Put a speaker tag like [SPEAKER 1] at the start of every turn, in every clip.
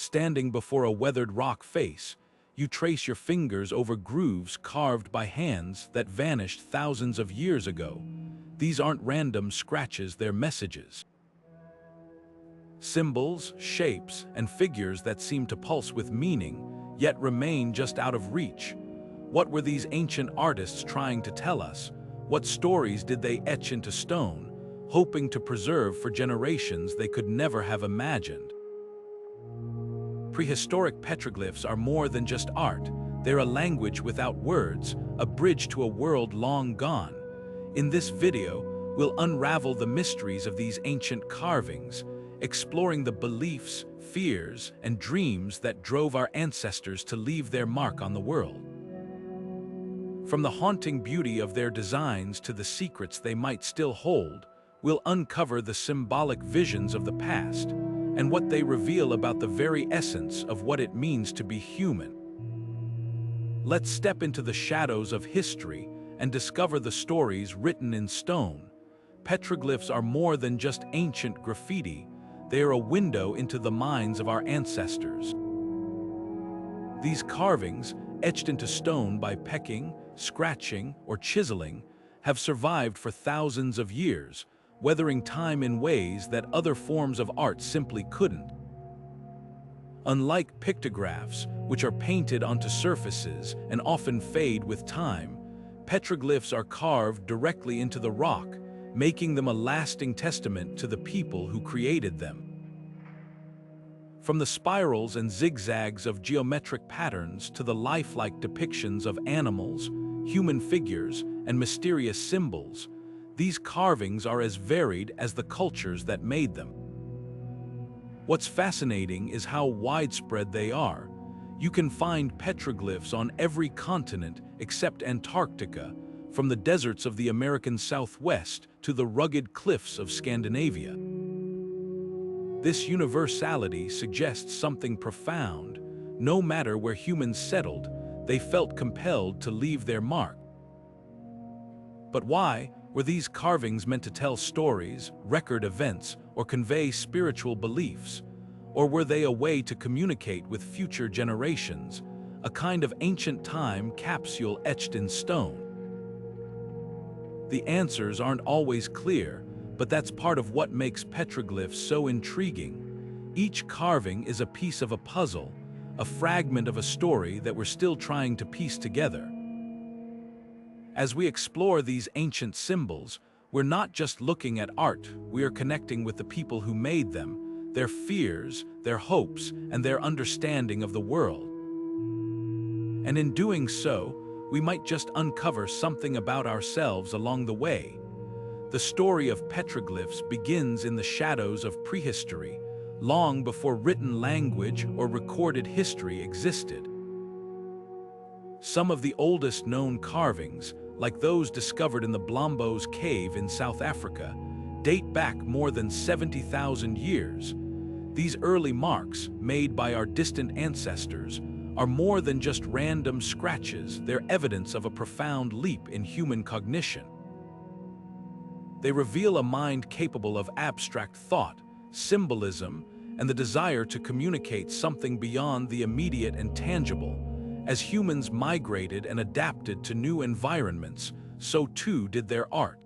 [SPEAKER 1] Standing before a weathered rock face, you trace your fingers over grooves carved by hands that vanished thousands of years ago. These aren't random scratches, they're messages. Symbols, shapes, and figures that seem to pulse with meaning, yet remain just out of reach. What were these ancient artists trying to tell us? What stories did they etch into stone, hoping to preserve for generations they could never have imagined? Prehistoric petroglyphs are more than just art. They're a language without words, a bridge to a world long gone. In this video, we'll unravel the mysteries of these ancient carvings, exploring the beliefs, fears, and dreams that drove our ancestors to leave their mark on the world. From the haunting beauty of their designs to the secrets they might still hold, we'll uncover the symbolic visions of the past and what they reveal about the very essence of what it means to be human. Let's step into the shadows of history and discover the stories written in stone. Petroglyphs are more than just ancient graffiti. They are a window into the minds of our ancestors. These carvings, etched into stone by pecking, scratching, or chiseling, have survived for thousands of years, weathering time in ways that other forms of art simply couldn't. Unlike pictographs, which are painted onto surfaces and often fade with time, petroglyphs are carved directly into the rock, making them a lasting testament to the people who created them. From the spirals and zigzags of geometric patterns to the lifelike depictions of animals, human figures, and mysterious symbols, these carvings are as varied as the cultures that made them. What's fascinating is how widespread they are. You can find petroglyphs on every continent except Antarctica, from the deserts of the American Southwest to the rugged cliffs of Scandinavia. This universality suggests something profound. No matter where humans settled, they felt compelled to leave their mark. But why? Were these carvings meant to tell stories, record events, or convey spiritual beliefs? Or were they a way to communicate with future generations, a kind of ancient time capsule etched in stone? The answers aren't always clear, but that's part of what makes petroglyphs so intriguing. Each carving is a piece of a puzzle, a fragment of a story that we're still trying to piece together. As we explore these ancient symbols, we're not just looking at art, we are connecting with the people who made them, their fears, their hopes, and their understanding of the world. And in doing so, we might just uncover something about ourselves along the way. The story of petroglyphs begins in the shadows of prehistory, long before written language or recorded history existed. Some of the oldest known carvings, like those discovered in the Blombos Cave in South Africa, date back more than 70,000 years. These early marks, made by our distant ancestors, are more than just random scratches. They're evidence of a profound leap in human cognition. They reveal a mind capable of abstract thought, symbolism, and the desire to communicate something beyond the immediate and tangible. As humans migrated and adapted to new environments, so too did their art.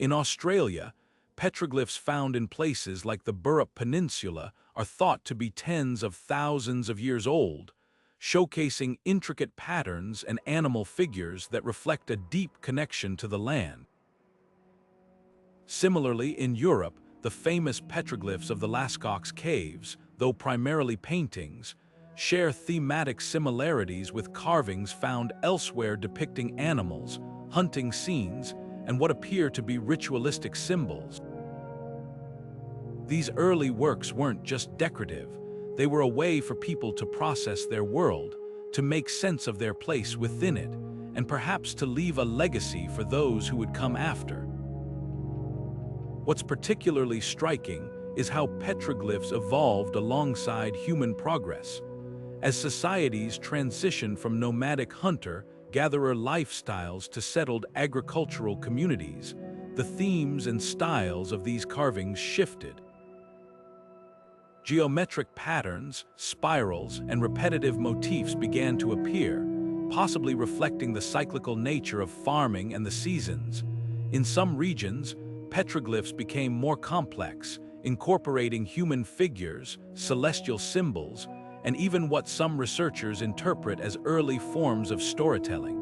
[SPEAKER 1] In Australia, petroglyphs found in places like the Burrup Peninsula are thought to be tens of thousands of years old, showcasing intricate patterns and animal figures that reflect a deep connection to the land. Similarly, in Europe, the famous petroglyphs of the Lascaux caves, though primarily paintings, share thematic similarities with carvings found elsewhere depicting animals, hunting scenes, and what appear to be ritualistic symbols. These early works weren't just decorative, they were a way for people to process their world, to make sense of their place within it, and perhaps to leave a legacy for those who would come after. What's particularly striking is how petroglyphs evolved alongside human progress. As societies transitioned from nomadic hunter-gatherer lifestyles to settled agricultural communities, the themes and styles of these carvings shifted. Geometric patterns, spirals, and repetitive motifs began to appear, possibly reflecting the cyclical nature of farming and the seasons. In some regions, petroglyphs became more complex, incorporating human figures, celestial symbols, and even what some researchers interpret as early forms of storytelling.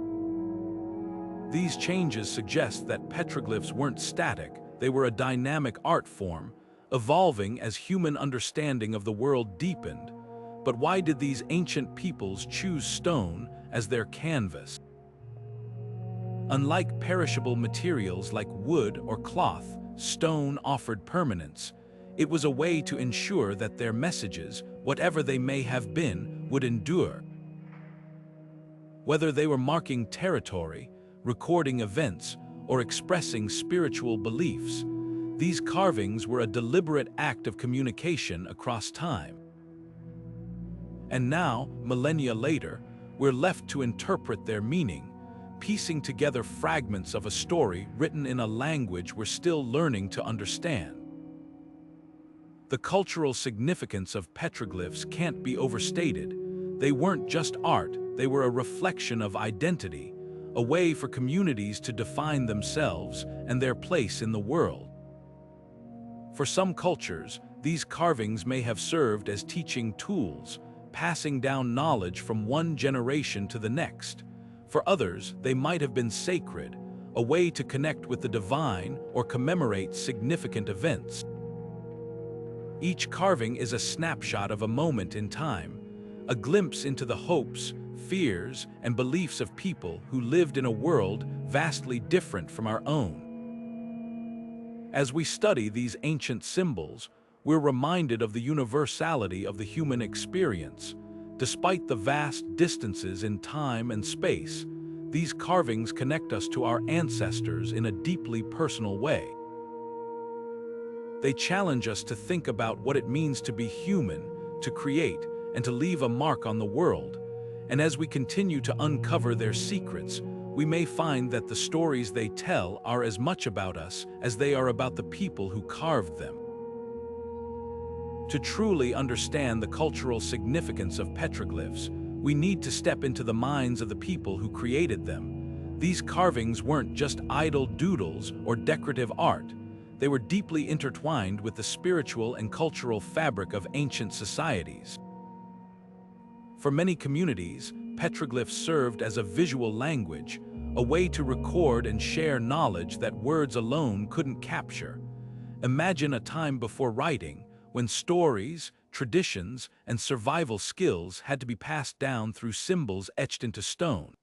[SPEAKER 1] These changes suggest that petroglyphs weren't static, they were a dynamic art form, evolving as human understanding of the world deepened. But why did these ancient peoples choose stone as their canvas? Unlike perishable materials like wood or cloth, stone offered permanence. It was a way to ensure that their messages, whatever they may have been, would endure. Whether they were marking territory, recording events, or expressing spiritual beliefs, these carvings were a deliberate act of communication across time. And now, millennia later, we're left to interpret their meaning, piecing together fragments of a story written in a language we're still learning to understand. The cultural significance of petroglyphs can't be overstated. They weren't just art, they were a reflection of identity, a way for communities to define themselves and their place in the world. For some cultures, these carvings may have served as teaching tools, passing down knowledge from one generation to the next. For others, they might have been sacred, a way to connect with the divine or commemorate significant events. Each carving is a snapshot of a moment in time, a glimpse into the hopes, fears, and beliefs of people who lived in a world vastly different from our own. As we study these ancient symbols, we're reminded of the universality of the human experience. Despite the vast distances in time and space, these carvings connect us to our ancestors in a deeply personal way. They challenge us to think about what it means to be human, to create, and to leave a mark on the world. And as we continue to uncover their secrets, we may find that the stories they tell are as much about us as they are about the people who carved them. To truly understand the cultural significance of petroglyphs, we need to step into the minds of the people who created them. These carvings weren't just idle doodles or decorative art. They were deeply intertwined with the spiritual and cultural fabric of ancient societies. For many communities, petroglyphs served as a visual language, a way to record and share knowledge that words alone couldn't capture. Imagine a time before writing, when stories, traditions, and survival skills had to be passed down through symbols etched into stone.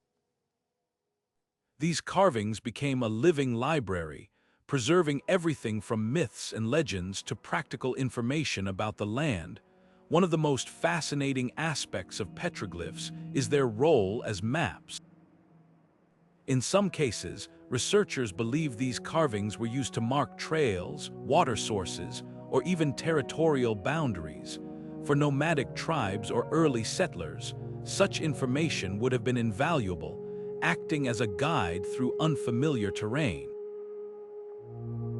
[SPEAKER 1] These carvings became a living library, preserving everything from myths and legends to practical information about the land. One of the most fascinating aspects of petroglyphs is their role as maps. In some cases, researchers believe these carvings were used to mark trails, water sources, or even territorial boundaries. For nomadic tribes or early settlers, such information would have been invaluable, acting as a guide through unfamiliar terrain.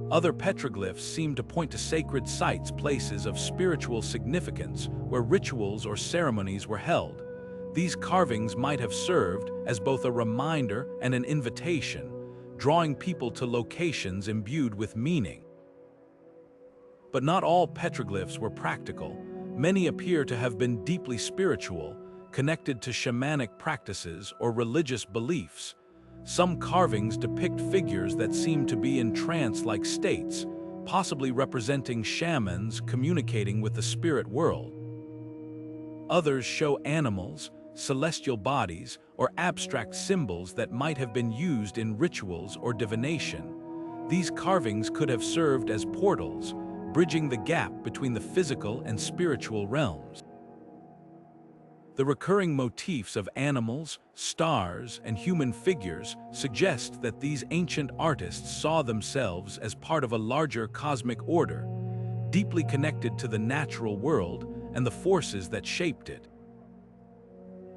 [SPEAKER 1] Other petroglyphs seem to point to sacred sites, places of spiritual significance where rituals or ceremonies were held. These carvings might have served as both a reminder and an invitation, drawing people to locations imbued with meaning. But not all petroglyphs were practical. Many appear to have been deeply spiritual, connected to shamanic practices or religious beliefs. Some carvings depict figures that seem to be in trance-like states, possibly representing shamans communicating with the spirit world. Others show animals, celestial bodies, or abstract symbols that might have been used in rituals or divination. These carvings could have served as portals, bridging the gap between the physical and spiritual realms. The recurring motifs of animals, stars, and human figures suggest that these ancient artists saw themselves as part of a larger cosmic order, deeply connected to the natural world and the forces that shaped it.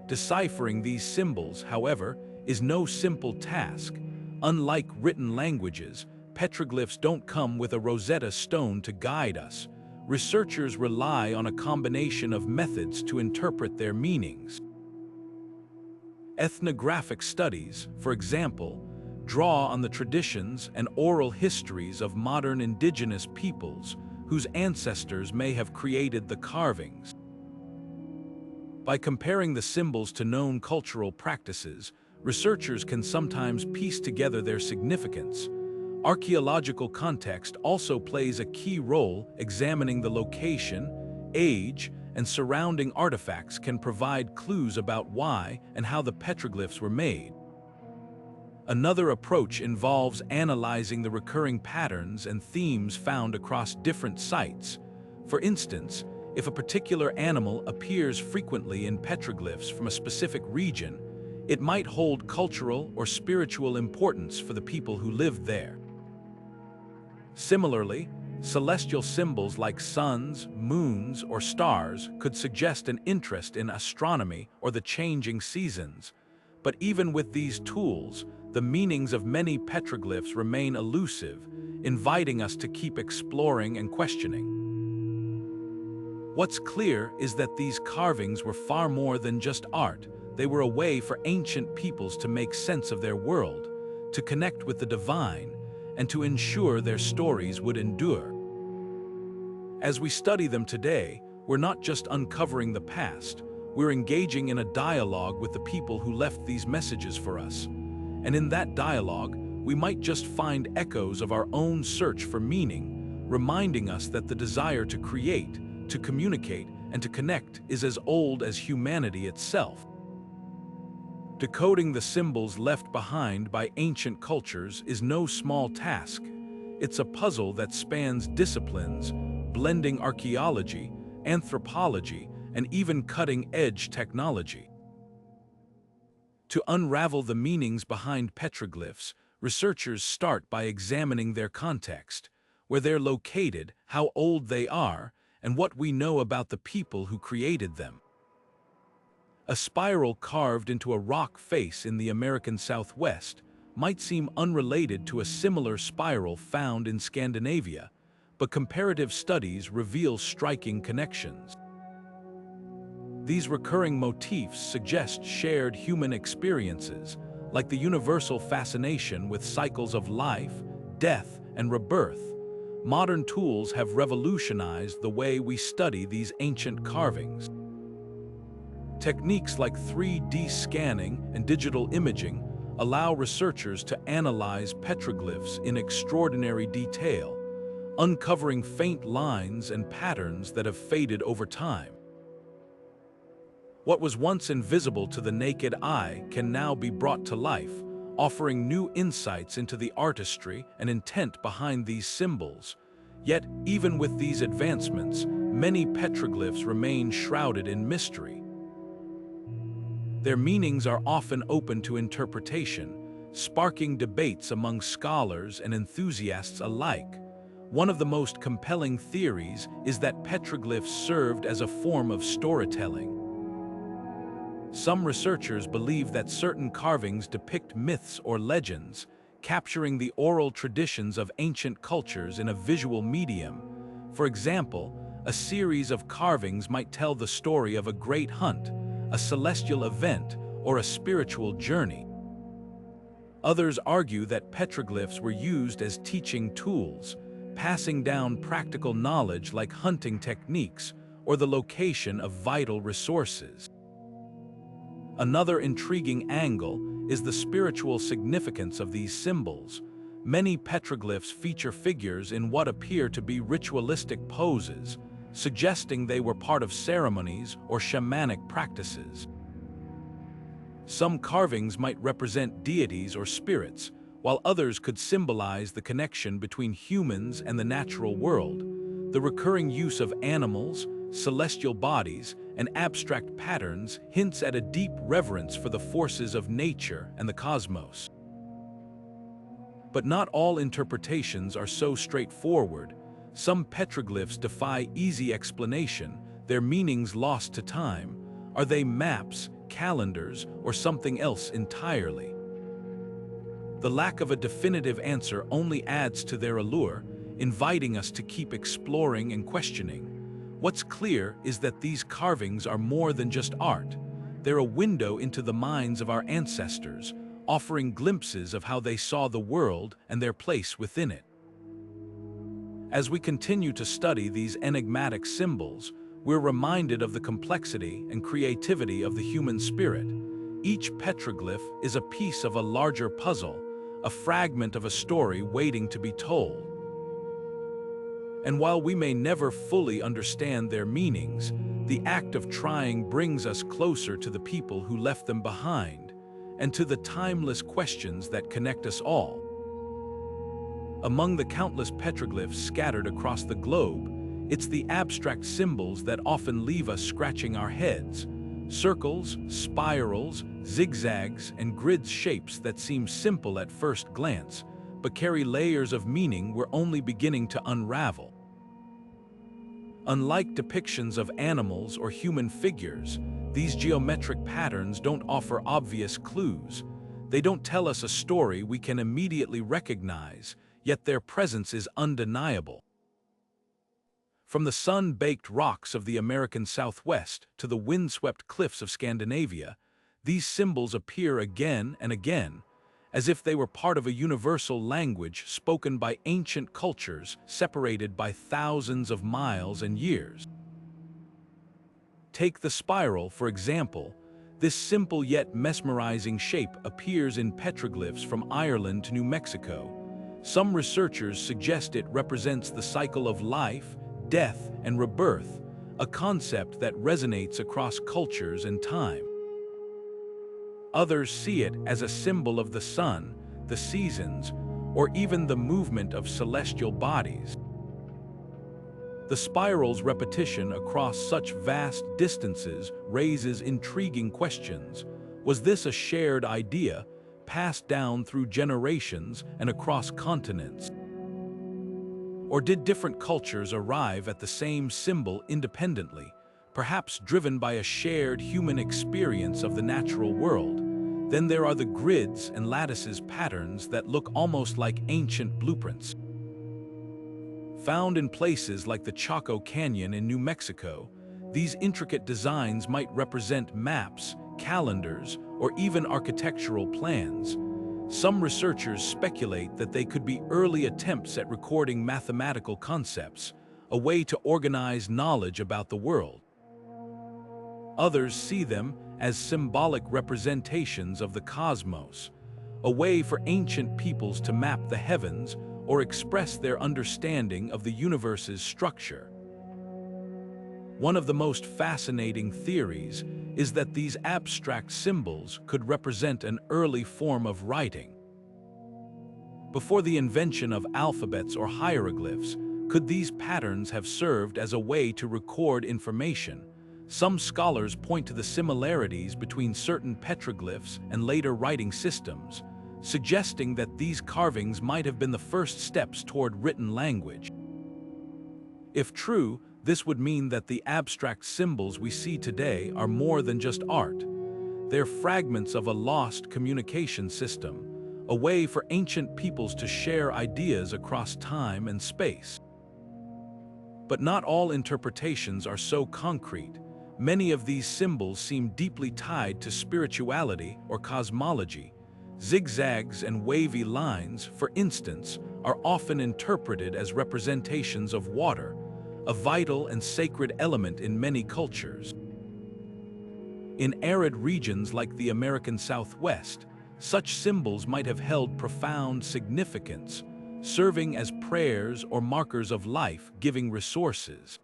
[SPEAKER 1] Deciphering these symbols, however, is no simple task. Unlike written languages, petroglyphs don't come with a Rosetta Stone to guide us. researchers rely on a combination of methods to interpret their meanings. Ethnographic studies, for example, draw on the traditions and oral histories of modern indigenous peoples whose ancestors may have created the carvings. By comparing the symbols to known cultural practices, researchers can sometimes piece together their significance. Archaeological context also plays a key role. Examining the location, age, and surrounding artifacts can provide clues about why and how the petroglyphs were made. Another approach involves analyzing the recurring patterns and themes found across different sites. For instance, if a particular animal appears frequently in petroglyphs from a specific region, it might hold cultural or spiritual importance for the people who lived there. Similarly, celestial symbols like suns, moons, or stars could suggest an interest in astronomy or the changing seasons. But even with these tools, the meanings of many petroglyphs remain elusive, inviting us to keep exploring and questioning. What's clear is that these carvings were far more than just art. They were a way for ancient peoples to make sense of their world, to connect with the divine, and to ensure their stories would endure. As we study them today, we're not just uncovering the past, we're engaging in a dialogue with the people who left these messages for us. And in that dialogue, we might just find echoes of our own search for meaning, reminding us that the desire to create, to communicate, and to connect is as old as humanity itself. Decoding the symbols left behind by ancient cultures is no small task. It's a puzzle that spans disciplines, blending archaeology, anthropology, and even cutting-edge technology. To unravel the meanings behind petroglyphs, researchers start by examining their context, where they're located, how old they are, and what we know about the people who created them. A spiral carved into a rock face in the American Southwest might seem unrelated to a similar spiral found in Scandinavia, but comparative studies reveal striking connections. These recurring motifs suggest shared human experiences, like the universal fascination with cycles of life, death, and rebirth. Modern tools have revolutionized the way we study these ancient carvings. Techniques like 3D scanning and digital imaging allow researchers to analyze petroglyphs in extraordinary detail, uncovering faint lines and patterns that have faded over time. What was once invisible to the naked eye can now be brought to life, offering new insights into the artistry and intent behind these symbols. Yet, even with these advancements, many petroglyphs remain shrouded in mystery. Their meanings are often open to interpretation, sparking debates among scholars and enthusiasts alike. One of the most compelling theories is that petroglyphs served as a form of storytelling. Some researchers believe that certain carvings depict myths or legends, capturing the oral traditions of ancient cultures in a visual medium. For example, a series of carvings might tell the story of a great hunt, a celestial event, or a spiritual journey. Others argue that petroglyphs were used as teaching tools, passing down practical knowledge like hunting techniques or the location of vital resources. Another intriguing angle is the spiritual significance of these symbols. Many petroglyphs feature figures in what appear to be ritualistic poses, suggesting they were part of ceremonies or shamanic practices. Some carvings might represent deities or spirits, while others could symbolize the connection between humans and the natural world. The recurring use of animals, celestial bodies, and abstract patterns hints at a deep reverence for the forces of nature and the cosmos. But not all interpretations are so straightforward. Some petroglyphs defy easy explanation, their meanings lost to time. Are they maps, calendars, or something else entirely? The lack of a definitive answer only adds to their allure, inviting us to keep exploring and questioning. What's clear is that these carvings are more than just art. They're a window into the minds of our ancestors, offering glimpses of how they saw the world and their place within it. As we continue to study these enigmatic symbols, we're reminded of the complexity and creativity of the human spirit. Each petroglyph is a piece of a larger puzzle, a fragment of a story waiting to be told. And while we may never fully understand their meanings, the act of trying brings us closer to the people who left them behind, and to the timeless questions that connect us all. Among the countless petroglyphs scattered across the globe, it's the abstract symbols that often leave us scratching our heads. Circles, spirals, zigzags, and grids shapes that seem simple at first glance, but carry layers of meaning we're only beginning to unravel. Unlike depictions of animals or human figures, these geometric patterns don't offer obvious clues. They don't tell us a story we can immediately recognize, yet their presence is undeniable. From the sun-baked rocks of the American Southwest to the windswept cliffs of Scandinavia, these symbols appear again and again, as if they were part of a universal language spoken by ancient cultures separated by thousands of miles and years. Take the spiral, for example. This simple yet mesmerizing shape appears in petroglyphs from Ireland to New Mexico. Some researchers suggest it represents the cycle of life, death, and rebirth, a concept that resonates across cultures and time. Others see it as a symbol of the sun, the seasons, or even the movement of celestial bodies. The spiral's repetition across such vast distances raises intriguing questions. Was this a shared idea, passed down through generations and across continents? Or did different cultures arrive at the same symbol independently, perhaps driven by a shared human experience of the natural world? Then there are the grids and lattices patterns that look almost like ancient blueprints. Found in places like the Chaco Canyon in New Mexico, these intricate designs might represent maps, calendars, or even architectural plans. Some researchers speculate that they could be early attempts at recording mathematical concepts, a way to organize knowledge about the world. Others see them as symbolic representations of the cosmos, a way for ancient peoples to map the heavens or express their understanding of the universe's structure. One of the most fascinating theories is that these abstract symbols could represent an early form of writing. Before the invention of alphabets or hieroglyphs, could these patterns have served as a way to record information? Some scholars point to the similarities between certain petroglyphs and later writing systems, suggesting that these carvings might have been the first steps toward written language. If true, this would mean that the abstract symbols we see today are more than just art. They're fragments of a lost communication system, a way for ancient peoples to share ideas across time and space. But not all interpretations are so concrete. Many of these symbols seem deeply tied to spirituality or cosmology. Zigzags and wavy lines, for instance, are often interpreted as representations of water, a vital and sacred element in many cultures. In arid regions like the American Southwest, such symbols might have held profound significance, serving as prayers or markers of life-giving resources.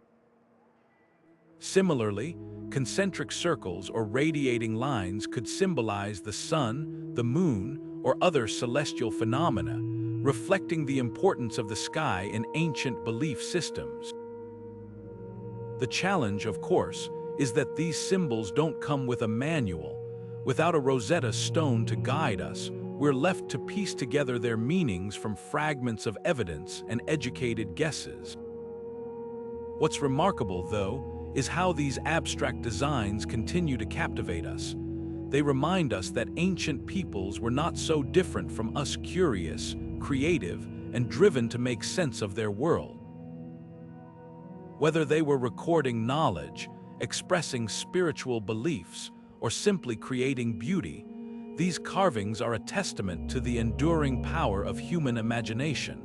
[SPEAKER 1] Similarly, concentric circles or radiating lines could symbolize the sun, the moon, or other celestial phenomena, reflecting the importance of the sky in ancient belief systems. The challenge, of course, is that these symbols don't come with a manual. Without a Rosetta Stone to guide us, we're left to piece together their meanings from fragments of evidence and educated guesses. What's remarkable, though, is how these abstract designs continue to captivate us. They remind us that ancient peoples were not so different from us: curious, creative, and driven to make sense of their world. Whether they were recording knowledge, expressing spiritual beliefs, or simply creating beauty, these carvings are a testament to the enduring power of human imagination.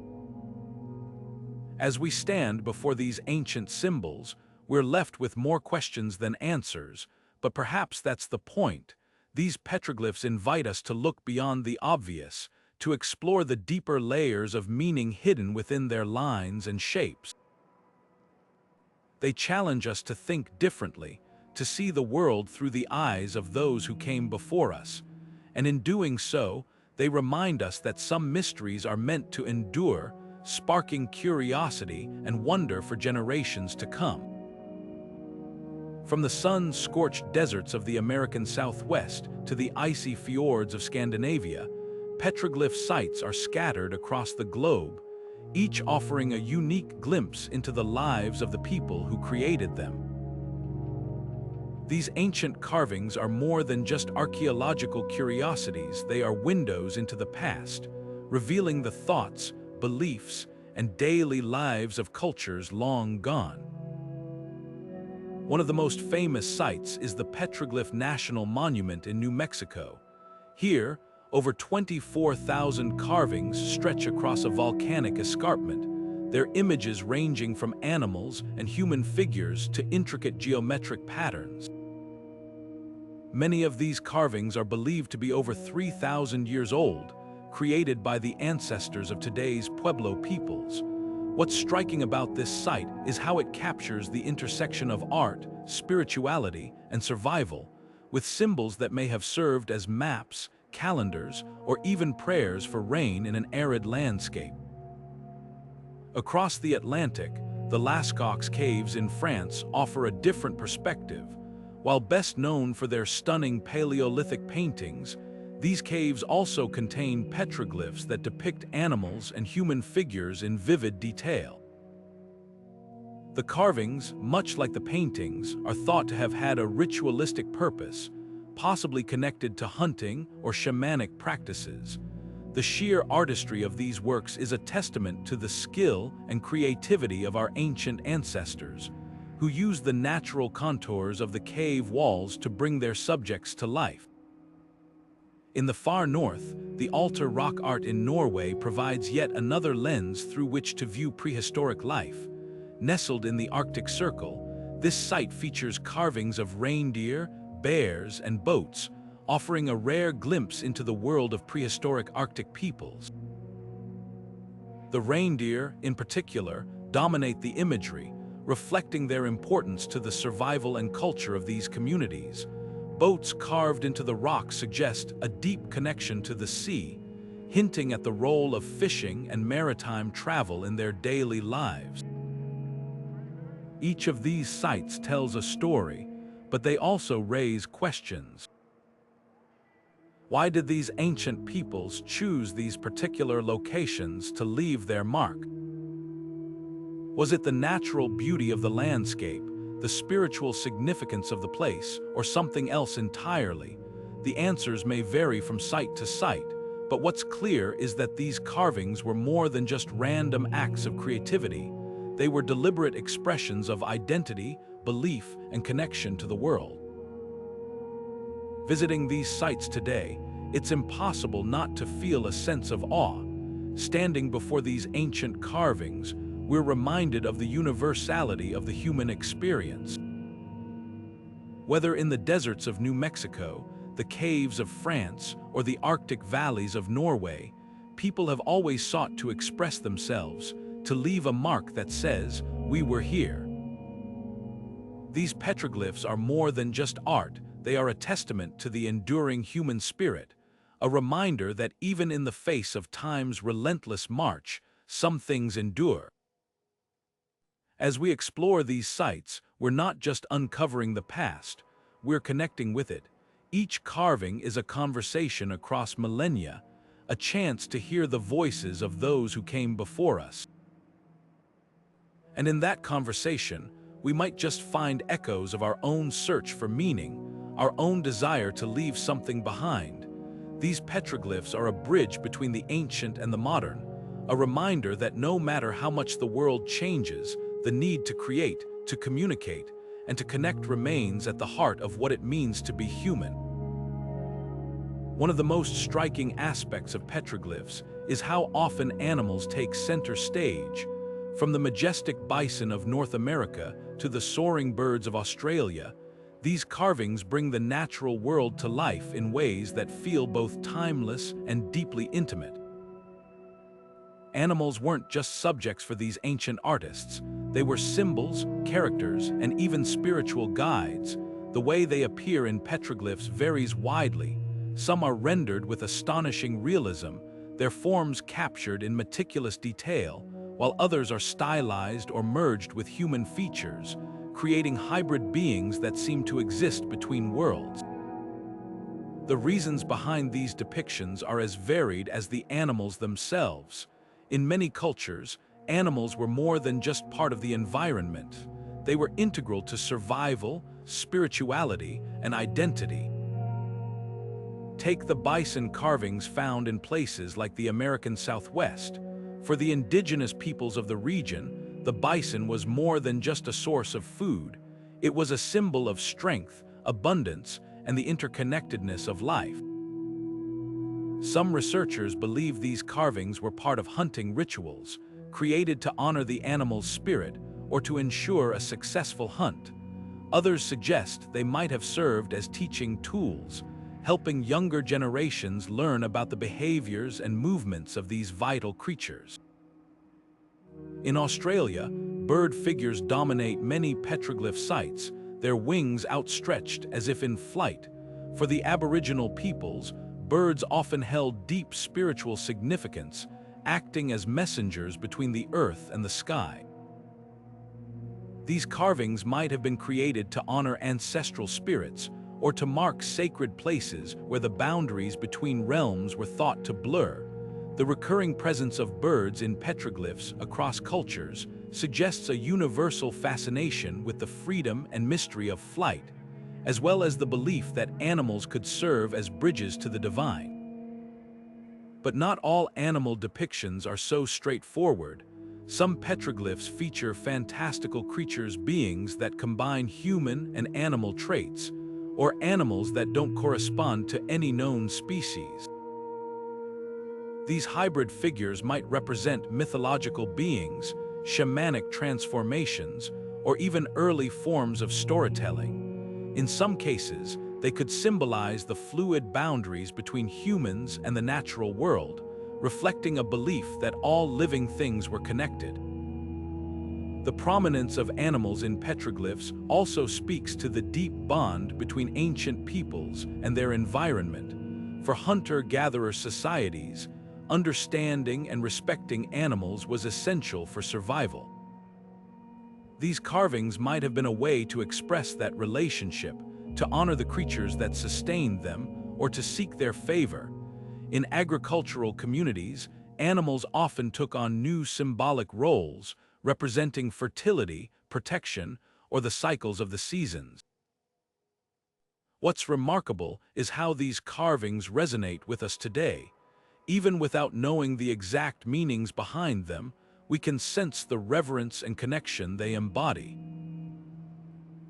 [SPEAKER 1] As we stand before these ancient symbols, we're left with more questions than answers, but perhaps that's the point. These petroglyphs invite us to look beyond the obvious, to explore the deeper layers of meaning hidden within their lines and shapes. They challenge us to think differently, to see the world through the eyes of those who came before us, and in doing so, they remind us that some mysteries are meant to endure, sparking curiosity and wonder for generations to come. From the sun-scorched deserts of the American Southwest to the icy fjords of Scandinavia, petroglyph sites are scattered across the globe, each offering a unique glimpse into the lives of the people who created them. These ancient carvings are more than just archaeological curiosities, they are windows into the past, revealing the thoughts, beliefs, and daily lives of cultures long gone. One of the most famous sites is the Petroglyph National Monument in New Mexico. Here, over 24,000 carvings stretch across a volcanic escarpment, their images ranging from animals and human figures to intricate geometric patterns. Many of these carvings are believed to be over 3,000 years old, created by the ancestors of today's Pueblo peoples. What's striking about this site is how it captures the intersection of art, spirituality, and survival, with symbols that may have served as maps, calendars, or even prayers for rain in an arid landscape. Across the Atlantic, the Lascaux caves in France offer a different perspective. While best known for their stunning Paleolithic paintings, these caves also contain petroglyphs that depict animals and human figures in vivid detail. The carvings, much like the paintings, are thought to have had a ritualistic purpose, possibly connected to hunting or shamanic practices. The sheer artistry of these works is a testament to the skill and creativity of our ancient ancestors, who used the natural contours of the cave walls to bring their subjects to life. In the far north, the Alta Rock Art in Norway provides yet another lens through which to view prehistoric life. Nestled in the Arctic Circle, this site features carvings of reindeer, bears, and boats, offering a rare glimpse into the world of prehistoric Arctic peoples. The reindeer, in particular, dominate the imagery, reflecting their importance to the survival and culture of these communities. Boats carved into the rock suggest a deep connection to the sea, hinting at the role of fishing and maritime travel in their daily lives. Each of these sites tells a story, but they also raise questions. Why did these ancient peoples choose these particular locations to leave their mark? Was it the natural beauty of the landscape, the spiritual significance of the place, or something else entirely? The answers may vary from site to site, but what's clear is that these carvings were more than just random acts of creativity. They were deliberate expressions of identity, belief, and connection to the world. Visiting these sites today, it's impossible not to feel a sense of awe. Standing before these ancient carvings, we're reminded of the universality of the human experience. Whether in the deserts of New Mexico, the caves of France, or the Arctic valleys of Norway, people have always sought to express themselves, to leave a mark that says, "We were here." These petroglyphs are more than just art, they are a testament to the enduring human spirit, a reminder that even in the face of time's relentless march, some things endure. As we explore these sites, we're not just uncovering the past, we're connecting with it. Each carving is a conversation across millennia, a chance to hear the voices of those who came before us. And in that conversation, we might just find echoes of our own search for meaning, our own desire to leave something behind. These petroglyphs are a bridge between the ancient and the modern, a reminder that no matter how much the world changes, the need to create, to communicate, and to connect remains at the heart of what it means to be human. One of the most striking aspects of petroglyphs is how often animals take center stage. From the majestic bison of North America to the soaring birds of Australia, these carvings bring the natural world to life in ways that feel both timeless and deeply intimate. Animals weren't just subjects for these ancient artists. They were symbols, characters, and even spiritual guides. The way they appear in petroglyphs varies widely. Some are rendered with astonishing realism, their forms captured in meticulous detail, while others are stylized or merged with human features, creating hybrid beings that seem to exist between worlds. The reasons behind these depictions are as varied as the animals themselves. In many cultures, animals were more than just part of the environment. They were integral to survival, spirituality, and identity. Take the bison carvings found in places like the American Southwest. For the indigenous peoples of the region, the bison was more than just a source of food. It was a symbol of strength, abundance, and the interconnectedness of life. Some researchers believe these carvings were part of hunting rituals, created to honor the animal's spirit or to ensure a successful hunt. Others suggest they might have served as teaching tools, helping younger generations learn about the behaviors and movements of these vital creatures. In Australia, bird figures dominate many petroglyph sites, their wings outstretched as if in flight. For the Aboriginal peoples, birds often held deep spiritual significance, acting as messengers between the earth and the sky. These carvings might have been created to honor ancestral spirits, or to mark sacred places where the boundaries between realms were thought to blur. The recurring presence of birds in petroglyphs across cultures suggests a universal fascination with the freedom and mystery of flight, as well as the belief that animals could serve as bridges to the divine. But not all animal depictions are so straightforward. Some petroglyphs feature fantastical creatures, beings that combine human and animal traits, or animals that don't correspond to any known species. These hybrid figures might represent mythological beings, shamanic transformations, or even early forms of storytelling. In some cases, they could symbolize the fluid boundaries between humans and the natural world, reflecting a belief that all living things were connected. The prominence of animals in petroglyphs also speaks to the deep bond between ancient peoples and their environment. For hunter-gatherer societies, understanding and respecting animals was essential for survival. These carvings might have been a way to express that relationship, to honor the creatures that sustained them, or to seek their favor. In agricultural communities, animals often took on new symbolic roles, representing fertility, protection, or the cycles of the seasons. What's remarkable is how these carvings resonate with us today. Even without knowing the exact meanings behind them, we can sense the reverence and connection they embody.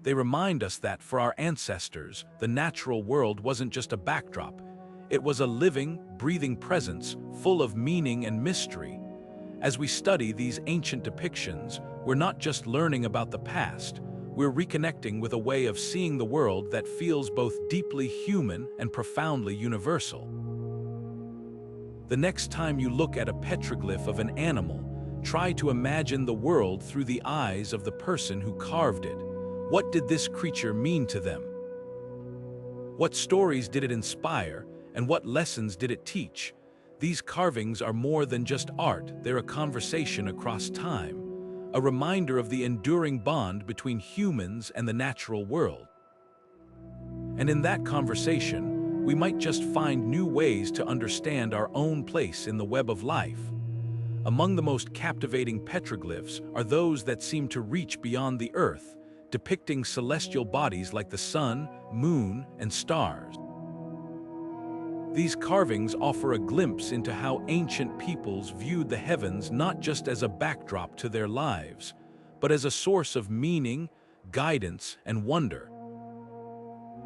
[SPEAKER 1] They remind us that for our ancestors, the natural world wasn't just a backdrop. It was a living, breathing presence full of meaning and mystery. As we study these ancient depictions, we're not just learning about the past, we're reconnecting with a way of seeing the world that feels both deeply human and profoundly universal. The next time you look at a petroglyph of an animal, try to imagine the world through the eyes of the person who carved it. What did this creature mean to them? What stories did it inspire, and what lessons did it teach? These carvings are more than just art, they're a conversation across time, a reminder of the enduring bond between humans and the natural world. And in that conversation, we might just find new ways to understand our own place in the web of life. Among the most captivating petroglyphs are those that seem to reach beyond the earth, depicting celestial bodies like the sun, moon, and stars. These carvings offer a glimpse into how ancient peoples viewed the heavens not just as a backdrop to their lives, but as a source of meaning, guidance, and wonder.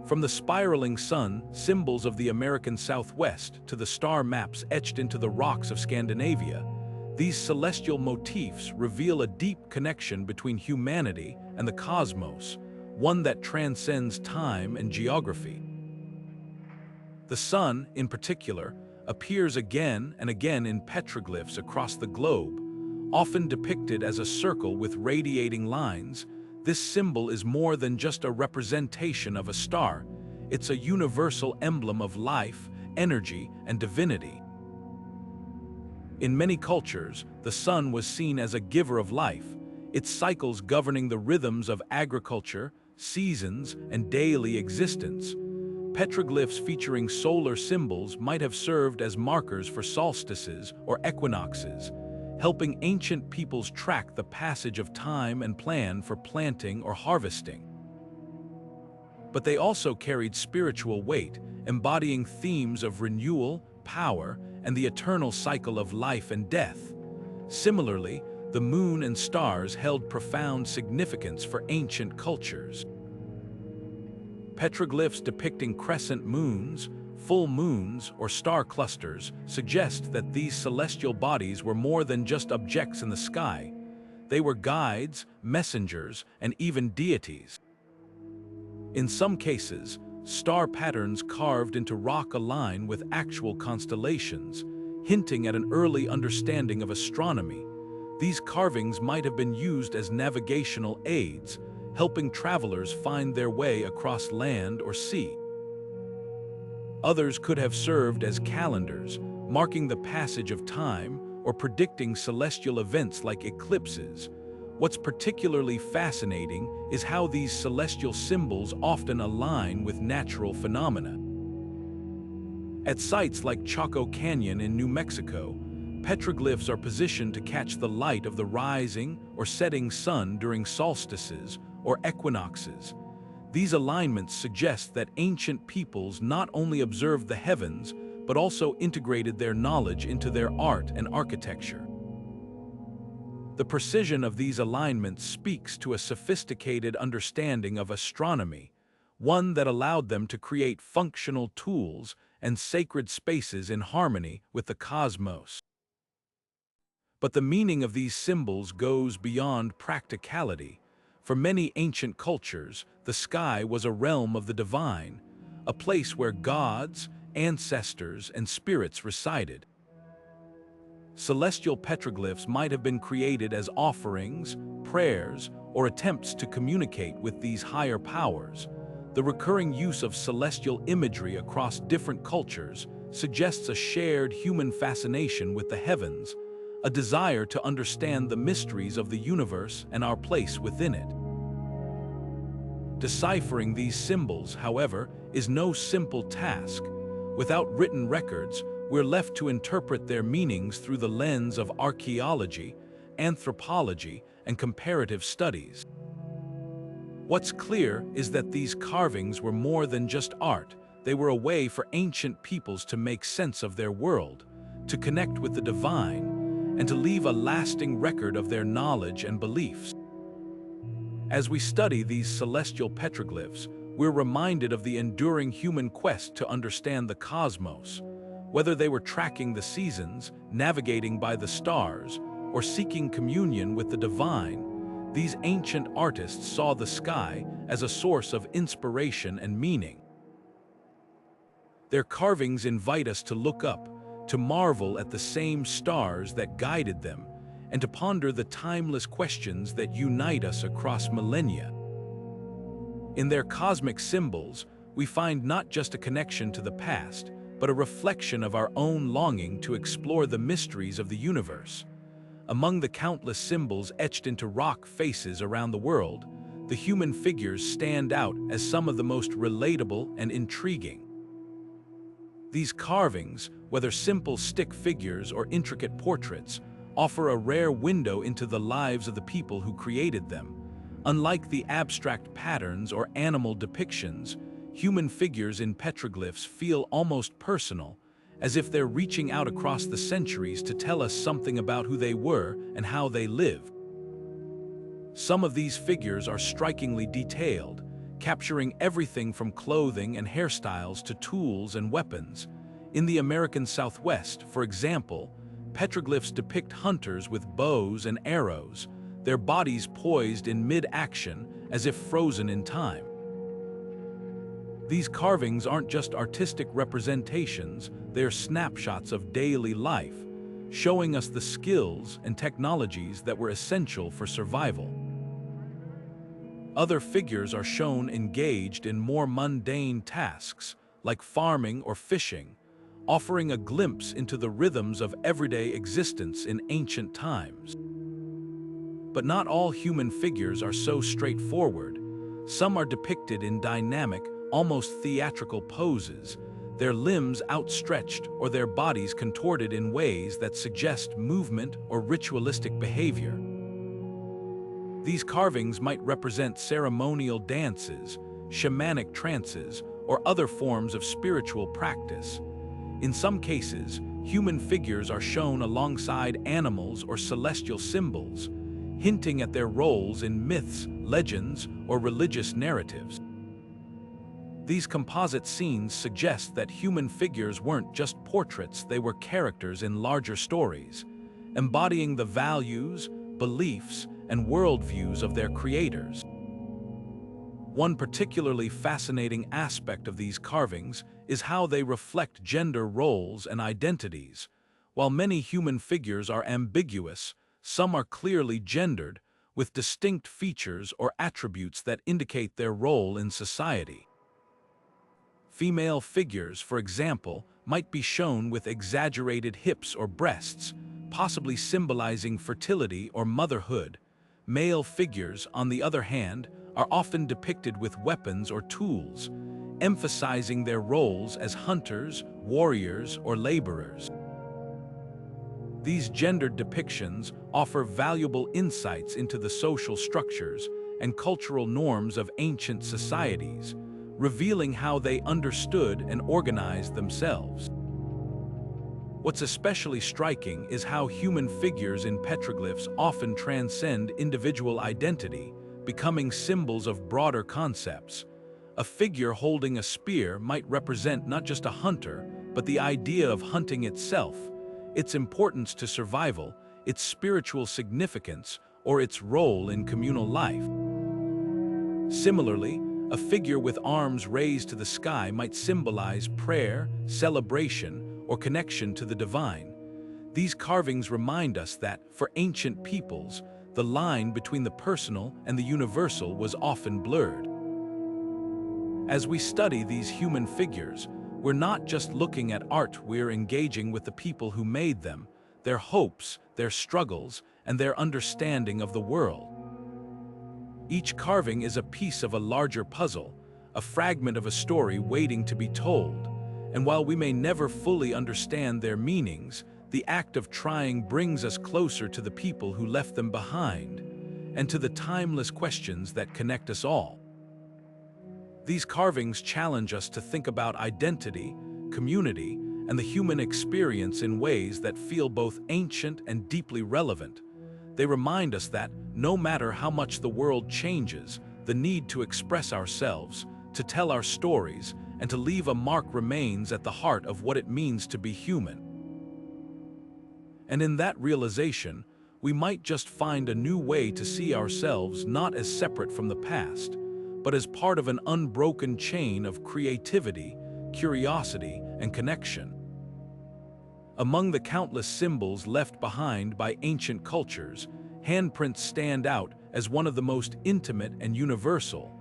[SPEAKER 1] From the spiraling sun, symbols of the American Southwest, to the star maps etched into the rocks of Scandinavia, these celestial motifs reveal a deep connection between humanity and the cosmos, one that transcends time and geography. The sun, in particular, appears again and again in petroglyphs across the globe, often depicted as a circle with radiating lines. This symbol is more than just a representation of a star. It's a universal emblem of life, energy, and divinity. In many cultures, the sun was seen as a giver of life, its cycles governing the rhythms of agriculture, seasons, and daily existence. Petroglyphs featuring solar symbols might have served as markers for solstices or equinoxes, helping ancient peoples track the passage of time and plan for planting or harvesting. But they also carried spiritual weight, embodying themes of renewal, power, and the eternal cycle of life and death. Similarly, the moon and stars held profound significance for ancient cultures. Petroglyphs depicting crescent moons, full moons, or star clusters suggest that these celestial bodies were more than just objects in the sky. They were guides, messengers, and even deities. In some cases, star patterns carved into rock align with actual constellations, hinting at an early understanding of astronomy. These carvings might have been used as navigational aids, helping travelers find their way across land or sea. Others could have served as calendars, marking the passage of time or predicting celestial events like eclipses. What's particularly fascinating is how these celestial symbols often align with natural phenomena. At sites like Chaco Canyon in New Mexico, petroglyphs are positioned to catch the light of the rising or setting sun during solstices or equinoxes. These alignments suggest that ancient peoples not only observed the heavens, but also integrated their knowledge into their art and architecture. The precision of these alignments speaks to a sophisticated understanding of astronomy, one that allowed them to create functional tools and sacred spaces in harmony with the cosmos. But the meaning of these symbols goes beyond practicality. For many ancient cultures, the sky was a realm of the divine, a place where gods, ancestors, and spirits resided. Celestial petroglyphs might have been created as offerings, prayers, or attempts to communicate with these higher powers. The recurring use of celestial imagery across different cultures suggests a shared human fascination with the heavens, a desire to understand the mysteries of the universe and our place within it. Deciphering these symbols, however, is no simple task. Without written records, we're left to interpret their meanings through the lens of archaeology, anthropology, and comparative studies. What's clear is that these carvings were more than just art. They were a way for ancient peoples to make sense of their world, to connect with the divine, and to leave a lasting record of their knowledge and beliefs. As we study these celestial petroglyphs, we're reminded of the enduring human quest to understand the cosmos. Whether they were tracking the seasons, navigating by the stars, or seeking communion with the divine, these ancient artists saw the sky as a source of inspiration and meaning. Their carvings invite us to look up, to marvel at the same stars that guided them, and to ponder the timeless questions that unite us across millennia. In their cosmic symbols, we find not just a connection to the past, but a reflection of our own longing to explore the mysteries of the universe. Among the countless symbols etched into rock faces around the world, the human figures stand out as some of the most relatable and intriguing. These carvings, whether simple stick figures or intricate portraits, offer a rare window into the lives of the people who created them. Unlike the abstract patterns or animal depictions, human figures in petroglyphs feel almost personal, as if they're reaching out across the centuries to tell us something about who they were and how they lived. Some of these figures are strikingly detailed, capturing everything from clothing and hairstyles to tools and weapons. In the American Southwest, for example, petroglyphs depict hunters with bows and arrows, their bodies poised in mid-action as if frozen in time. These carvings aren't just artistic representations, they're snapshots of daily life, showing us the skills and technologies that were essential for survival. Other figures are shown engaged in more mundane tasks, like farming or fishing, offering a glimpse into the rhythms of everyday existence in ancient times. But not all human figures are so straightforward. Some are depicted in dynamic, almost theatrical poses, their limbs outstretched or their bodies contorted in ways that suggest movement or ritualistic behavior. These carvings might represent ceremonial dances, shamanic trances, or other forms of spiritual practice. In some cases, human figures are shown alongside animals or celestial symbols, hinting at their roles in myths, legends, or religious narratives. These composite scenes suggest that human figures weren't just portraits, they were characters in larger stories, embodying the values, beliefs, and worldviews of their creators. One particularly fascinating aspect of these carvings is how they reflect gender roles and identities. While many human figures are ambiguous, some are clearly gendered, with distinct features or attributes that indicate their role in society. Female figures, for example, might be shown with exaggerated hips or breasts, possibly symbolizing fertility or motherhood. Male figures, on the other hand, are often depicted with weapons or tools, emphasizing their roles as hunters, warriors, or laborers. These gendered depictions offer valuable insights into the social structures and cultural norms of ancient societies, revealing how they understood and organized themselves. What's especially striking is how human figures in petroglyphs often transcend individual identity, becoming symbols of broader concepts. A figure holding a spear might represent not just a hunter, but the idea of hunting itself, its importance to survival, its spiritual significance, or its role in communal life. Similarly, a figure with arms raised to the sky might symbolize prayer, celebration, or connection to the divine. These carvings remind us that, for ancient peoples, the line between the personal and the universal was often blurred. As we study these human figures, we're not just looking at art, we're engaging with the people who made them, their hopes, their struggles, and their understanding of the world. Each carving is a piece of a larger puzzle, a fragment of a story waiting to be told. And while we may never fully understand their meanings, the act of trying brings us closer to the people who left them behind, and to the timeless questions that connect us all. These carvings challenge us to think about identity, community, and the human experience in ways that feel both ancient and deeply relevant. They remind us that, no matter how much the world changes, the need to express ourselves, to tell our stories, and to leave a mark remains at the heart of what it means to be human. And in that realization, we might just find a new way to see ourselves not as separate from the past, but as part of an unbroken chain of creativity, curiosity, and connection. Among the countless symbols left behind by ancient cultures, handprints stand out as one of the most intimate and universal.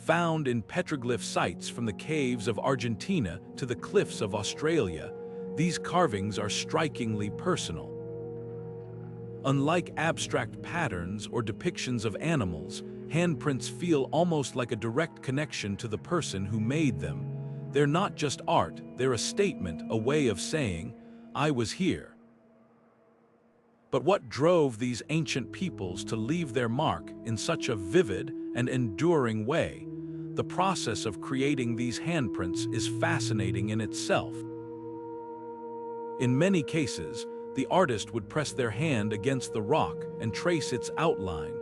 [SPEAKER 1] Found in petroglyph sites from the caves of Argentina to the cliffs of Australia, these carvings are strikingly personal. Unlike abstract patterns or depictions of animals, handprints feel almost like a direct connection to the person who made them. They're not just art, they're a statement, a way of saying, "I was here." But what drove these ancient peoples to leave their mark in such a vivid and enduring way? the process of creating these handprints is fascinating in itself. In many cases, the artist would press their hand against the rock and trace its outline,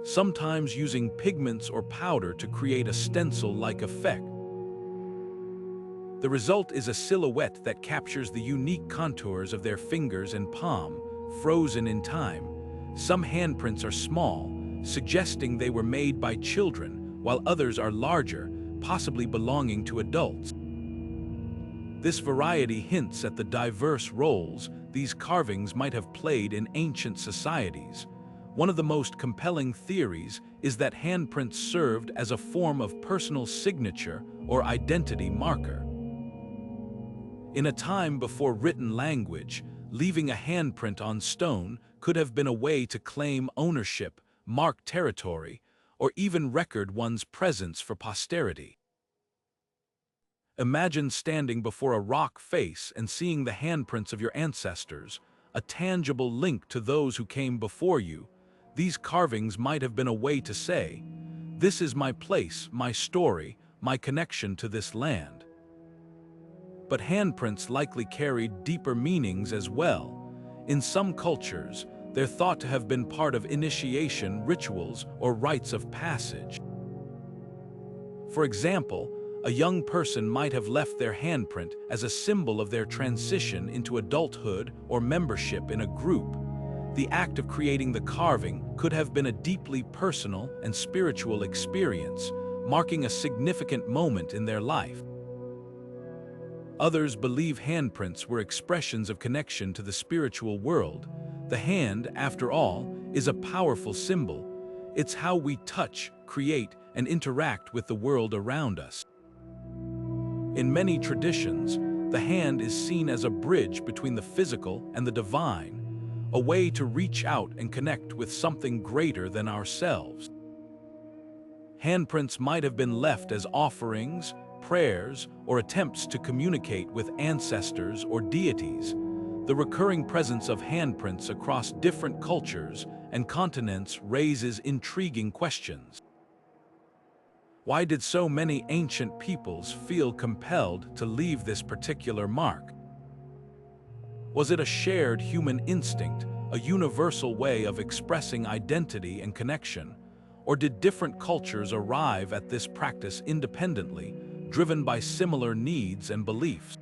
[SPEAKER 1] sometimes using pigments or powder to create a stencil-like effect. The result is a silhouette that captures the unique contours of their fingers and palm, frozen in time. Some handprints are small, suggesting they were made by children, while others are larger, possibly belonging to adults. This variety hints at the diverse roles these carvings might have played in ancient societies. One of the most compelling theories is that handprints served as a form of personal signature or identity marker. In a time before written language, leaving a handprint on stone could have been a way to claim ownership, mark territory, or even record one's presence for posterity. Imagine standing before a rock face and seeing the handprints of your ancestors, a tangible link to those who came before you. These carvings might have been a way to say, "This is my place, my story, my connection to this land." But handprints likely carried deeper meanings as well. In some cultures, they're thought to have been part of initiation rituals or rites of passage. For example, a young person might have left their handprint as a symbol of their transition into adulthood or membership in a group. The act of creating the carving could have been a deeply personal and spiritual experience, marking a significant moment in their life. Others believe handprints were expressions of connection to the spiritual world. The hand, after all, is a powerful symbol. It's how we touch, create, and interact with the world around us. In many traditions, the hand is seen as a bridge between the physical and the divine, a way to reach out and connect with something greater than ourselves. Handprints might have been left as offerings, prayers, or attempts to communicate with ancestors or deities. The recurring presence of handprints across different cultures and continents raises intriguing questions. Why did so many ancient peoples feel compelled to leave this particular mark? Was it a shared human instinct, a universal way of expressing identity and connection? Or did different cultures arrive at this practice independently, driven by similar needs and beliefs?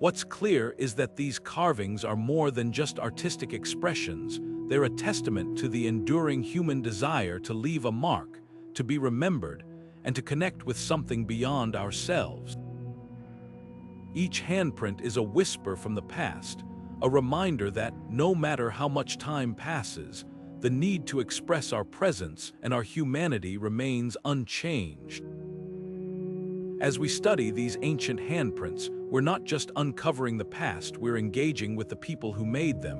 [SPEAKER 1] What's clear is that these carvings are more than just artistic expressions. They're a testament to the enduring human desire to leave a mark, to be remembered, and to connect with something beyond ourselves. Each handprint is a whisper from the past, a reminder that, no matter how much time passes, the need to express our presence and our humanity remains unchanged. As we study these ancient handprints, we're not just uncovering the past, we're engaging with the people who made them.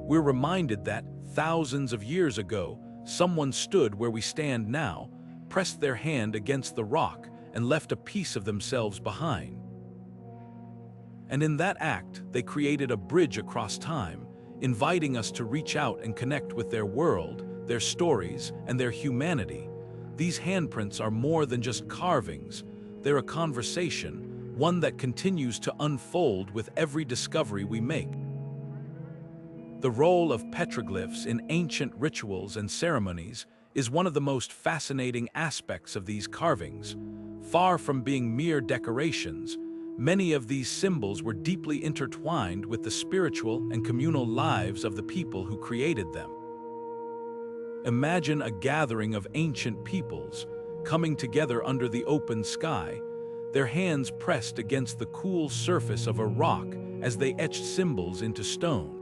[SPEAKER 1] We're reminded that, thousands of years ago, someone stood where we stand now, pressed their hand against the rock, and left a piece of themselves behind. And in that act, they created a bridge across time, inviting us to reach out and connect with their world, their stories, and their humanity. These handprints are more than just carvings. They're a conversation, one that continues to unfold with every discovery we make. The role of petroglyphs in ancient rituals and ceremonies is one of the most fascinating aspects of these carvings. Far from being mere decorations, many of these symbols were deeply intertwined with the spiritual and communal lives of the people who created them. Imagine a gathering of ancient peoples coming together under the open sky, their hands pressed against the cool surface of a rock as they etched symbols into stone.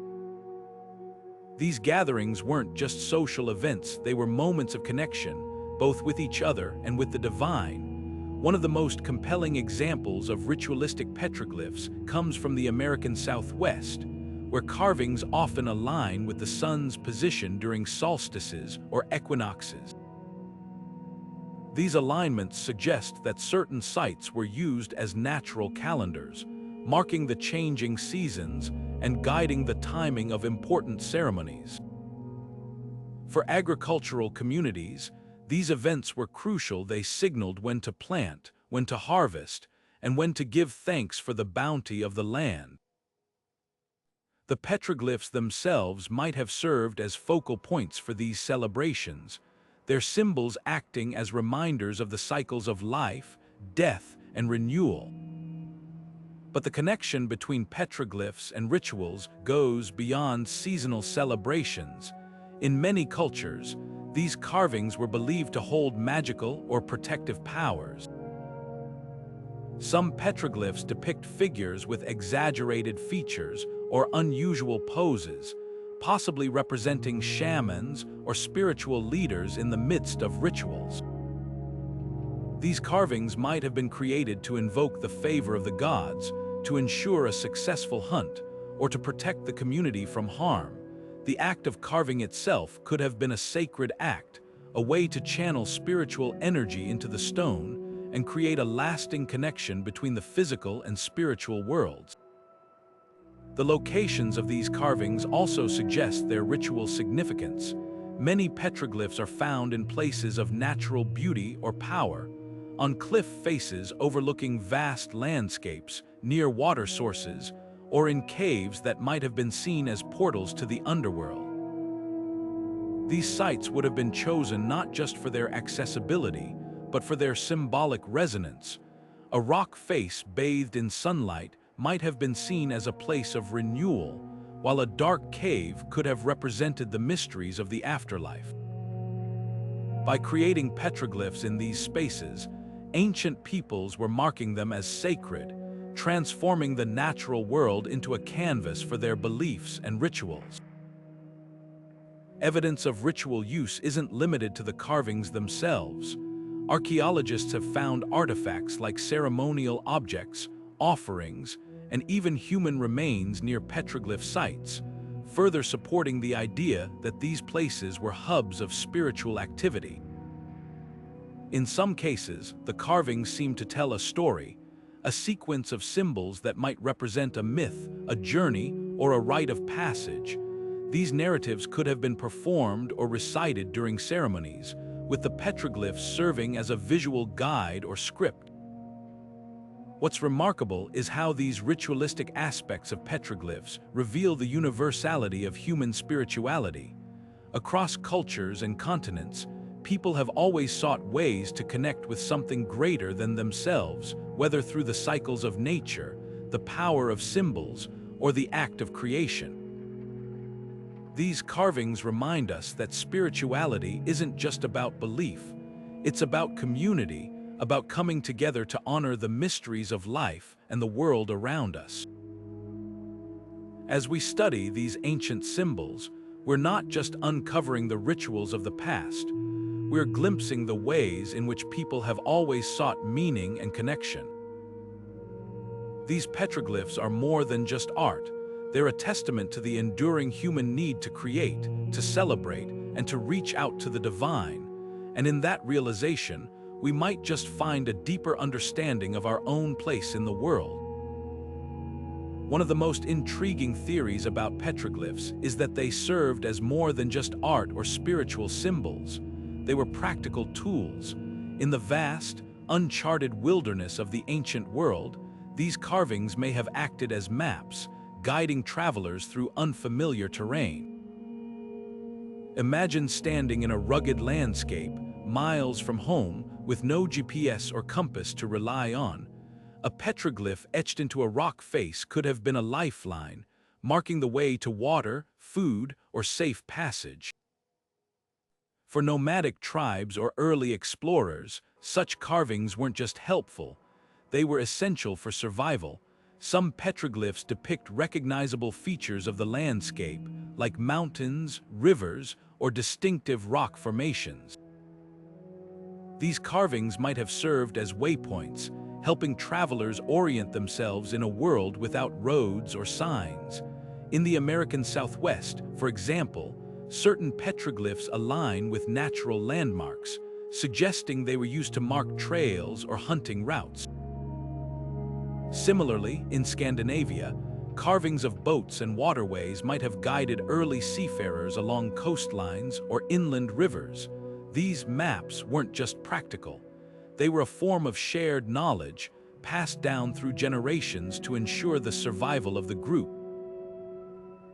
[SPEAKER 1] These gatherings weren't just social events, they were moments of connection, both with each other and with the divine. One of the most compelling examples of ritualistic petroglyphs comes from the American Southwest, where carvings often align with the sun's position during solstices or equinoxes. These alignments suggest that certain sites were used as natural calendars, marking the changing seasons and guiding the timing of important ceremonies. For agricultural communities, These events were crucial. They signaled when to plant, when to harvest, and when to give thanks for the bounty of the land. The petroglyphs themselves might have served as focal points for these celebrations, their symbols acting as reminders of the cycles of life, death, and renewal. But the connection between petroglyphs and rituals goes beyond seasonal celebrations. In many cultures, these carvings were believed to hold magical or protective powers. Some petroglyphs depict figures with exaggerated features or unusual poses, possibly representing shamans or spiritual leaders in the midst of rituals. These carvings might have been created to invoke the favor of the gods, to ensure a successful hunt, or to protect the community from harm. The act of carving itself could have been a sacred act, a way to channel spiritual energy into the stone and create a lasting connection between the physical and spiritual worlds. The locations of these carvings also suggest their ritual significance. Many petroglyphs are found in places of natural beauty or power, on cliff faces overlooking vast landscapes, near water sources, or in caves that might have been seen as portals to the underworld. These sites would have been chosen not just for their accessibility, but for their symbolic resonance. A rock face bathed in sunlight might have been seen as a place of renewal, while a dark cave could have represented the mysteries of the afterlife. By creating petroglyphs in these spaces, ancient peoples were marking them as sacred, transforming the natural world into a canvas for their beliefs and rituals. Evidence of ritual use isn't limited to the carvings themselves. Archaeologists have found artifacts like ceremonial objects, offerings, and even human remains near petroglyph sites, further supporting the idea that these places were hubs of spiritual activity. In some cases, the carvings seem to tell a story, a sequence of symbols that might represent a myth, a journey, or a rite of passage. These narratives could have been performed or recited during ceremonies, with the petroglyphs serving as a visual guide or script. What's remarkable is how these ritualistic aspects of petroglyphs reveal the universality of human spirituality. Across cultures and continents, people have always sought ways to connect with something greater than themselves, whether through the cycles of nature, the power of symbols, or the act of creation. These carvings remind us that spirituality isn't just about belief. It's about community, about coming together to honor the mysteries of life and the world around us. As we study these ancient symbols, we're not just uncovering the rituals of the past. We're glimpsing the ways in which people have always sought meaning and connection. These petroglyphs are more than just art. They're a testament to the enduring human need to create, to celebrate, and to reach out to the divine. And in that realization, we might just find a deeper understanding of our own place in the world. One of the most intriguing theories about petroglyphs is that they served as more than just art or spiritual symbols. They were practical tools. In the vast, uncharted wilderness of the ancient world, these carvings may have acted as maps, guiding travelers through unfamiliar terrain. Imagine standing in a rugged landscape, miles from home, with no GPS or compass to rely on. A petroglyph etched into a rock face could have been a lifeline, marking the way to water, food, or safe passage. For nomadic tribes or early explorers, such carvings weren't just helpful, they were essential for survival. Some petroglyphs depict recognizable features of the landscape, like mountains, rivers, or distinctive rock formations. These carvings might have served as waypoints, helping travelers orient themselves in a world without roads or signs. In the American Southwest, for example, certain petroglyphs align with natural landmarks, suggesting they were used to mark trails or hunting routes. Similarly, in Scandinavia, carvings of boats and waterways might have guided early seafarers along coastlines or inland rivers. These maps weren't just practical. They were a form of shared knowledge passed down through generations to ensure the survival of the group.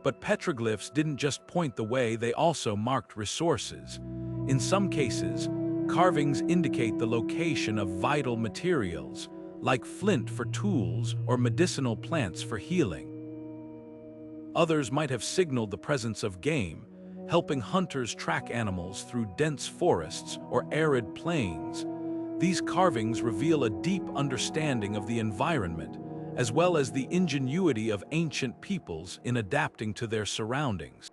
[SPEAKER 1] But petroglyphs didn't just point the way, they also marked resources. In some cases, carvings indicate the location of vital materials, like flint for tools or medicinal plants for healing. Others might have signaled the presence of game, helping hunters track animals through dense forests or arid plains. These carvings reveal a deep understanding of the environment, as well as the ingenuity of ancient peoples in adapting to their surroundings.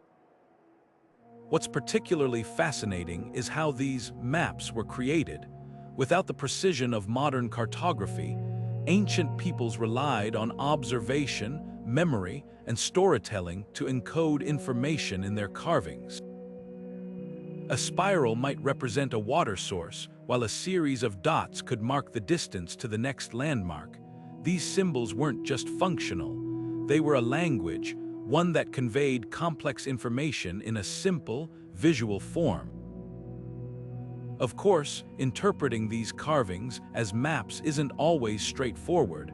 [SPEAKER 1] What's particularly fascinating is how these maps were created. Without the precision of modern cartography, ancient peoples relied on observation, memory, and storytelling to encode information in their carvings. A spiral might represent a water source, while a series of dots could mark the distance to the next landmark. These symbols weren't just functional, they were a language, one that conveyed complex information in a simple, visual form. Of course, interpreting these carvings as maps isn't always straightforward.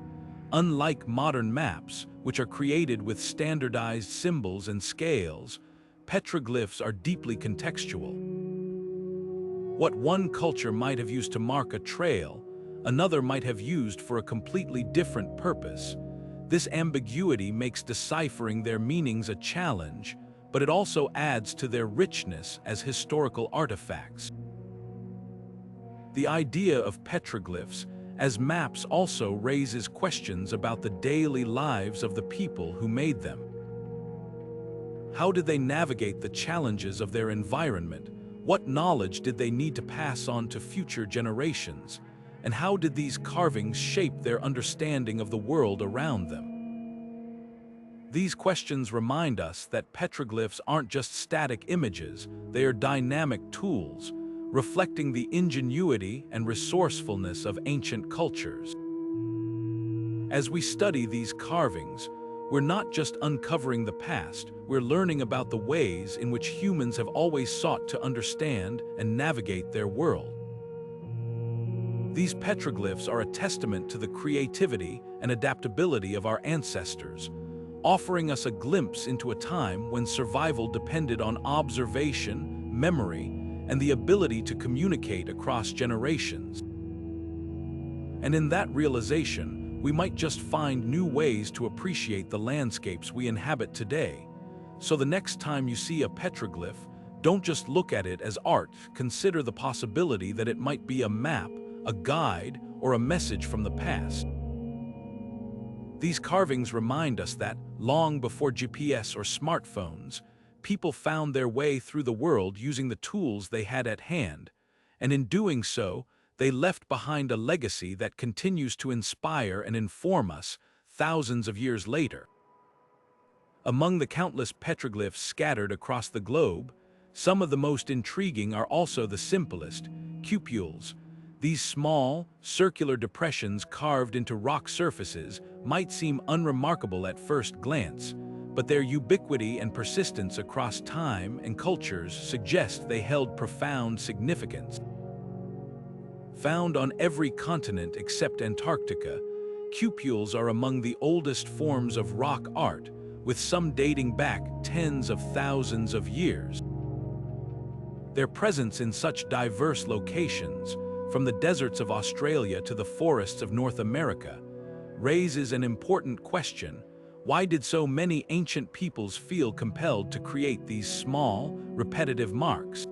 [SPEAKER 1] Unlike modern maps, which are created with standardized symbols and scales, petroglyphs are deeply contextual. What one culture might have used to mark a trail, another might have used for a completely different purpose. This ambiguity makes deciphering their meanings a challenge, but it also adds to their richness as historical artifacts. The idea of petroglyphs as maps also raises questions about the daily lives of the people who made them. How did they navigate the challenges of their environment? What knowledge did they need to pass on to future generations? And how did these carvings shape their understanding of the world around them? These questions remind us that petroglyphs aren't just static images, they are dynamic tools, reflecting the ingenuity and resourcefulness of ancient cultures. As we study these carvings, we're not just uncovering the past, we're learning about the ways in which humans have always sought to understand and navigate their world. These petroglyphs are a testament to the creativity and adaptability of our ancestors, offering us a glimpse into a time when survival depended on observation, memory, and the ability to communicate across generations. And in that realization, we might just find new ways to appreciate the landscapes we inhabit today. So the next time you see a petroglyph, don't just look at it as art, consider the possibility that it might be a map, a guide, or a message from the past. These carvings remind us that, long before GPS or smartphones, people found their way through the world using the tools they had at hand, and in doing so, they left behind a legacy that continues to inspire and inform us thousands of years later. Among the countless petroglyphs scattered across the globe, some of the most intriguing are also the simplest, cupules. These small, circular depressions carved into rock surfaces might seem unremarkable at first glance, but their ubiquity and persistence across time and cultures suggest they held profound significance. Found on every continent except Antarctica, cupules are among the oldest forms of rock art, with some dating back tens of thousands of years. Their presence in such diverse locations, from the deserts of Australia to the forests of North America, raises an important question. Why did so many ancient peoples feel compelled to create these small, repetitive marks?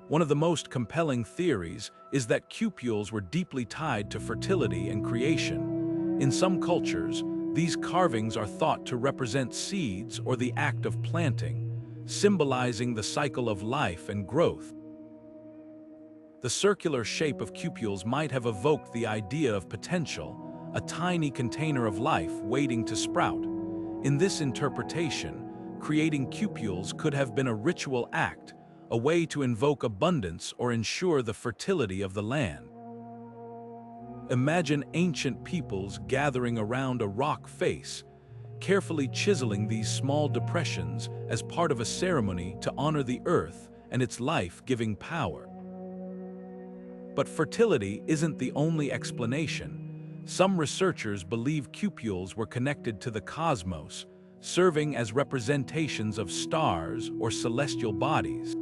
[SPEAKER 1] One of the most compelling theories is that cupules were deeply tied to fertility and creation. In some cultures, these carvings are thought to represent seeds or the act of planting, symbolizing the cycle of life and growth. The circular shape of cupules might have evoked the idea of potential, a tiny container of life waiting to sprout. In this interpretation, creating cupules could have been a ritual act, a way to invoke abundance or ensure the fertility of the land. Imagine ancient peoples gathering around a rock face, carefully chiseling these small depressions as part of a ceremony to honor the earth and its life-giving power. But fertility isn't the only explanation. Some researchers believe cupules were connected to the cosmos, serving as representations of stars or celestial bodies.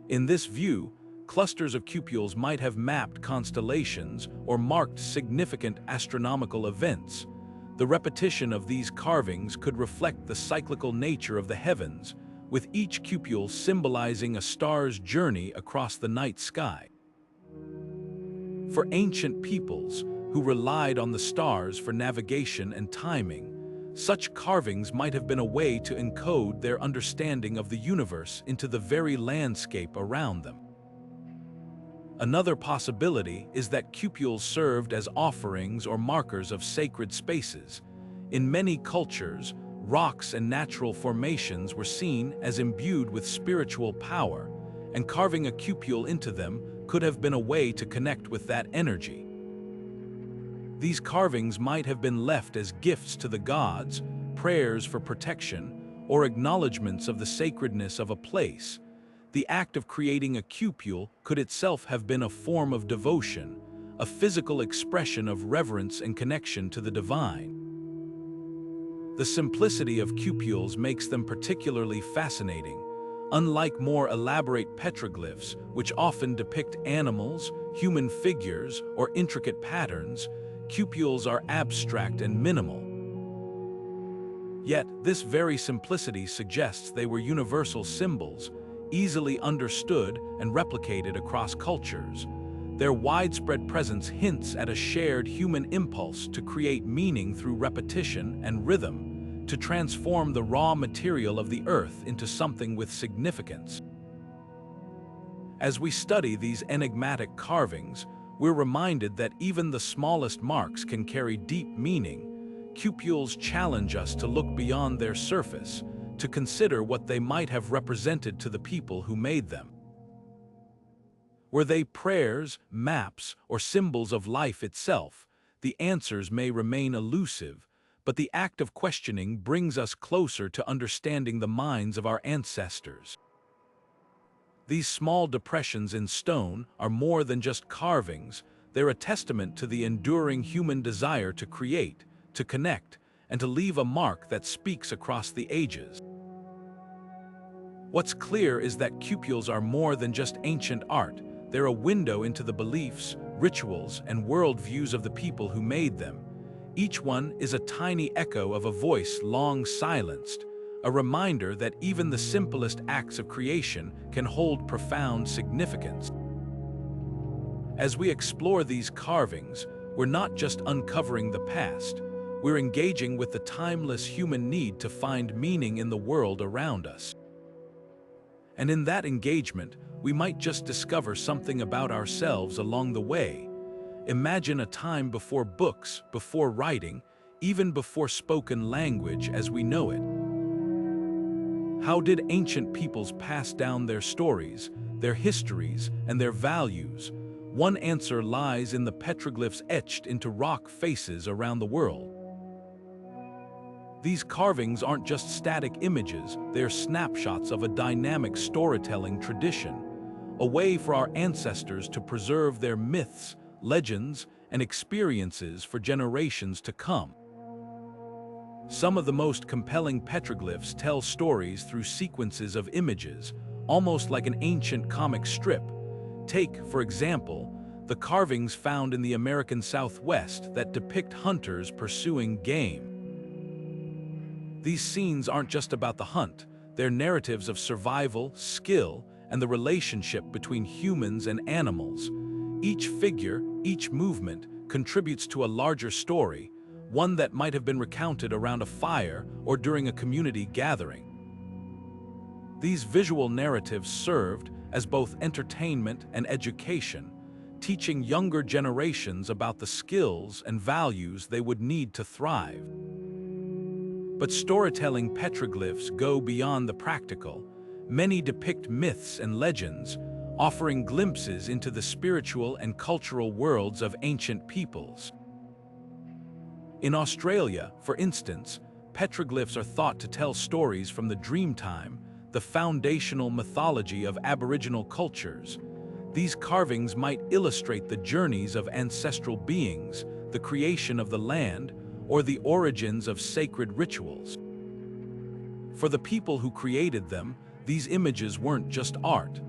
[SPEAKER 1] In this view, clusters of cupules might have mapped constellations or marked significant astronomical events. The repetition of these carvings could reflect the cyclical nature of the heavens, with each cupule symbolizing a star's journey across the night sky. For ancient peoples, who relied on the stars for navigation and timing, such carvings might have been a way to encode their understanding of the universe into the very landscape around them. Another possibility is that cupules served as offerings or markers of sacred spaces. In many cultures, rocks and natural formations were seen as imbued with spiritual power, and carving a cupule into them could have been a way to connect with that energy. These carvings might have been left as gifts to the gods, prayers for protection, or acknowledgments of the sacredness of a place. The act of creating a cupule could itself have been a form of devotion, a physical expression of reverence and connection to the divine. The simplicity of cupules makes them particularly fascinating. Unlike more elaborate petroglyphs, which often depict animals, human figures, or intricate patterns, cupules are abstract and minimal. Yet, this very simplicity suggests they were universal symbols, easily understood and replicated across cultures. Their widespread presence hints at a shared human impulse to create meaning through repetition and rhythm, to transform the raw material of the earth into something with significance. As we study these enigmatic carvings, we're reminded that even the smallest marks can carry deep meaning. Cupules challenge us to look beyond their surface, to consider what they might have represented to the people who made them. Were they prayers, maps, or symbols of life itself? The answers may remain elusive, but the act of questioning brings us closer to understanding the minds of our ancestors. These small depressions in stone are more than just carvings. They're a testament to the enduring human desire to create, to connect, and to leave a mark that speaks across the ages. What's clear is that cupules are more than just ancient art. They're a window into the beliefs, rituals, and worldviews of the people who made them. Each one is a tiny echo of a voice long silenced, a reminder that even the simplest acts of creation can hold profound significance. As we explore these carvings, we're not just uncovering the past, we're engaging with the timeless human need to find meaning in the world around us. And in that engagement, we might just discover something about ourselves along the way. Imagine a time before books, before writing, even before spoken language as we know it. How did ancient peoples pass down their stories, their histories, and their values? One answer lies in the petroglyphs etched into rock faces around the world. These carvings aren't just static images, they're snapshots of a dynamic storytelling tradition, a way for our ancestors to preserve their myths, legends, and experiences for generations to come. Some of the most compelling petroglyphs tell stories through sequences of images, almost like an ancient comic strip. Take, for example, the carvings found in the American Southwest that depict hunters pursuing game. These scenes aren't just about the hunt, they're narratives of survival, skill, and the relationship between humans and animals. Each figure, each movement, contributes to a larger story, one that might have been recounted around a fire or during a community gathering. These visual narratives served as both entertainment and education, teaching younger generations about the skills and values they would need to thrive. But storytelling petroglyphs go beyond the practical. Many depict myths and legends, offering glimpses into the spiritual and cultural worlds of ancient peoples. In Australia, for instance, petroglyphs are thought to tell stories from the Dreamtime, the foundational mythology of Aboriginal cultures. These carvings might illustrate the journeys of ancestral beings, the creation of the land, or the origins of sacred rituals. For the people who created them, these images weren't just art.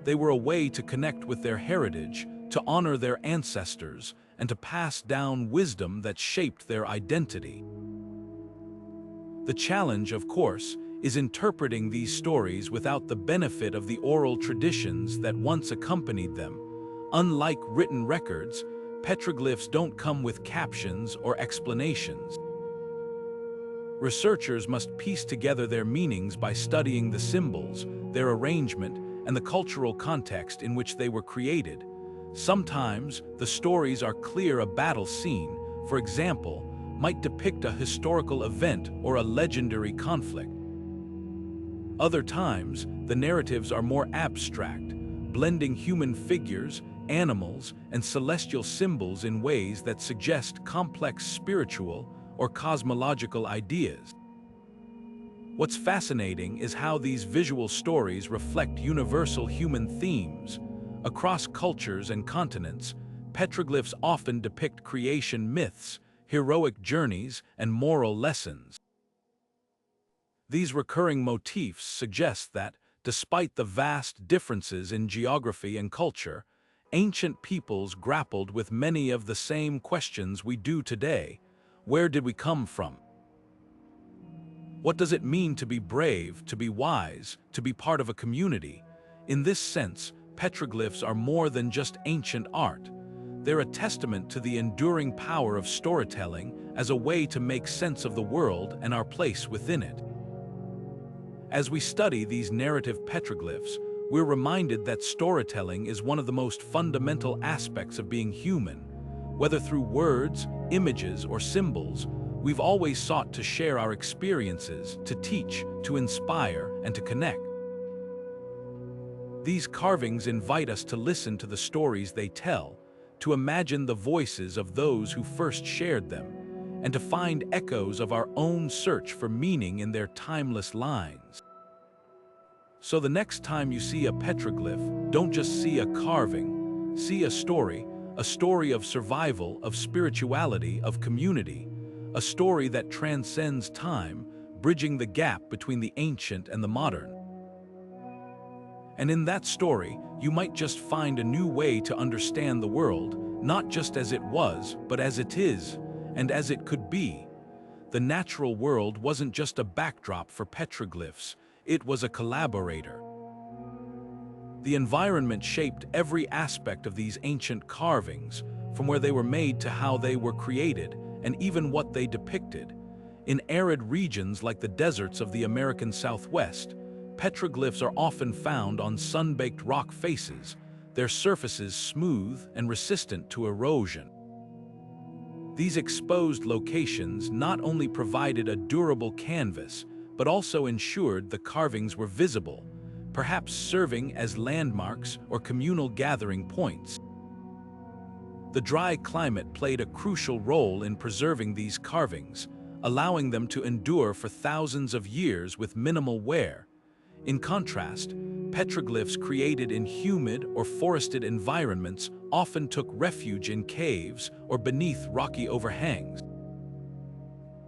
[SPEAKER 1] They were a way to connect with their heritage, to honor their ancestors, and to pass down wisdom that shaped their identity. The challenge, of course, is interpreting these stories without the benefit of the oral traditions that once accompanied them. Unlike written records, petroglyphs don't come with captions or explanations. Researchers must piece together their meanings by studying the symbols, their arrangement, and the cultural context in which they were created. Sometimes, the stories are clear. A battle scene, for example, might depict a historical event or a legendary conflict. Other times, the narratives are more abstract, blending human figures, animals, and celestial symbols in ways that suggest complex spiritual or cosmological ideas. What's fascinating is how these visual stories reflect universal human themes. Across cultures and continents, petroglyphs often depict creation myths, heroic journeys, and moral lessons. These recurring motifs suggest that, despite the vast differences in geography and culture, ancient peoples grappled with many of the same questions we do today. Where did we come from? What does it mean to be brave, to be wise, to be part of a community? In this sense, petroglyphs are more than just ancient art. They're a testament to the enduring power of storytelling as a way to make sense of the world and our place within it. As we study these narrative petroglyphs, we're reminded that storytelling is one of the most fundamental aspects of being human. Whether through words, images, or symbols, we've always sought to share our experiences, to teach, to inspire, and to connect. These carvings invite us to listen to the stories they tell, to imagine the voices of those who first shared them, and to find echoes of our own search for meaning in their timeless lines. So the next time you see a petroglyph, don't just see a carving, see a story of survival, of spirituality, of community, a story that transcends time, bridging the gap between the ancient and the modern. And in that story, you might just find a new way to understand the world, not just as it was, but as it is, and as it could be. The natural world wasn't just a backdrop for petroglyphs, it was a collaborator. The environment shaped every aspect of these ancient carvings, from where they were made to how they were created, and even what they depicted. In arid regions like the deserts of the American Southwest, petroglyphs are often found on sun-baked rock faces, their surfaces smooth and resistant to erosion. These exposed locations not only provided a durable canvas, but also ensured the carvings were visible, perhaps serving as landmarks or communal gathering points. The dry climate played a crucial role in preserving these carvings, allowing them to endure for thousands of years with minimal wear. In contrast, petroglyphs created in humid or forested environments often took refuge in caves or beneath rocky overhangs.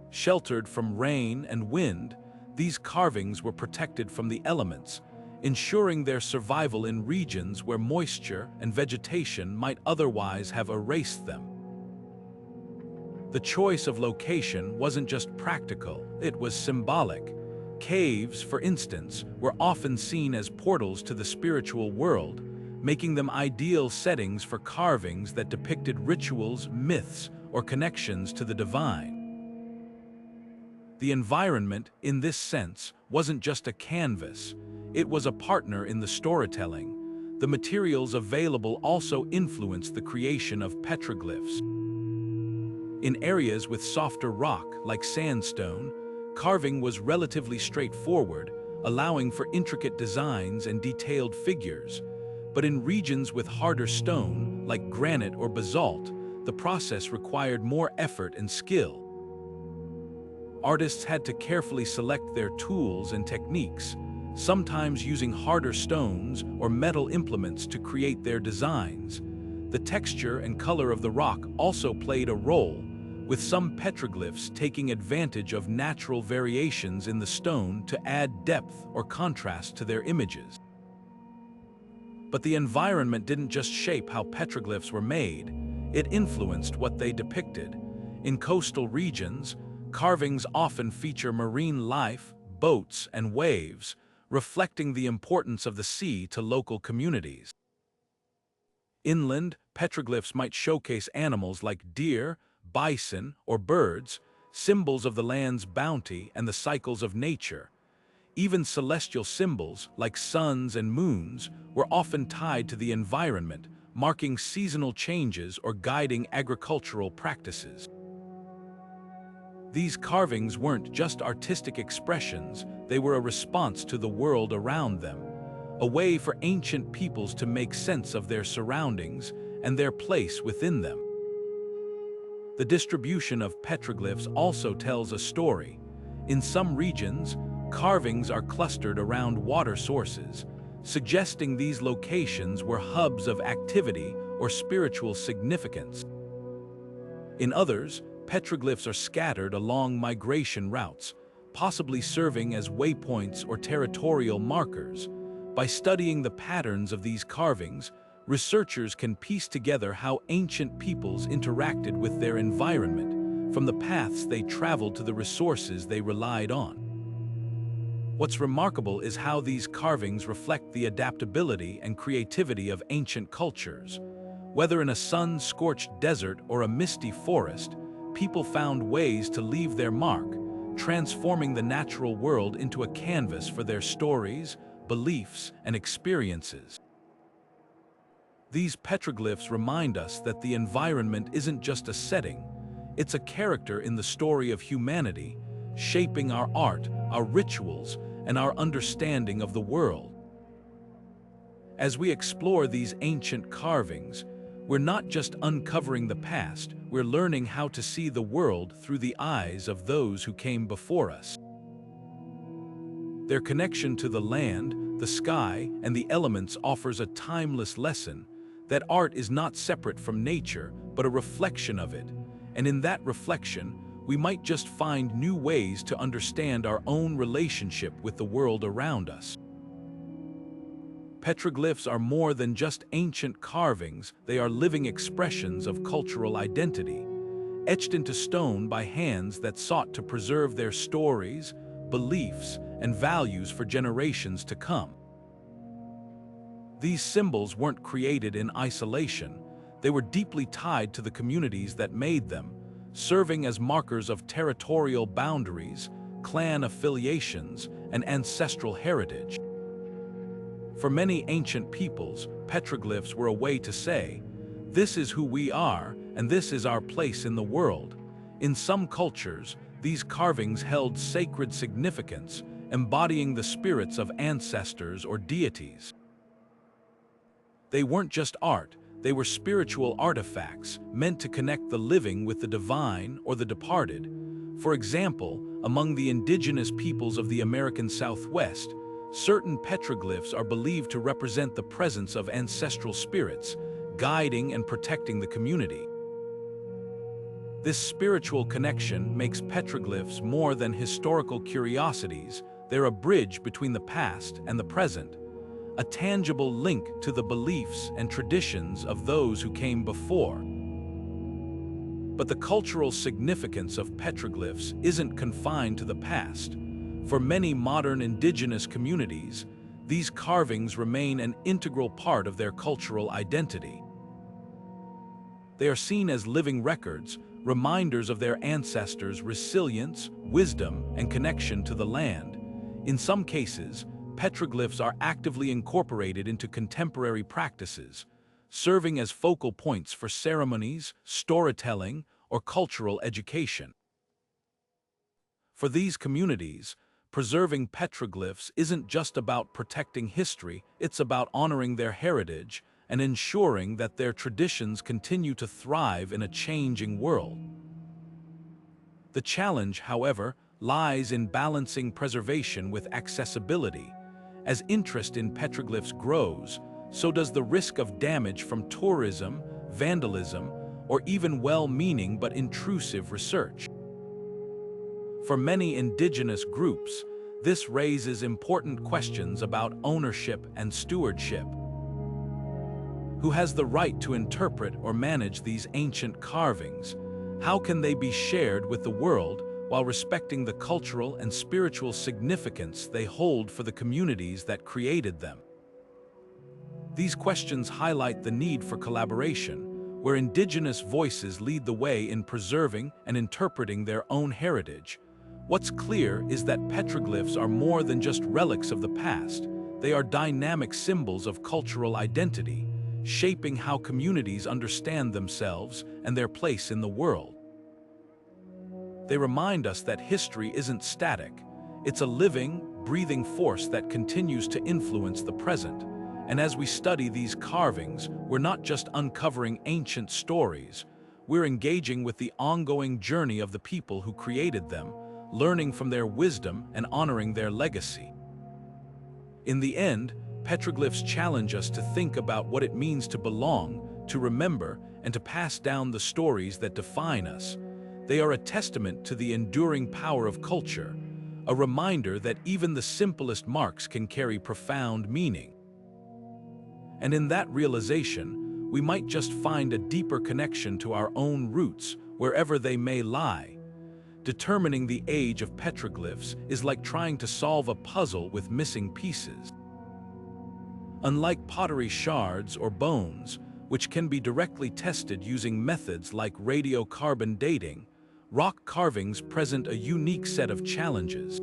[SPEAKER 1] Sheltered from rain and wind, these carvings were protected from the elements, ensuring their survival in regions where moisture and vegetation might otherwise have erased them. The choice of location wasn't just practical, it was symbolic. Caves, for instance, were often seen as portals to the spiritual world, making them ideal settings for carvings that depicted rituals, myths, or connections to the divine. The environment, in this sense, wasn't just a canvas. It was a partner in the storytelling. The materials available also influenced the creation of petroglyphs. In areas with softer rock, like sandstone, carving was relatively straightforward, allowing for intricate designs and detailed figures. But in regions with harder stone, like granite or basalt, the process required more effort and skill. Artists had to carefully select their tools and techniques, sometimes using harder stones or metal implements to create their designs. The texture and color of the rock also played a role, with some petroglyphs taking advantage of natural variations in the stone to add depth or contrast to their images. But the environment didn't just shape how petroglyphs were made, it influenced what they depicted. In coastal regions, carvings often feature marine life, boats, and waves, reflecting the importance of the sea to local communities. Inland, petroglyphs might showcase animals like deer, bison, or birds, symbols of the land's bounty and the cycles of nature. Even celestial symbols, like suns and moons, were often tied to the environment, marking seasonal changes or guiding agricultural practices. These carvings weren't just artistic expressions, they were a response to the world around them, a way for ancient peoples to make sense of their surroundings and their place within them. The distribution of petroglyphs also tells a story. In some regions, carvings are clustered around water sources, suggesting these locations were hubs of activity or spiritual significance. In others, petroglyphs are scattered along migration routes, possibly serving as waypoints or territorial markers. By studying the patterns of these carvings, researchers can piece together how ancient peoples interacted with their environment, from the paths they traveled to the resources they relied on. What's remarkable is how these carvings reflect the adaptability and creativity of ancient cultures. Whether in a sun-scorched desert or a misty forest, people found ways to leave their mark, transforming the natural world into a canvas for their stories, beliefs, and experiences. These petroglyphs remind us that the environment isn't just a setting, it's a character in the story of humanity, shaping our art, our rituals, and our understanding of the world. As we explore these ancient carvings, we're not just uncovering the past, we're learning how to see the world through the eyes of those who came before us. Their connection to the land, the sky, and the elements offers a timeless lesson that art is not separate from nature, but a reflection of it. And in that reflection, we might just find new ways to understand our own relationship with the world around us. Petroglyphs are more than just ancient carvings, they are living expressions of cultural identity, etched into stone by hands that sought to preserve their stories, beliefs, and values for generations to come. These symbols weren't created in isolation, they were deeply tied to the communities that made them, serving as markers of territorial boundaries, clan affiliations, and ancestral heritage. For many ancient peoples, petroglyphs were a way to say, "This is who we are, and this is our place in the world." In some cultures, these carvings held sacred significance, embodying the spirits of ancestors or deities. They weren't just art, they were spiritual artifacts meant to connect the living with the divine or the departed. For example, among the indigenous peoples of the American Southwest, certain petroglyphs are believed to represent the presence of ancestral spirits, guiding and protecting the community. This spiritual connection makes petroglyphs more than historical curiosities. They're a bridge between the past and the present, a tangible link to the beliefs and traditions of those who came before. But the cultural significance of petroglyphs isn't confined to the past. For many modern indigenous communities, these carvings remain an integral part of their cultural identity. They are seen as living records, reminders of their ancestors' resilience, wisdom, and connection to the land. In some cases, petroglyphs are actively incorporated into contemporary practices, serving as focal points for ceremonies, storytelling, or cultural education. For these communities, preserving petroglyphs isn't just about protecting history, it's about honoring their heritage and ensuring that their traditions continue to thrive in a changing world. The challenge, however, lies in balancing preservation with accessibility. As interest in petroglyphs grows, so does the risk of damage from tourism, vandalism, or even well-meaning but intrusive research. For many indigenous groups, this raises important questions about ownership and stewardship. Who has the right to interpret or manage these ancient carvings? How can they be shared with the world while respecting the cultural and spiritual significance they hold for the communities that created them? These questions highlight the need for collaboration, where indigenous voices lead the way in preserving and interpreting their own heritage. What's clear is that petroglyphs are more than just relics of the past. They are dynamic symbols of cultural identity, shaping how communities understand themselves and their place in the world. They remind us that history isn't static. It's a living, breathing force that continues to influence the present. And as we study these carvings, we're not just uncovering ancient stories, we're engaging with the ongoing journey of the people who created them, learning from their wisdom and honoring their legacy. In the end, petroglyphs challenge us to think about what it means to belong, to remember, and to pass down the stories that define us. They are a testament to the enduring power of culture, a reminder that even the simplest marks can carry profound meaning. And in that realization, we might just find a deeper connection to our own roots, wherever they may lie. Determining the age of petroglyphs is like trying to solve a puzzle with missing pieces. Unlike pottery shards or bones, which can be directly tested using methods like radiocarbon dating, rock carvings present a unique set of challenges.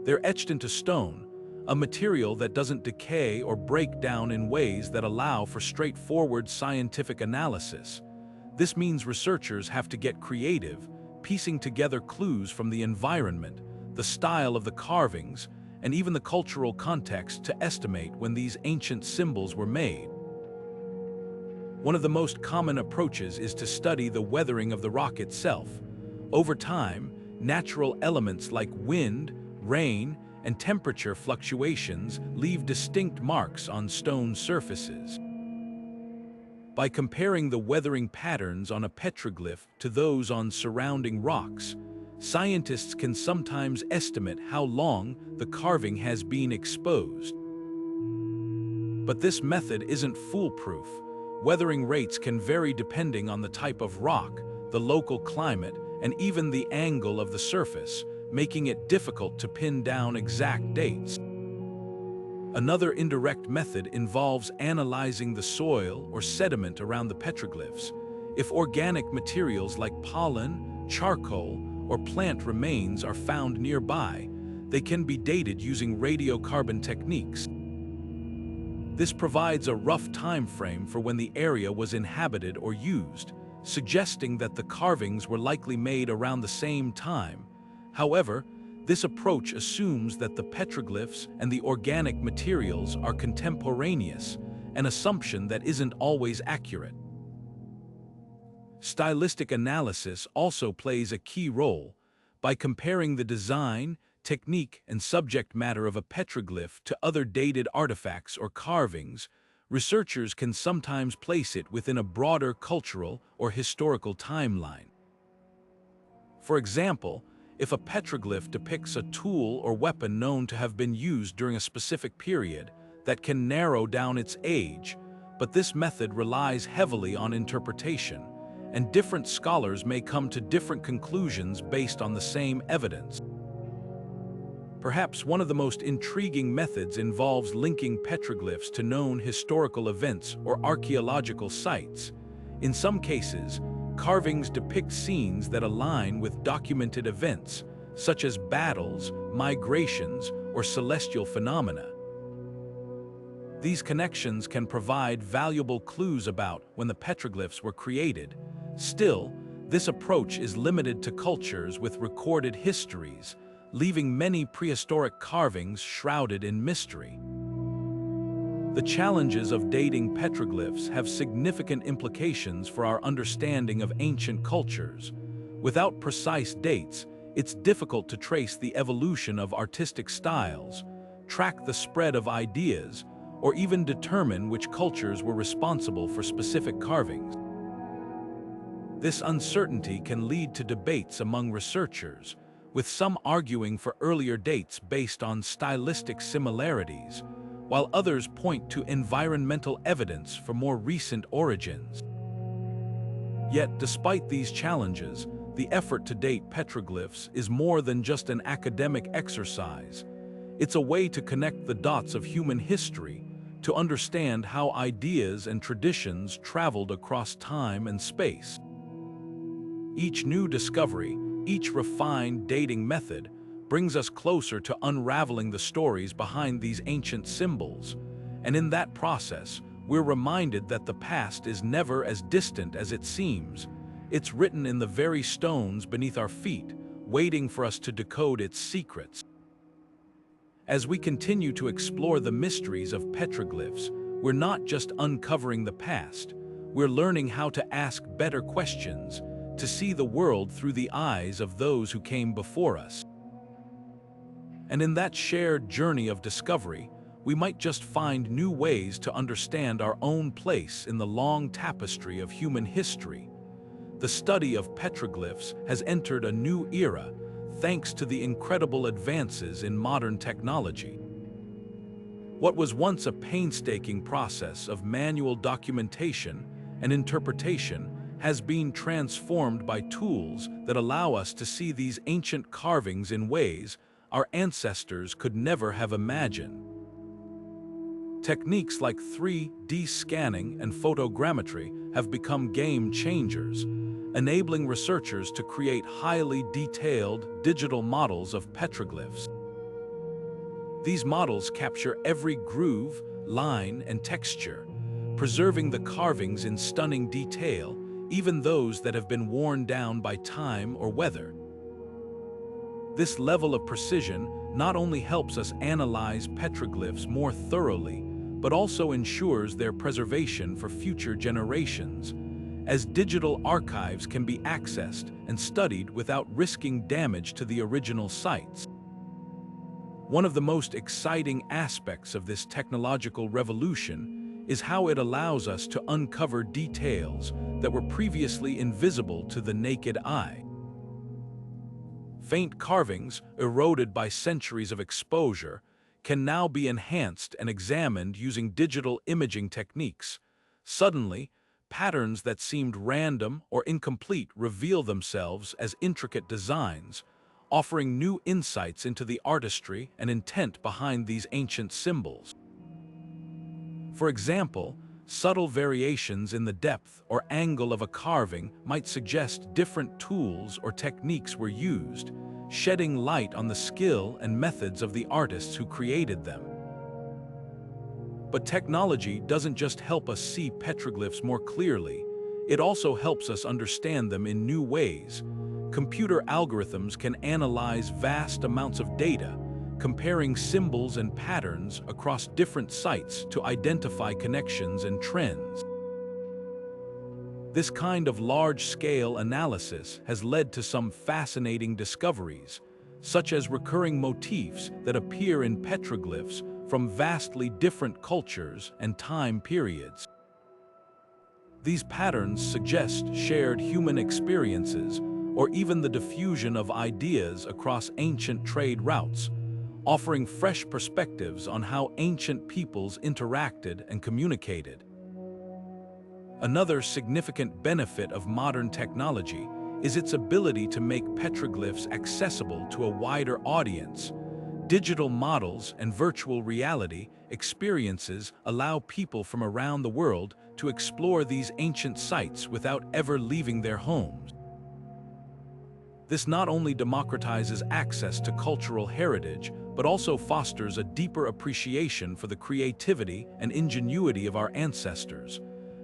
[SPEAKER 1] They're etched into stone, a material that doesn't decay or break down in ways that allow for straightforward scientific analysis. This means researchers have to get creative, piecing together clues from the environment, the style of the carvings, and even the cultural context to estimate when these ancient symbols were made. One of the most common approaches is to study the weathering of the rock itself. Over time, natural elements like wind, rain, and temperature fluctuations leave distinct marks on stone surfaces. By comparing the weathering patterns on a petroglyph to those on surrounding rocks, scientists can sometimes estimate how long the carving has been exposed. But this method isn't foolproof. Weathering rates can vary depending on the type of rock, the local climate, and even the angle of the surface, making it difficult to pin down exact dates. Another indirect method involves analyzing the soil or sediment around the petroglyphs. If organic materials like pollen, charcoal, or plant remains are found nearby, they can be dated using radiocarbon techniques. This provides a rough time frame for when the area was inhabited or used, suggesting that the carvings were likely made around the same time. However, this approach assumes that the petroglyphs and the organic materials are contemporaneous, an assumption that isn't always accurate. Stylistic analysis also plays a key role. By comparing the design, technique, and subject matter of a petroglyph to other dated artifacts or carvings, researchers can sometimes place it within a broader cultural or historical timeline. For example, if a petroglyph depicts a tool or weapon known to have been used during a specific period, that can narrow down its age, but this method relies heavily on interpretation, and different scholars may come to different conclusions based on the same evidence. Perhaps one of the most intriguing methods involves linking petroglyphs to known historical events or archaeological sites. In some cases, carvings depict scenes that align with documented events, such as battles, migrations, or celestial phenomena. These connections can provide valuable clues about when the petroglyphs were created. Still, this approach is limited to cultures with recorded histories, leaving many prehistoric carvings shrouded in mystery. The challenges of dating petroglyphs have significant implications for our understanding of ancient cultures. Without precise dates, it's difficult to trace the evolution of artistic styles, track the spread of ideas, or even determine which cultures were responsible for specific carvings. This uncertainty can lead to debates among researchers, with some arguing for earlier dates based on stylistic similarities, while others point to environmental evidence for more recent origins. Yet, despite these challenges, the effort to date petroglyphs is more than just an academic exercise. It's a way to connect the dots of human history, to understand how ideas and traditions traveled across time and space. Each new discovery, each refined dating method, brings us closer to unraveling the stories behind these ancient symbols, and in that process, we're reminded that the past is never as distant as it seems. It's written in the very stones beneath our feet, waiting for us to decode its secrets. As we continue to explore the mysteries of petroglyphs, we're not just uncovering the past, we're learning how to ask better questions, to see the world through the eyes of those who came before us. And in that shared journey of discovery, we might just find new ways to understand our own place in the long tapestry of human history. The study of petroglyphs has entered a new era, thanks to the incredible advances in modern technology. What was once a painstaking process of manual documentation and interpretation has been transformed by tools that allow us to see these ancient carvings in ways our ancestors could never have imagined. Techniques like 3D scanning and photogrammetry have become game changers, enabling researchers to create highly detailed digital models of petroglyphs. These models capture every groove, line, and texture, preserving the carvings in stunning detail, even those that have been worn down by time or weather. This level of precision not only helps us analyze petroglyphs more thoroughly, but also ensures their preservation for future generations, as digital archives can be accessed and studied without risking damage to the original sites. One of the most exciting aspects of this technological revolution is how it allows us to uncover details that were previously invisible to the naked eye. Faint carvings, eroded by centuries of exposure, can now be enhanced and examined using digital imaging techniques. Suddenly, patterns that seemed random or incomplete reveal themselves as intricate designs, offering new insights into the artistry and intent behind these ancient symbols. For example, subtle variations in the depth or angle of a carving might suggest different tools or techniques were used, shedding light on the skill and methods of the artists who created them. But technology doesn't just help us see petroglyphs more clearly, it also helps us understand them in new ways. Computer algorithms can analyze vast amounts of data, comparing symbols and patterns across different sites to identify connections and trends. This kind of large-scale analysis has led to some fascinating discoveries, such as recurring motifs that appear in petroglyphs from vastly different cultures and time periods. These patterns suggest shared human experiences or even the diffusion of ideas across ancient trade routes, offering fresh perspectives on how ancient peoples interacted and communicated. Another significant benefit of modern technology is its ability to make petroglyphs accessible to a wider audience. Digital models and virtual reality experiences allow people from around the world to explore these ancient sites without ever leaving their homes. This not only democratizes access to cultural heritage, but also fosters a deeper appreciation for the creativity and ingenuity of our ancestors.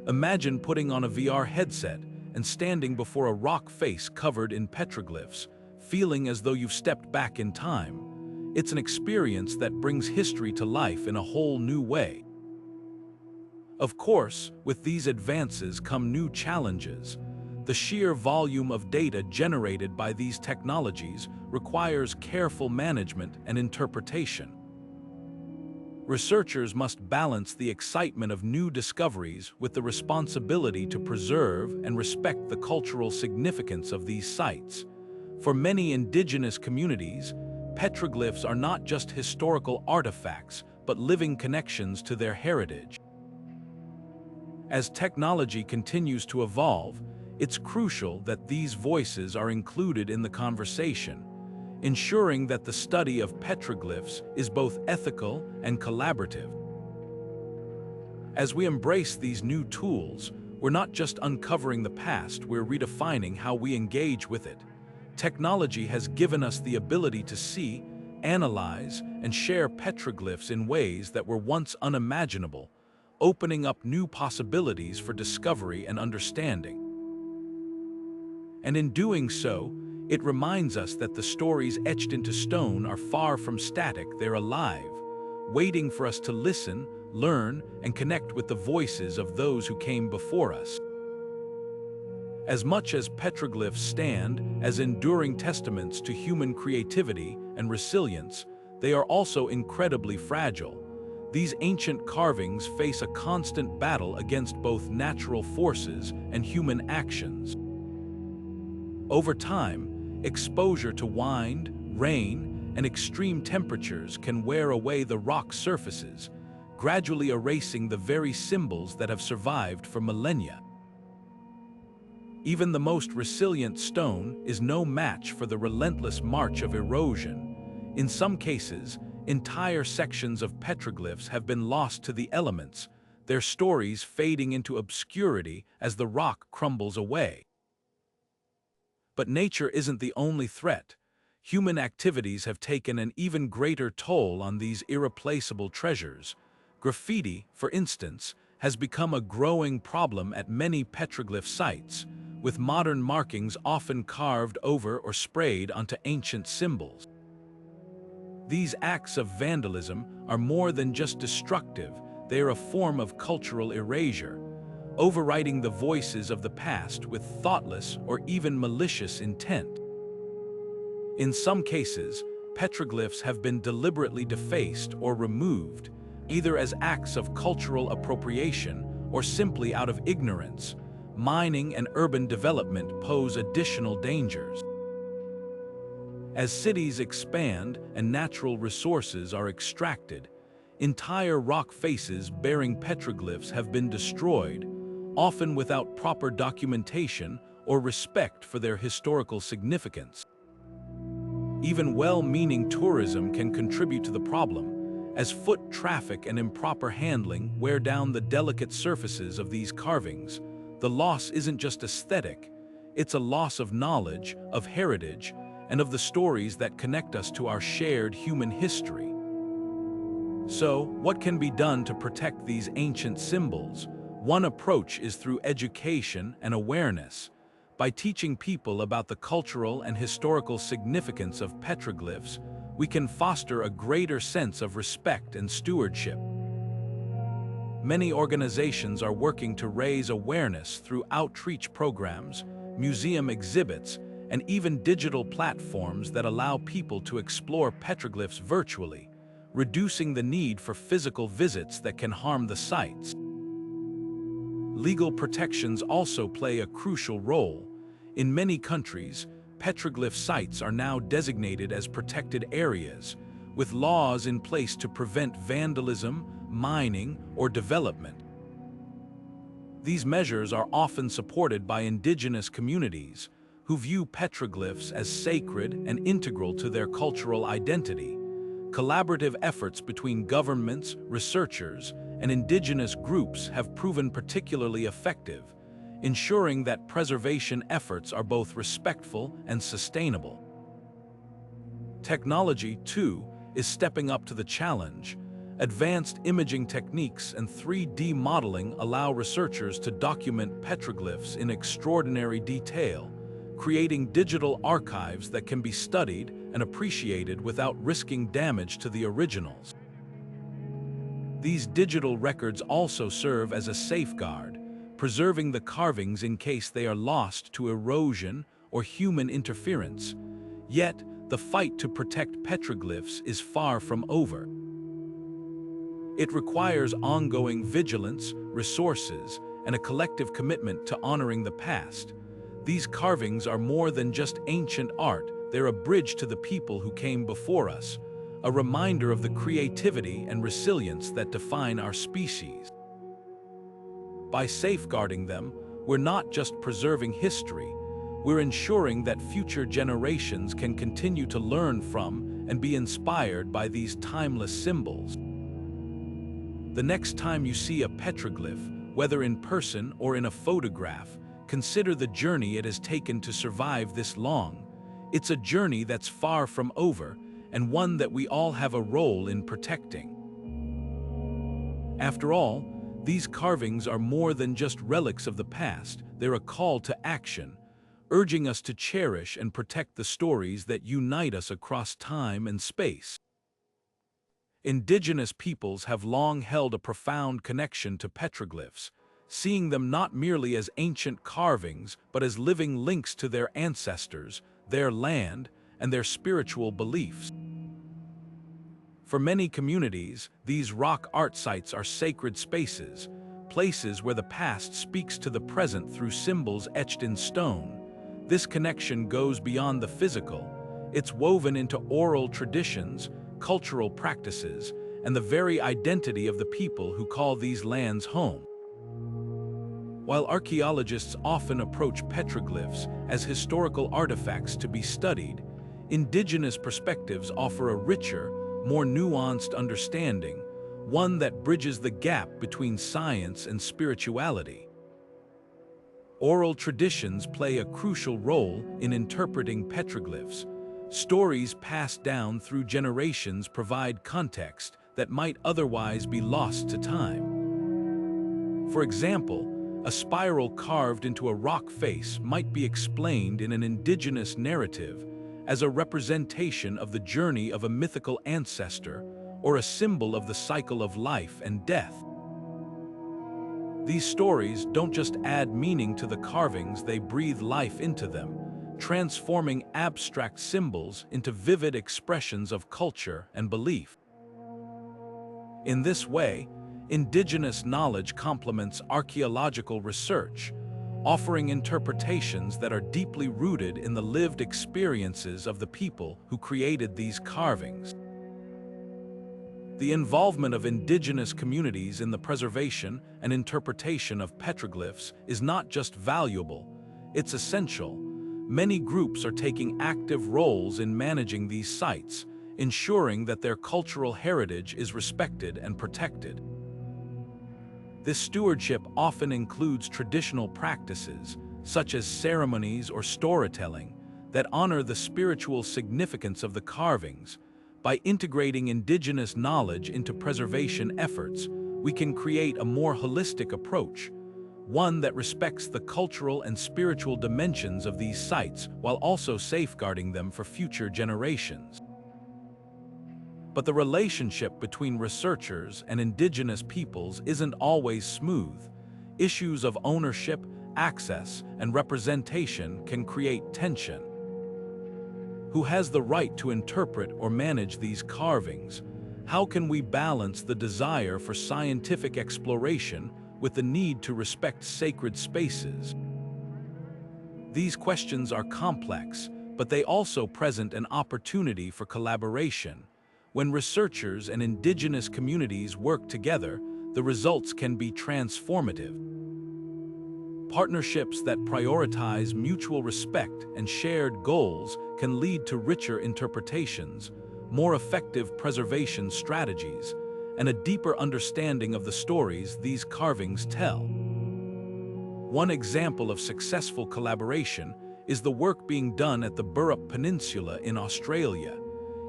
[SPEAKER 1] Imagine putting on a VR headset and standing before a rock face covered in petroglyphs, feeling as though you've stepped back in time. It's an experience that brings history to life in a whole new way. Of course, with these advances come new challenges. The sheer volume of data generated by these technologies requires careful management and interpretation. researchers must balance the excitement of new discoveries with the responsibility to preserve and respect the cultural significance of these sites. For many indigenous communities, petroglyphs are not just historical artifacts, but living connections to their heritage. As technology continues to evolve, it's crucial that these voices are included in the conversation, ensuring that the study of petroglyphs is both ethical and collaborative. As we embrace these new tools, we're not just uncovering the past, we're redefining how we engage with it. Technology has given us the ability to see, analyze, and share petroglyphs in ways that were once unimaginable, opening up new possibilities for discovery and understanding. And in doing so, it reminds us that the stories etched into stone are far from static, they're alive, waiting for us to listen, learn, and connect with the voices of those who came before us. As much as petroglyphs stand as enduring testaments to human creativity and resilience, they are also incredibly fragile. These ancient carvings face a constant battle against both natural forces and human actions. Over time, exposure to wind, rain, and extreme temperatures can wear away the rock surfaces, gradually erasing the very symbols that have survived for millennia. Even the most resilient stone is no match for the relentless march of erosion. In some cases, entire sections of petroglyphs have been lost to the elements, their stories fading into obscurity as the rock crumbles away. But nature isn't the only threat. Human activities have taken an even greater toll on these irreplaceable treasures. Graffiti, for instance, has become a growing problem at many petroglyph sites, with modern markings often carved over or sprayed onto ancient symbols. These acts of vandalism are more than just destructive, they are a form of cultural erasure, overriding the voices of the past with thoughtless or even malicious intent. In some cases, petroglyphs have been deliberately defaced or removed, either as acts of cultural appropriation or simply out of ignorance. Mining and urban development pose additional dangers. As cities expand and natural resources are extracted, entire rock faces bearing petroglyphs have been destroyed, often without proper documentation or respect for their historical significance. Even well-meaning tourism can contribute to the problem, as foot traffic and improper handling wear down the delicate surfaces of these carvings. The loss isn't just aesthetic, it's a loss of knowledge, of heritage, and of the stories that connect us to our shared human history. So, what can be done to protect these ancient symbols? One approach is through education and awareness. By teaching people about the cultural and historical significance of petroglyphs, we can foster a greater sense of respect and stewardship. Many organizations are working to raise awareness through outreach programs, museum exhibits, and even digital platforms that allow people to explore petroglyphs virtually, reducing the need for physical visits that can harm the sites. Legal protections also play a crucial role. In many countries, petroglyph sites are now designated as protected areas, with laws in place to prevent vandalism, mining, or development. These measures are often supported by indigenous communities, who view petroglyphs as sacred and integral to their cultural identity. Collaborative efforts between governments, researchers, and indigenous groups have proven particularly effective, ensuring that preservation efforts are both respectful and sustainable. Technology, too, is stepping up to the challenge. Advanced imaging techniques and 3D modeling allow researchers to document petroglyphs in extraordinary detail, creating digital archives that can be studied and appreciated without risking damage to the originals. These digital records also serve as a safeguard, preserving the carvings in case they are lost to erosion or human interference. Yet, the fight to protect petroglyphs is far from over. It requires ongoing vigilance, resources, and a collective commitment to honoring the past. These carvings are more than just ancient art, they're a bridge to the people who came before us, a reminder of the creativity and resilience that define our species. By safeguarding them, we're not just preserving history, we're ensuring that future generations can continue to learn from and be inspired by these timeless symbols. The next time you see a petroglyph, whether in person or in a photograph, consider the journey it has taken to survive this long. It's a journey that's far from over, and one that we all have a role in protecting. After all, these carvings are more than just relics of the past, they're a call to action, urging us to cherish and protect the stories that unite us across time and space. Indigenous peoples have long held a profound connection to petroglyphs, seeing them not merely as ancient carvings but as living links to their ancestors, their land, and their spiritual beliefs. For many communities, these rock art sites are sacred spaces, places where the past speaks to the present through symbols etched in stone. This connection goes beyond the physical. It's woven into oral traditions, cultural practices, and the very identity of the people who call these lands home. While archaeologists often approach petroglyphs as historical artifacts to be studied, indigenous perspectives offer a richer, more nuanced understanding, one that bridges the gap between science and spirituality. Oral traditions play a crucial role in interpreting petroglyphs. Stories passed down through generations provide context that might otherwise be lost to time. For example, a spiral carved into a rock face might be explained in an indigenous narrative as a representation of the journey of a mythical ancestor or a symbol of the cycle of life and death. These stories don't just add meaning to the carvings, they breathe life into them, transforming abstract symbols into vivid expressions of culture and belief. In this way, indigenous knowledge complements archaeological research, offering interpretations that are deeply rooted in the lived experiences of the people who created these carvings. The involvement of indigenous communities in the preservation and interpretation of petroglyphs is not just valuable, it's essential. Many groups are taking active roles in managing these sites, ensuring that their cultural heritage is respected and protected. This stewardship often includes traditional practices, such as ceremonies or storytelling, that honor the spiritual significance of the carvings. By integrating indigenous knowledge into preservation efforts, we can create a more holistic approach, one that respects the cultural and spiritual dimensions of these sites while also safeguarding them for future generations. But the relationship between researchers and indigenous peoples isn't always smooth. Issues of ownership, access, and representation can create tension. Who has the right to interpret or manage these carvings? How can we balance the desire for scientific exploration with the need to respect sacred spaces? These questions are complex, but they also present an opportunity for collaboration. When researchers and indigenous communities work together, the results can be transformative. Partnerships that prioritize mutual respect and shared goals can lead to richer interpretations, more effective preservation strategies, and a deeper understanding of the stories these carvings tell. One example of successful collaboration is the work being done at the Burrup Peninsula in Australia.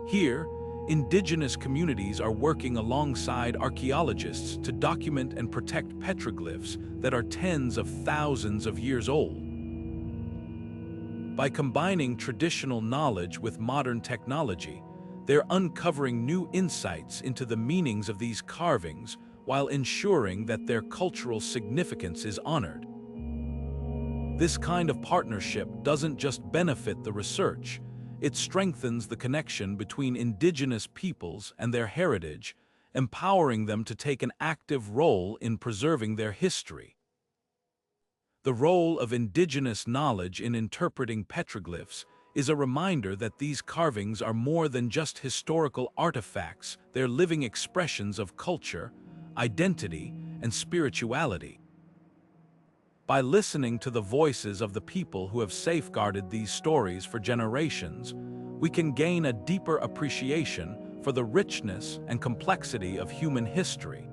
[SPEAKER 1] Here, indigenous communities are working alongside archaeologists to document and protect petroglyphs that are tens of thousands of years old. By combining traditional knowledge with modern technology, they're uncovering new insights into the meanings of these carvings while ensuring that their cultural significance is honored. This kind of partnership doesn't just benefit the research, it strengthens the connection between indigenous peoples and their heritage, empowering them to take an active role in preserving their history. The role of indigenous knowledge in interpreting petroglyphs is a reminder that these carvings are more than just historical artifacts. They're living expressions of culture, identity, and spirituality. By listening to the voices of the people who have safeguarded these stories for generations, we can gain a deeper appreciation for the richness and complexity of human history.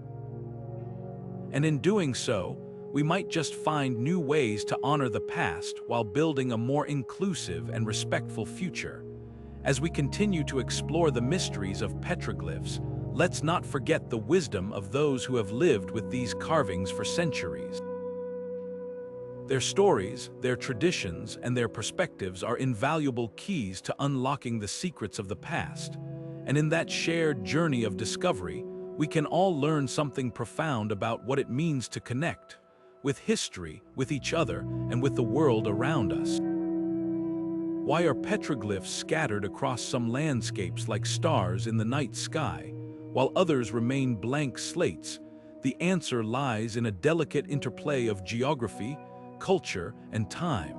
[SPEAKER 1] And in doing so, we might just find new ways to honor the past while building a more inclusive and respectful future. As we continue to explore the mysteries of petroglyphs, let's not forget the wisdom of those who have lived with these carvings for centuries. Their stories, their traditions, and their perspectives are invaluable keys to unlocking the secrets of the past. And in that shared journey of discovery, we can all learn something profound about what it means to connect with history, with each other, and with the world around us. Why are petroglyphs scattered across some landscapes like stars in the night sky, while others remain blank slates? The answer lies in a delicate interplay of geography, culture, and time.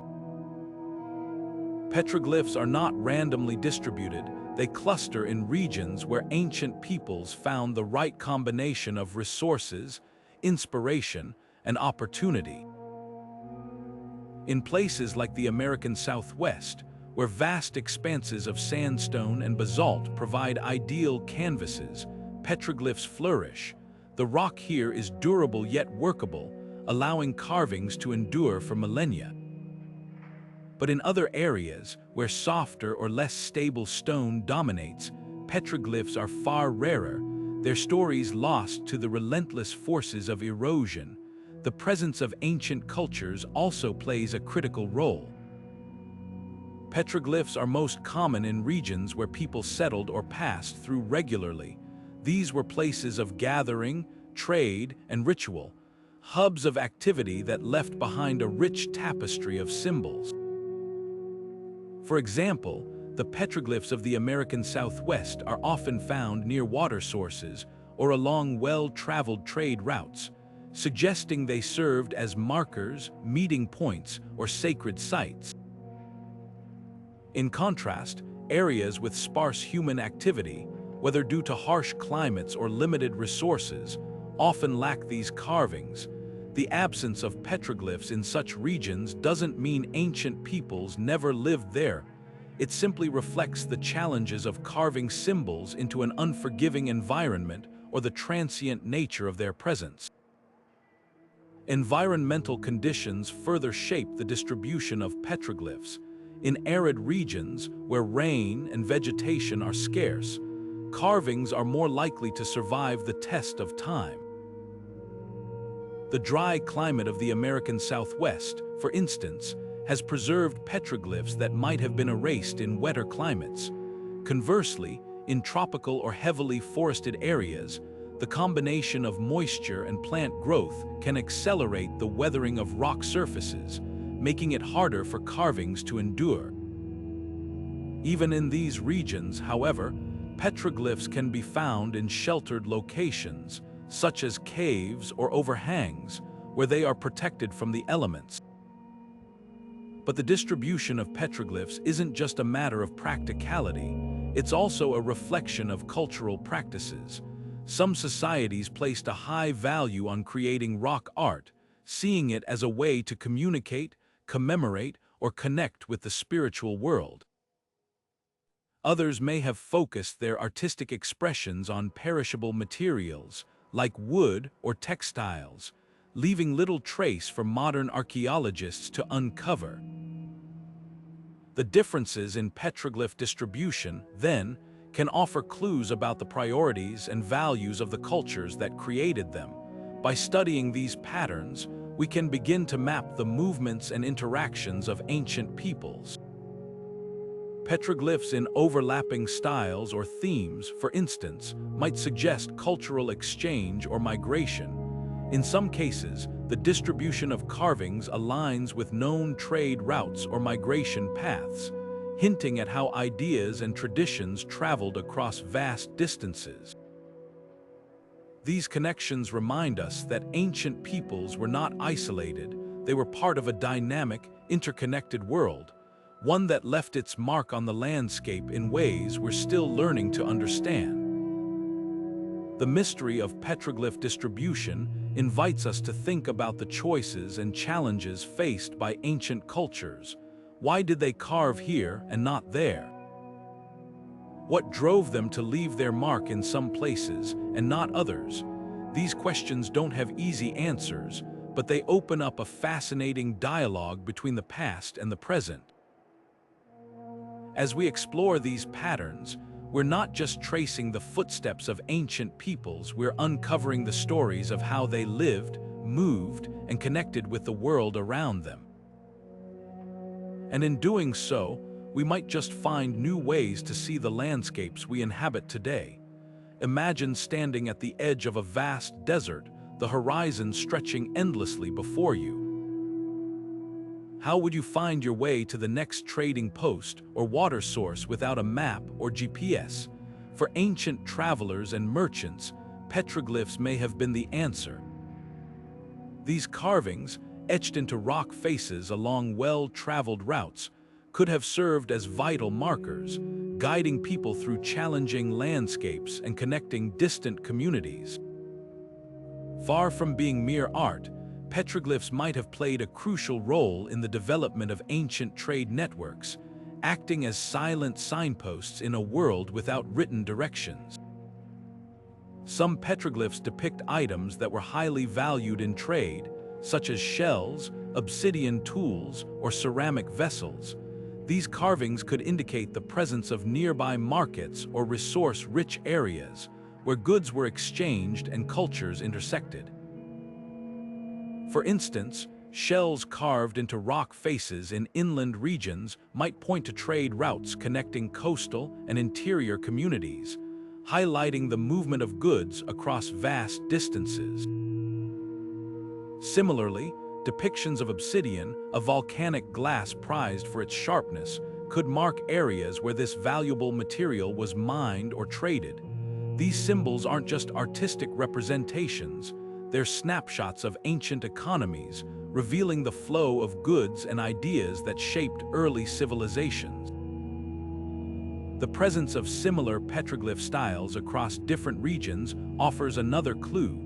[SPEAKER 1] Petroglyphs are not randomly distributed. They cluster in regions where ancient peoples found the right combination of resources, inspiration, and opportunity. In places like the American Southwest, where vast expanses of sandstone and basalt provide ideal canvases, petroglyphs flourish. The rock here is durable yet workable, allowing carvings to endure for millennia. But in other areas, where softer or less stable stone dominates, petroglyphs are far rarer, their stories lost to the relentless forces of erosion. The presence of ancient cultures also plays a critical role. Petroglyphs are most common in regions where people settled or passed through regularly. These were places of gathering, trade, and ritual, hubs of activity that left behind a rich tapestry of symbols. For example, the petroglyphs of the American Southwest are often found near water sources or along well-traveled trade routes, suggesting they served as markers, meeting points, or sacred sites. In contrast, areas with sparse human activity, whether due to harsh climates or limited resources, often lack these carvings. The absence of petroglyphs in such regions doesn't mean ancient peoples never lived there. It simply reflects the challenges of carving symbols into an unforgiving environment or the transient nature of their presence. Environmental conditions further shape the distribution of petroglyphs. In arid regions where rain and vegetation are scarce, carvings are more likely to survive the test of time. The dry climate of the American Southwest, for instance, has preserved petroglyphs that might have been erased in wetter climates. Conversely, in tropical or heavily forested areas, the combination of moisture and plant growth can accelerate the weathering of rock surfaces, making it harder for carvings to endure. Even in these regions, however, petroglyphs can be found in sheltered locations, such as caves or overhangs, where they are protected from the elements. But the distribution of petroglyphs isn't just a matter of practicality, it's also a reflection of cultural practices. Some societies placed a high value on creating rock art, seeing it as a way to communicate, commemorate, or connect with the spiritual world. Others may have focused their artistic expressions on perishable materials, like wood or textiles, leaving little trace for modern archaeologists to uncover. The differences in petroglyph distribution, then, can offer clues about the priorities and values of the cultures that created them. By studying these patterns, we can begin to map the movements and interactions of ancient peoples. Petroglyphs in overlapping styles or themes, for instance, might suggest cultural exchange or migration. In some cases, the distribution of carvings aligns with known trade routes or migration paths, hinting at how ideas and traditions traveled across vast distances. These connections remind us that ancient peoples were not isolated, they were part of a dynamic, interconnected world, one that left its mark on the landscape in ways we're still learning to understand. The mystery of petroglyph distribution invites us to think about the choices and challenges faced by ancient cultures. Why did they carve here and not there? What drove them to leave their mark in some places and not others? These questions don't have easy answers, but they open up a fascinating dialogue between the past and the present. As we explore these patterns, we're not just tracing the footsteps of ancient peoples, we're uncovering the stories of how they lived, moved, and connected with the world around them. And in doing so, we might just find new ways to see the landscapes we inhabit today. Imagine standing at the edge of a vast desert, the horizon stretching endlessly before you. How would you find your way to the next trading post or water source without a map or GPS? For ancient travelers and merchants, petroglyphs may have been the answer. These carvings, etched into rock faces along well-traveled routes, could have served as vital markers, guiding people through challenging landscapes and connecting distant communities. Far from being mere art, petroglyphs might have played a crucial role in the development of ancient trade networks, acting as silent signposts in a world without written directions. Some petroglyphs depict items that were highly valued in trade, such as shells, obsidian tools, or ceramic vessels. These carvings could indicate the presence of nearby markets or resource-rich areas, where goods were exchanged and cultures intersected. For instance, shells carved into rock faces in inland regions might point to trade routes connecting coastal and interior communities, highlighting the movement of goods across vast distances. Similarly, depictions of obsidian, a volcanic glass prized for its sharpness, could mark areas where this valuable material was mined or traded. These symbols aren't just artistic representations, they're snapshots of ancient economies, revealing the flow of goods and ideas that shaped early civilizations. The presence of similar petroglyph styles across different regions offers another clue.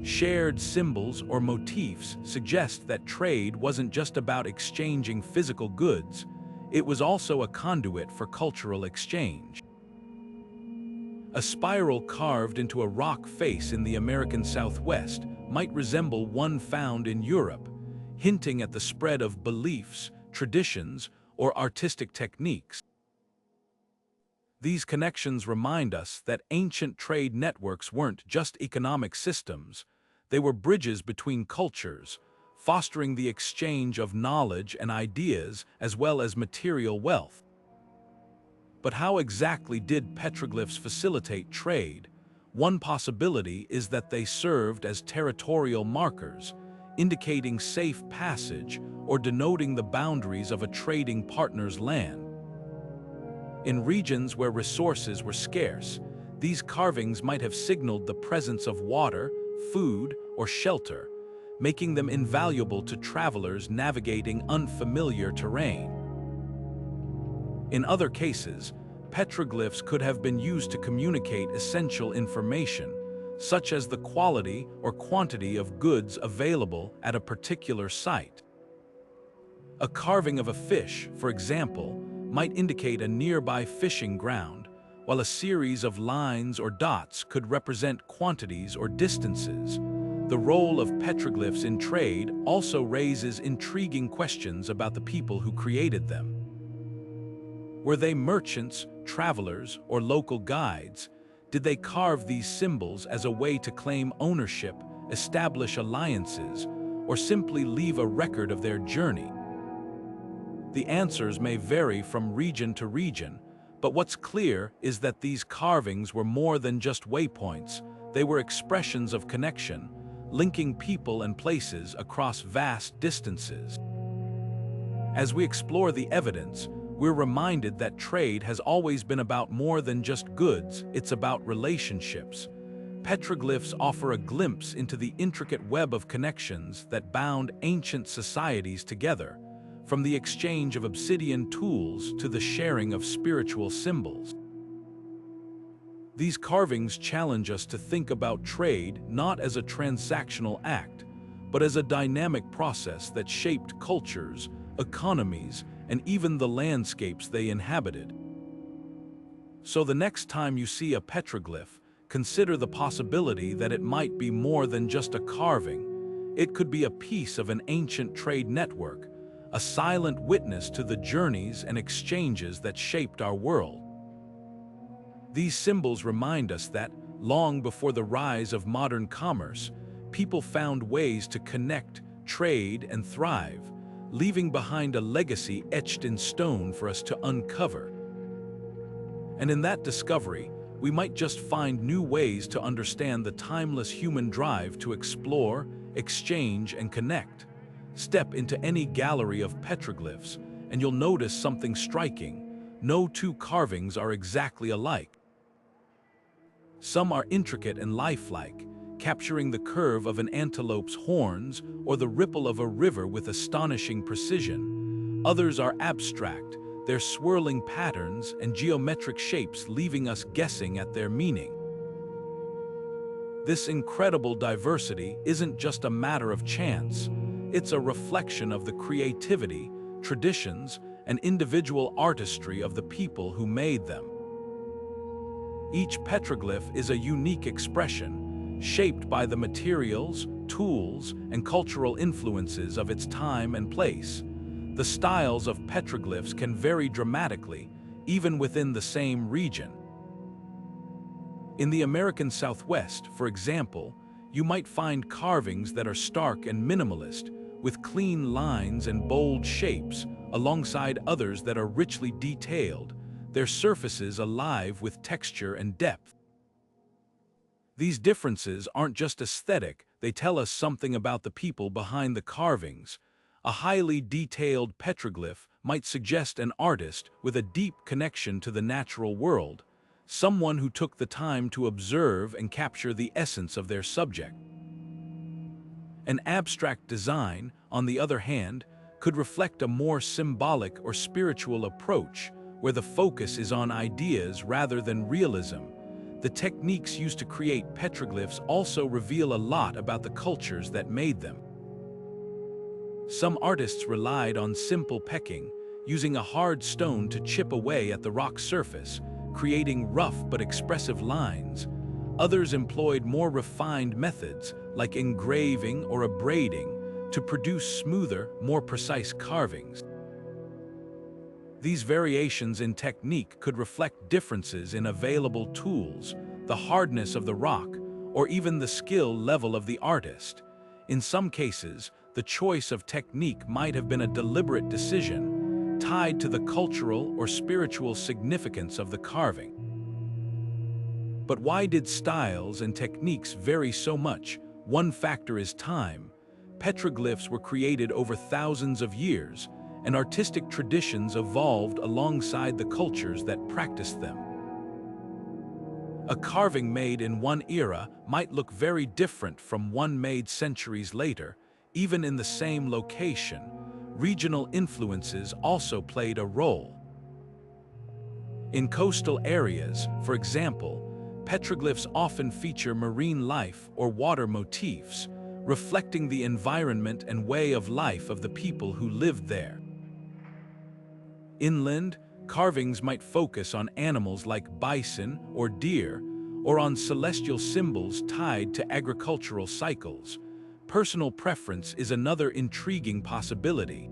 [SPEAKER 1] Shared symbols or motifs suggest that trade wasn't just about exchanging physical goods, it was also a conduit for cultural exchange. A spiral carved into a rock face in the American Southwest might resemble one found in Europe, hinting at the spread of beliefs, traditions, or artistic techniques. These connections remind us that ancient trade networks weren't just economic systems, they were bridges between cultures, fostering the exchange of knowledge and ideas as well as material wealth. But how exactly did petroglyphs facilitate trade? One possibility is that they served as territorial markers, indicating safe passage or denoting the boundaries of a trading partner's land. In regions where resources were scarce, these carvings might have signaled the presence of water, food, or shelter, making them invaluable to travelers navigating unfamiliar terrain. In other cases, petroglyphs could have been used to communicate essential information, such as the quality or quantity of goods available at a particular site. A carving of a fish, for example, might indicate a nearby fishing ground, while a series of lines or dots could represent quantities or distances. The role of petroglyphs in trade also raises intriguing questions about the people who created them. Were they merchants, travelers, or local guides? Did they carve these symbols as a way to claim ownership, establish alliances, or simply leave a record of their journey? The answers may vary from region to region, but what's clear is that these carvings were more than just waypoints. They were expressions of connection, linking people and places across vast distances. As we explore the evidence, we're reminded that trade has always been about more than just goods, it's about relationships. Petroglyphs offer a glimpse into the intricate web of connections that bound ancient societies together, from the exchange of obsidian tools to the sharing of spiritual symbols. These carvings challenge us to think about trade not as a transactional act, but as a dynamic process that shaped cultures, economies, and even the landscapes they inhabited. So the next time you see a petroglyph, consider the possibility that it might be more than just a carving. It could be a piece of an ancient trade network, a silent witness to the journeys and exchanges that shaped our world. These symbols remind us that, long before the rise of modern commerce, people found ways to connect, trade, and thrive, leaving behind a legacy etched in stone for us to uncover. And in that discovery, we might just find new ways to understand the timeless human drive to explore, exchange, and connect. Step into any gallery of petroglyphs, and you'll notice something striking. No two carvings are exactly alike. Some are intricate and lifelike, capturing the curve of an antelope's horns or the ripple of a river with astonishing precision. Others are abstract, their swirling patterns and geometric shapes leaving us guessing at their meaning. This incredible diversity isn't just a matter of chance, it's a reflection of the creativity, traditions, and individual artistry of the people who made them. Each petroglyph is a unique expression, shaped by the materials, tools, and cultural influences of its time and place. The styles of petroglyphs can vary dramatically, even within the same region. In the American Southwest, for example, you might find carvings that are stark and minimalist, with clean lines and bold shapes, alongside others that are richly detailed, their surfaces alive with texture and depth. These differences aren't just aesthetic, they tell us something about the people behind the carvings. A highly detailed petroglyph might suggest an artist with a deep connection to the natural world, someone who took the time to observe and capture the essence of their subject. An abstract design, on the other hand, could reflect a more symbolic or spiritual approach, where the focus is on ideas rather than realism. The techniques used to create petroglyphs also reveal a lot about the cultures that made them. Some artists relied on simple pecking, using a hard stone to chip away at the rock surface, creating rough but expressive lines. Others employed more refined methods, like engraving or abrading, to produce smoother, more precise carvings. These variations in technique could reflect differences in available tools, the hardness of the rock, or even the skill level of the artist. In some cases, the choice of technique might have been a deliberate decision, tied to the cultural or spiritual significance of the carving. But why did styles and techniques vary so much? One factor is time. Petroglyphs were created over thousands of years, and artistic traditions evolved alongside the cultures that practiced them. A carving made in one era might look very different from one made centuries later, even in the same location. Regional influences also played a role. In coastal areas, for example, petroglyphs often feature marine life or water motifs, reflecting the environment and way of life of the people who lived there. Inland, carvings might focus on animals like bison or deer, or on celestial symbols tied to agricultural cycles. Personal preference is another intriguing possibility.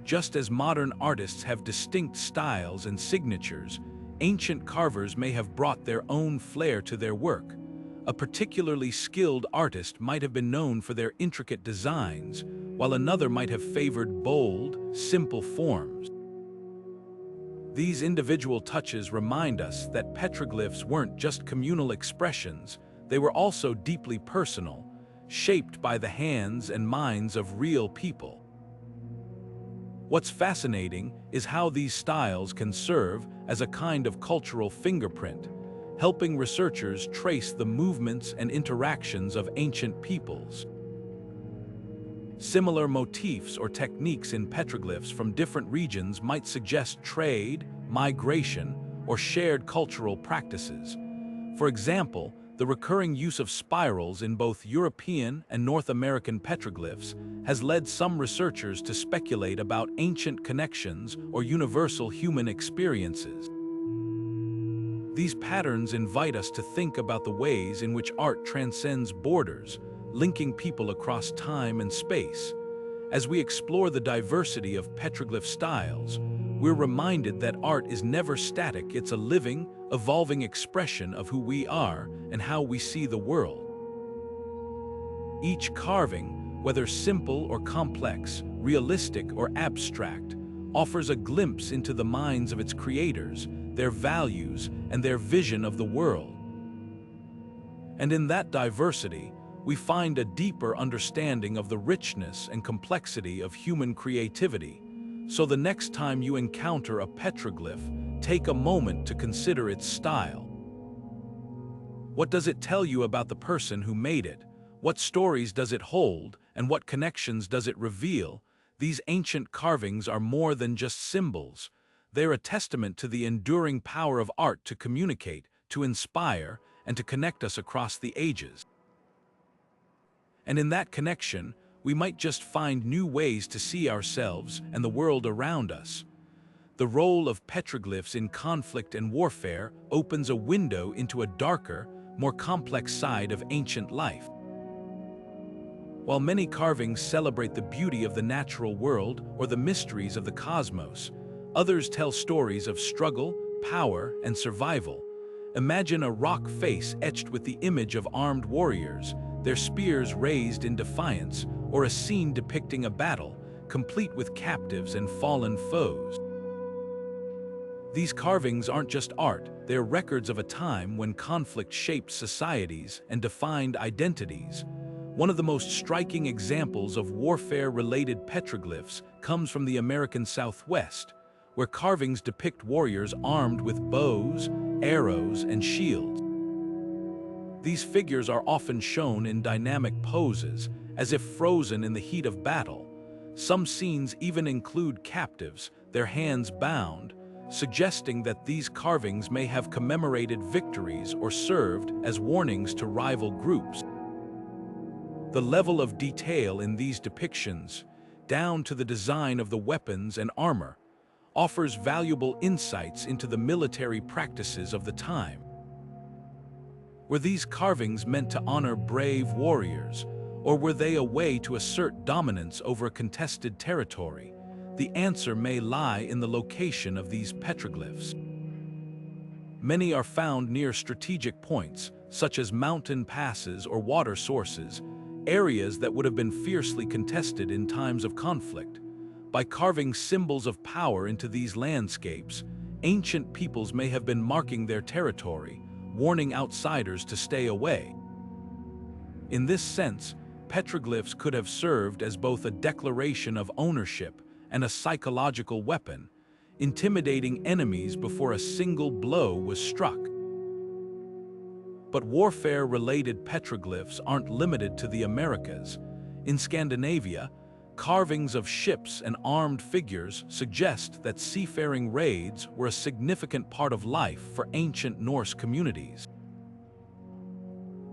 [SPEAKER 1] Just as modern artists have distinct styles and signatures, ancient carvers may have brought their own flair to their work. A particularly skilled artist might have been known for their intricate designs, while another might have favored bold, simple forms. These individual touches remind us that petroglyphs weren't just communal expressions, they were also deeply personal, shaped by the hands and minds of real people. What's fascinating is how these styles can serve as a kind of cultural fingerprint, helping researchers trace the movements and interactions of ancient peoples. Similar motifs or techniques in petroglyphs from different regions might suggest trade, migration, or shared cultural practices. For example, the recurring use of spirals in both European and North American petroglyphs has led some researchers to speculate about ancient connections or universal human experiences. These patterns invite us to think about the ways in which art transcends borders, linking people across time and space. As we explore the diversity of petroglyph styles, we're reminded that art is never static. It's a living, evolving expression of who we are and how we see the world. Each carving, whether simple or complex, realistic or abstract, offers a glimpse into the minds of its creators, their values, and their vision of the world. And in that diversity, we find a deeper understanding of the richness and complexity of human creativity. So the next time you encounter a petroglyph, take a moment to consider its style. What does it tell you about the person who made it? What stories does it hold, and what connections does it reveal? These ancient carvings are more than just symbols. They're a testament to the enduring power of art to communicate, to inspire, and to connect us across the ages. And in that connection, we might just find new ways to see ourselves and the world around us. The role of petroglyphs in conflict and warfare opens a window into a darker, more complex side of ancient life. While many carvings celebrate the beauty of the natural world or the mysteries of the cosmos, others tell stories of struggle, power, and survival. Imagine a rock face etched with the image of armed warriors, their spears raised in defiance, or a scene depicting a battle, complete with captives and fallen foes. These carvings aren't just art, they're records of a time when conflict shaped societies and defined identities. One of the most striking examples of warfare-related petroglyphs comes from the American Southwest, where carvings depict warriors armed with bows, arrows, and shields. These figures are often shown in dynamic poses, as if frozen in the heat of battle. Some scenes even include captives, their hands bound, suggesting that these carvings may have commemorated victories or served as warnings to rival groups. The level of detail in these depictions, down to the design of the weapons and armor, offers valuable insights into the military practices of the time. Were these carvings meant to honor brave warriors, or were they a way to assert dominance over a contested territory? The answer may lie in the location of these petroglyphs. Many are found near strategic points, such as mountain passes or water sources, areas that would have been fiercely contested in times of conflict. By carving symbols of power into these landscapes, ancient peoples may have been marking their territory, warning outsiders to stay away. In this sense, petroglyphs could have served as both a declaration of ownership and a psychological weapon, intimidating enemies before a single blow was struck. But warfare-related petroglyphs aren't limited to the Americas. In Scandinavia, carvings of ships and armed figures suggest that seafaring raids were a significant part of life for ancient Norse communities.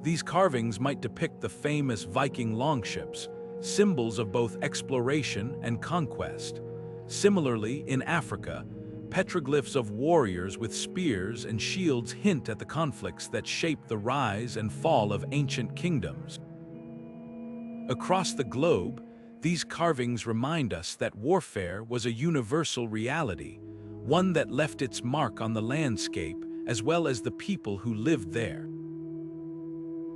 [SPEAKER 1] These carvings might depict the famous Viking longships, symbols of both exploration and conquest. Similarly, in Africa, petroglyphs of warriors with spears and shields hint at the conflicts that shaped the rise and fall of ancient kingdoms. Across the globe, these carvings remind us that warfare was a universal reality, one that left its mark on the landscape as well as the people who lived there.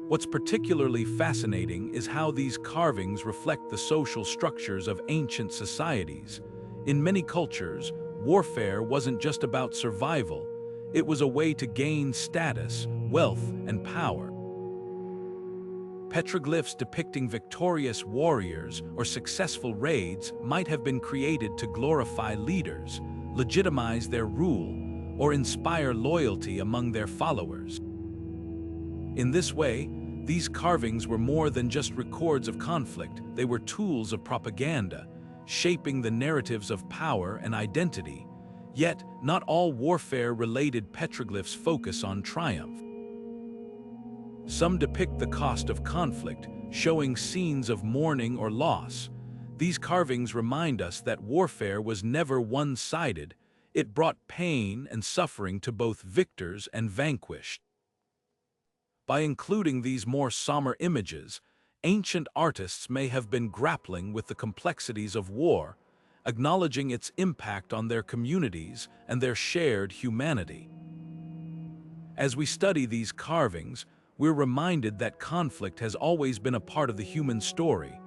[SPEAKER 1] What's particularly fascinating is how these carvings reflect the social structures of ancient societies. In many cultures, warfare wasn't just about survival, it was a way to gain status, wealth, and power. Petroglyphs depicting victorious warriors or successful raids might have been created to glorify leaders, legitimize their rule, or inspire loyalty among their followers. In this way, these carvings were more than just records of conflict, they were tools of propaganda, shaping the narratives of power and identity. Yet, not all warfare-related petroglyphs focus on triumph. Some depict the cost of conflict, showing scenes of mourning or loss. These carvings remind us that warfare was never one-sided. It brought pain and suffering to both victors and vanquished. By including these more somber images, ancient artists may have been grappling with the complexities of war, acknowledging its impact on their communities and their shared humanity. As we study these carvings, we're reminded that conflict has always been a part of the human story,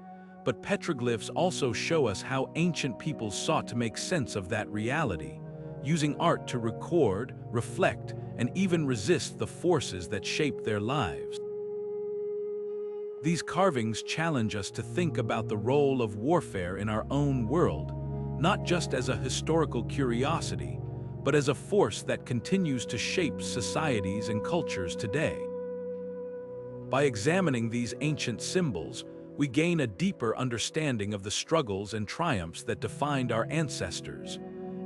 [SPEAKER 1] but petroglyphs also show us how ancient peoples sought to make sense of that reality, using art to record, reflect, and even resist the forces that shape their lives. These carvings challenge us to think about the role of warfare in our own world, not just as a historical curiosity, but as a force that continues to shape societies and cultures today. By examining these ancient symbols, we gain a deeper understanding of the struggles and triumphs that defined our ancestors,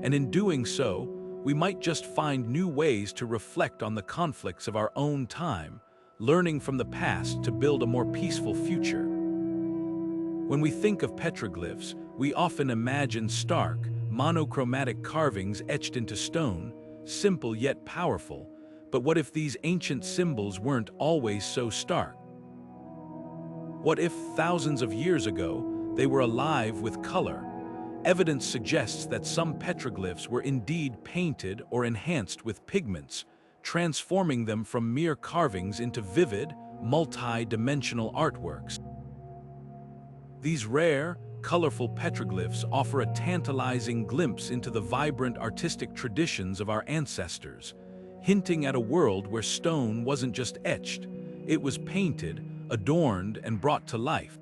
[SPEAKER 1] and in doing so, we might just find new ways to reflect on the conflicts of our own time, learning from the past to build a more peaceful future. When we think of petroglyphs, we often imagine stark, monochromatic carvings etched into stone, simple yet powerful. But what if these ancient symbols weren't always so stark? What if thousands of years ago, they were alive with color? Evidence suggests that some petroglyphs were indeed painted or enhanced with pigments, transforming them from mere carvings into vivid, multi-dimensional artworks. These rare, colorful petroglyphs offer a tantalizing glimpse into the vibrant artistic traditions of our ancestors, hinting at a world where stone wasn't just etched, it was painted, adorned, and brought to life.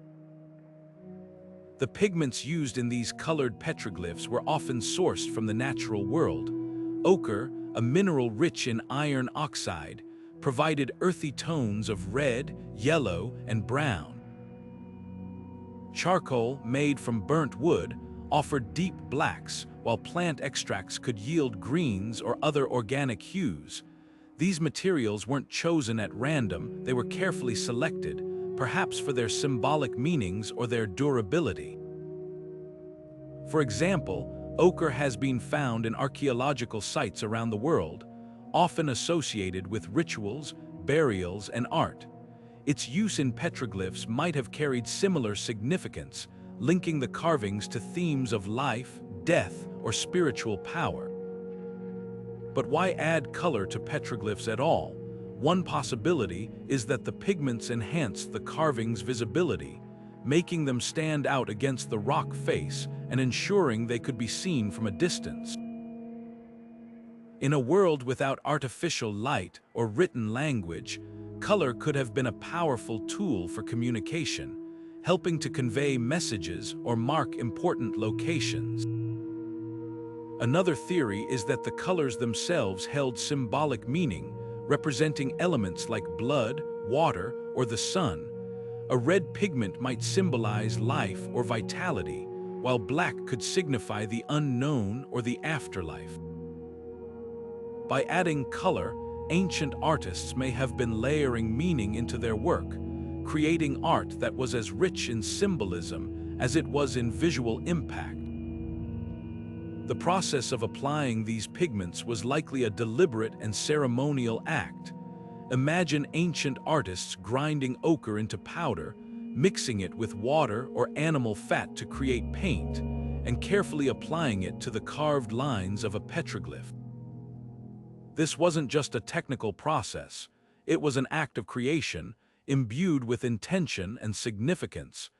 [SPEAKER 1] The pigments used in these colored petroglyphs were often sourced from the natural world. Ochre, a mineral rich in iron oxide, provided earthy tones of red, yellow, and brown. Charcoal, made from burnt wood, offered deep blacks, while plant extracts could yield greens or other organic hues. These materials weren't chosen at random, they were carefully selected, perhaps for their symbolic meanings or their durability. For example, ochre has been found in archaeological sites around the world, often associated with rituals, burials, and art. Its use in petroglyphs might have carried similar significance, linking the carvings to themes of life, death, or spiritual power. But why add color to petroglyphs at all? One possibility is that the pigments enhanced the carving's visibility, making them stand out against the rock face and ensuring they could be seen from a distance. In a world without artificial light or written language, color could have been a powerful tool for communication, helping to convey messages or mark important locations. Another theory is that the colors themselves held symbolic meaning, representing elements like blood, water, or the sun. A red pigment might symbolize life or vitality, while black could signify the unknown or the afterlife. By adding color, ancient artists may have been layering meaning into their work, creating art that was as rich in symbolism as it was in visual impact. The process of applying these pigments was likely a deliberate and ceremonial act. Imagine ancient artists grinding ochre into powder, mixing it with water or animal fat to create paint, and carefully applying it to the carved lines of a petroglyph. This wasn't just a technical process, it was an act of creation, imbued with intention and significance.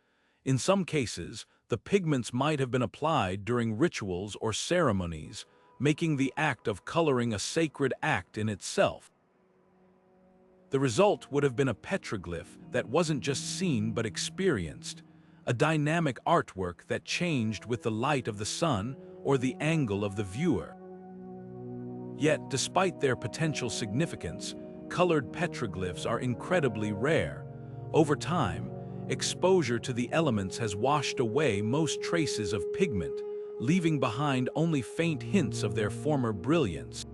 [SPEAKER 1] In some cases, the pigments might have been applied during rituals or ceremonies, making the act of coloring a sacred act in itself. The result would have been a petroglyph that wasn't just seen but experienced, a dynamic artwork that changed with the light of the sun or the angle of the viewer. Yet, despite their potential significance, colored petroglyphs are incredibly rare. Over time, exposure to the elements has washed away most traces of pigment, leaving behind only faint hints of their former brilliance.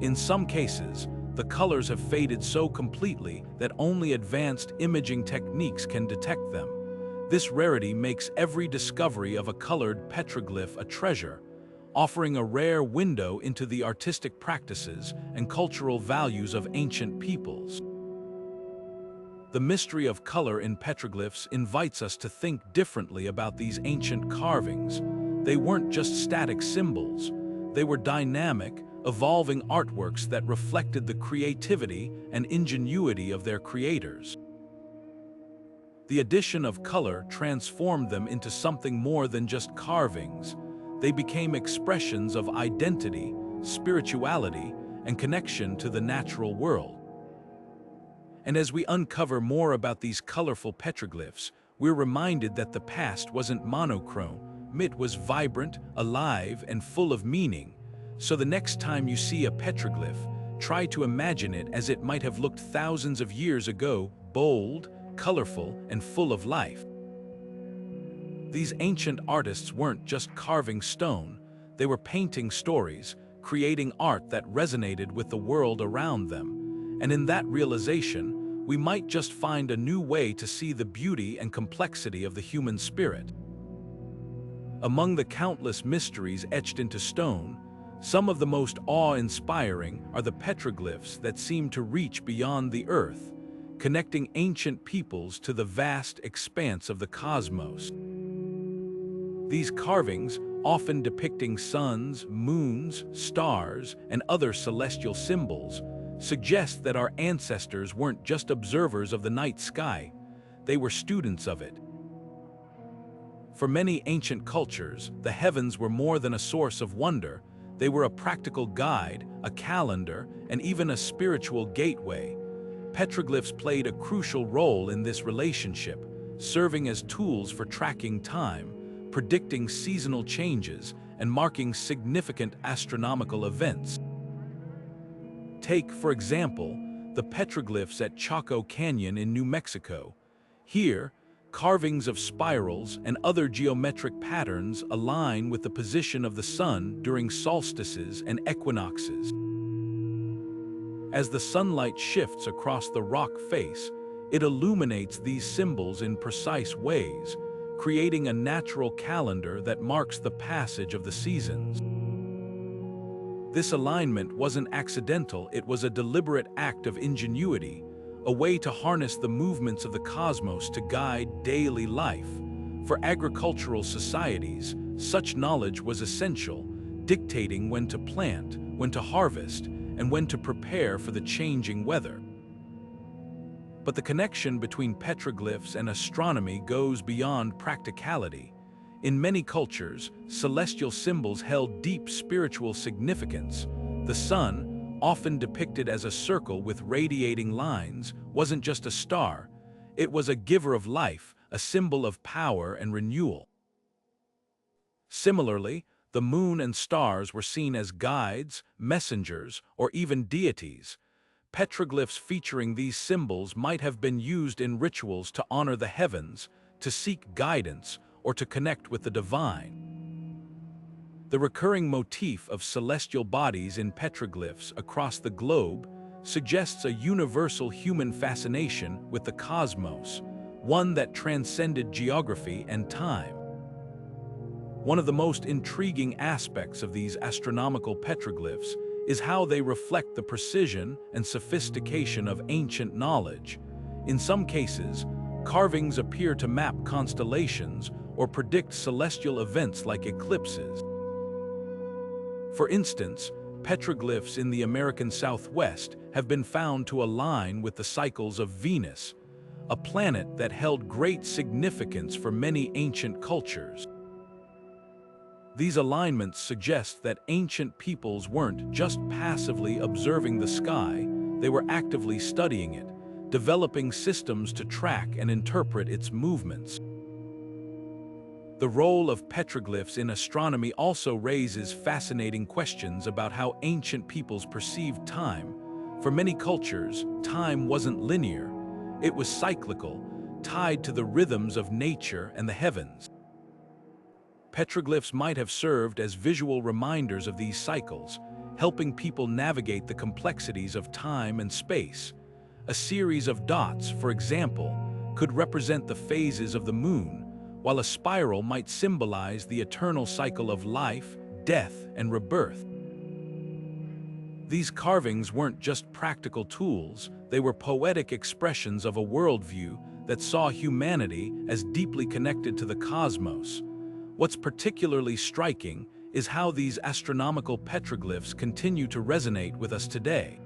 [SPEAKER 1] In some cases, the colors have faded so completely that only advanced imaging techniques can detect them. This rarity makes every discovery of a colored petroglyph a treasure, offering a rare window into the artistic practices and cultural values of ancient peoples. The mystery of color in petroglyphs invites us to think differently about these ancient carvings. They weren't just static symbols. They were dynamic, evolving artworks that reflected the creativity and ingenuity of their creators. The addition of color transformed them into something more than just carvings. They became expressions of identity, spirituality, and connection to the natural world. And as we uncover more about these colorful petroglyphs, we're reminded that the past wasn't monochrome. It was vibrant, alive, and full of meaning. So the next time you see a petroglyph, try to imagine it as it might have looked thousands of years ago, bold, colorful, and full of life. These ancient artists weren't just carving stone, they were painting stories, creating art that resonated with the world around them. And in that realization, we might just find a new way to see the beauty and complexity of the human spirit. Among the countless mysteries etched into stone, some of the most awe-inspiring are the petroglyphs that seem to reach beyond the earth, connecting ancient peoples to the vast expanse of the cosmos. These carvings, often depicting suns, moons, stars, and other celestial symbols, suggest that our ancestors weren't just observers of the night sky, they were students of it. For many ancient cultures, the heavens were more than a source of wonder. They were a practical guide, a calendar, and even a spiritual gateway. Petroglyphs played a crucial role in this relationship, serving as tools for tracking time, predicting seasonal changes, and marking significant astronomical events. Take, for example, the petroglyphs at Chaco Canyon in New Mexico. Here, carvings of spirals and other geometric patterns align with the position of the sun during solstices and equinoxes. As the sunlight shifts across the rock face, it illuminates these symbols in precise ways, creating a natural calendar that marks the passage of the seasons. This alignment wasn't accidental, it was a deliberate act of ingenuity, a way to harness the movements of the cosmos to guide daily life. For agricultural societies, such knowledge was essential, dictating when to plant, when to harvest, and when to prepare for the changing weather. But the connection between petroglyphs and astronomy goes beyond practicality. In many cultures, celestial symbols held deep spiritual significance. The sun, often depicted as a circle with radiating lines, wasn't just a star. It was a giver of life, a symbol of power and renewal. Similarly, the moon and stars were seen as guides, messengers, or even deities. Petroglyphs featuring these symbols might have been used in rituals to honor the heavens, to seek guidance, or to connect with the divine. The recurring motif of celestial bodies in petroglyphs across the globe suggests a universal human fascination with the cosmos, one that transcended geography and time. One of the most intriguing aspects of these astronomical petroglyphs is how they reflect the precision and sophistication of ancient knowledge. In some cases, carvings appear to map constellations or predict celestial events like eclipses. For instance, petroglyphs in the American Southwest have been found to align with the cycles of Venus, a planet that held great significance for many ancient cultures. These alignments suggest that ancient peoples weren't just passively observing the sky, they were actively studying it, developing systems to track and interpret its movements. The role of petroglyphs in astronomy also raises fascinating questions about how ancient peoples perceived time. For many cultures, time wasn't linear. It was cyclical, tied to the rhythms of nature and the heavens. Petroglyphs might have served as visual reminders of these cycles, helping people navigate the complexities of time and space. A series of dots, for example, could represent the phases of the moon, while a spiral might symbolize the eternal cycle of life, death, and rebirth. These carvings weren't just practical tools, they were poetic expressions of a worldview that saw humanity as deeply connected to the cosmos. What's particularly striking is how these astronomical petroglyphs continue to resonate with us today.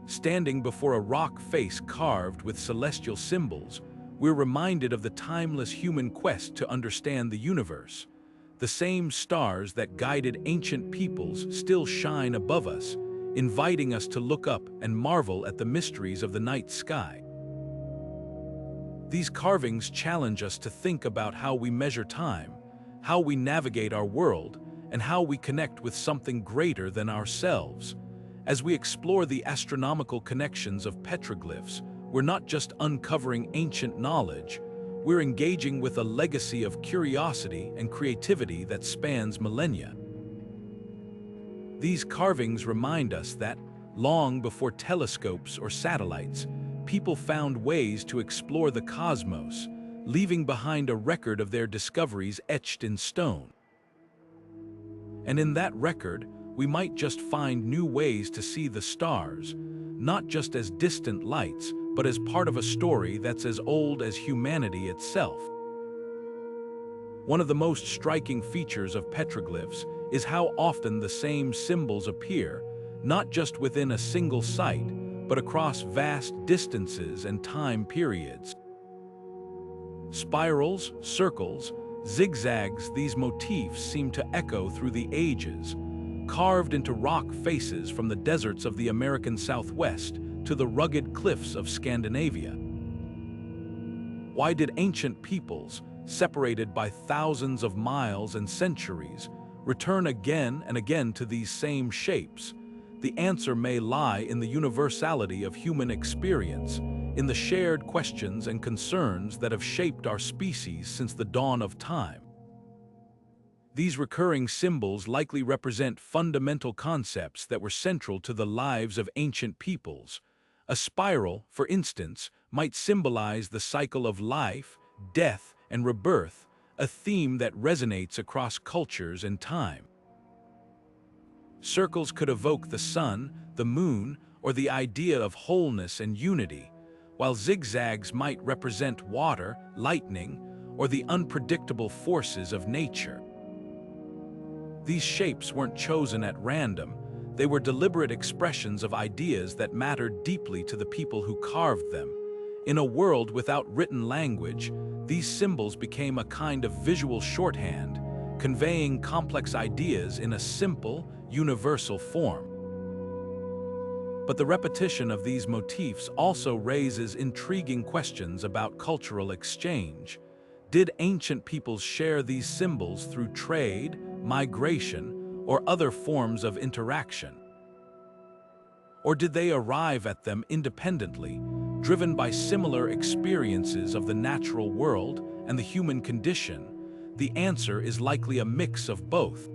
[SPEAKER 1] Standing before a rock face carved with celestial symbols, we're reminded of the timeless human quest to understand the universe. The same stars that guided ancient peoples still shine above us, inviting us to look up and marvel at the mysteries of the night sky. These carvings challenge us to think about how we measure time, how we navigate our world, and how we connect with something greater than ourselves. As we explore the astronomical connections of petroglyphs, we're not just uncovering ancient knowledge, we're engaging with a legacy of curiosity and creativity that spans millennia. These carvings remind us that, long before telescopes or satellites, people found ways to explore the cosmos, leaving behind a record of their discoveries etched in stone. And in that record, we might just find new ways to see the stars, not just as distant lights, but as part of a story that's as old as humanity itself. One of the most striking features of petroglyphs is how often the same symbols appear, not just within a single site, but across vast distances and time periods. Spirals, circles, zigzags, these motifs seem to echo through the ages, carved into rock faces from the deserts of the American Southwest to the rugged cliffs of Scandinavia. Why did ancient peoples, separated by thousands of miles and centuries, return again and again to these same shapes? The answer may lie in the universality of human experience, in the shared questions and concerns that have shaped our species since the dawn of time. These recurring symbols likely represent fundamental concepts that were central to the lives of ancient peoples. A spiral, for instance, might symbolize the cycle of life, death, and rebirth, a theme that resonates across cultures and time. Circles could evoke the sun, the moon, or the idea of wholeness and unity, while zigzags might represent water, lightning, or the unpredictable forces of nature. These shapes weren't chosen at random. They were deliberate expressions of ideas that mattered deeply to the people who carved them. In a world without written language, these symbols became a kind of visual shorthand, conveying complex ideas in a simple, universal form. But the repetition of these motifs also raises intriguing questions about cultural exchange. Did ancient peoples share these symbols through trade, migration, or other forms of interaction? Or did they arrive at them independently, driven by similar experiences of the natural world and the human condition? The answer is likely a mix of both.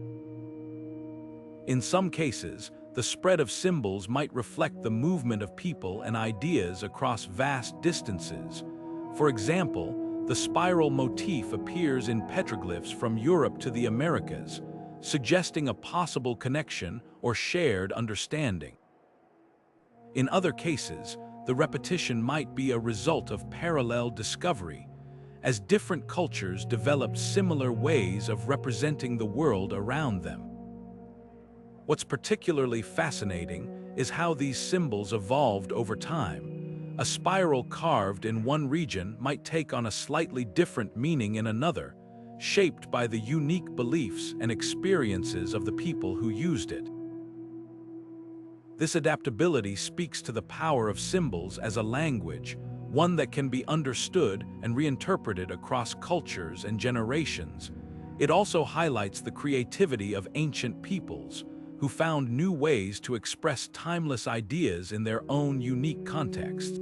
[SPEAKER 1] In some cases, the spread of symbols might reflect the movement of people and ideas across vast distances. For example, the spiral motif appears in petroglyphs from Europe to the Americas, suggesting a possible connection or shared understanding. In other cases, the repetition might be a result of parallel discovery, as different cultures developed similar ways of representing the world around them. What's particularly fascinating is how these symbols evolved over time. A spiral carved in one region might take on a slightly different meaning in another, shaped by the unique beliefs and experiences of the people who used it. This adaptability speaks to the power of symbols as a language, one that can be understood and reinterpreted across cultures and generations. It also highlights the creativity of ancient peoples, who found new ways to express timeless ideas in their own unique contexts.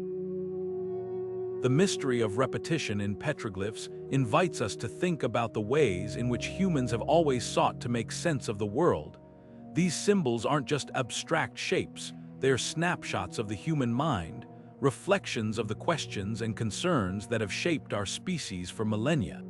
[SPEAKER 1] The mystery of repetition in petroglyphs invites us to think about the ways in which humans have always sought to make sense of the world. These symbols aren't just abstract shapes, they're snapshots of the human mind, reflections of the questions and concerns that have shaped our species for millennia.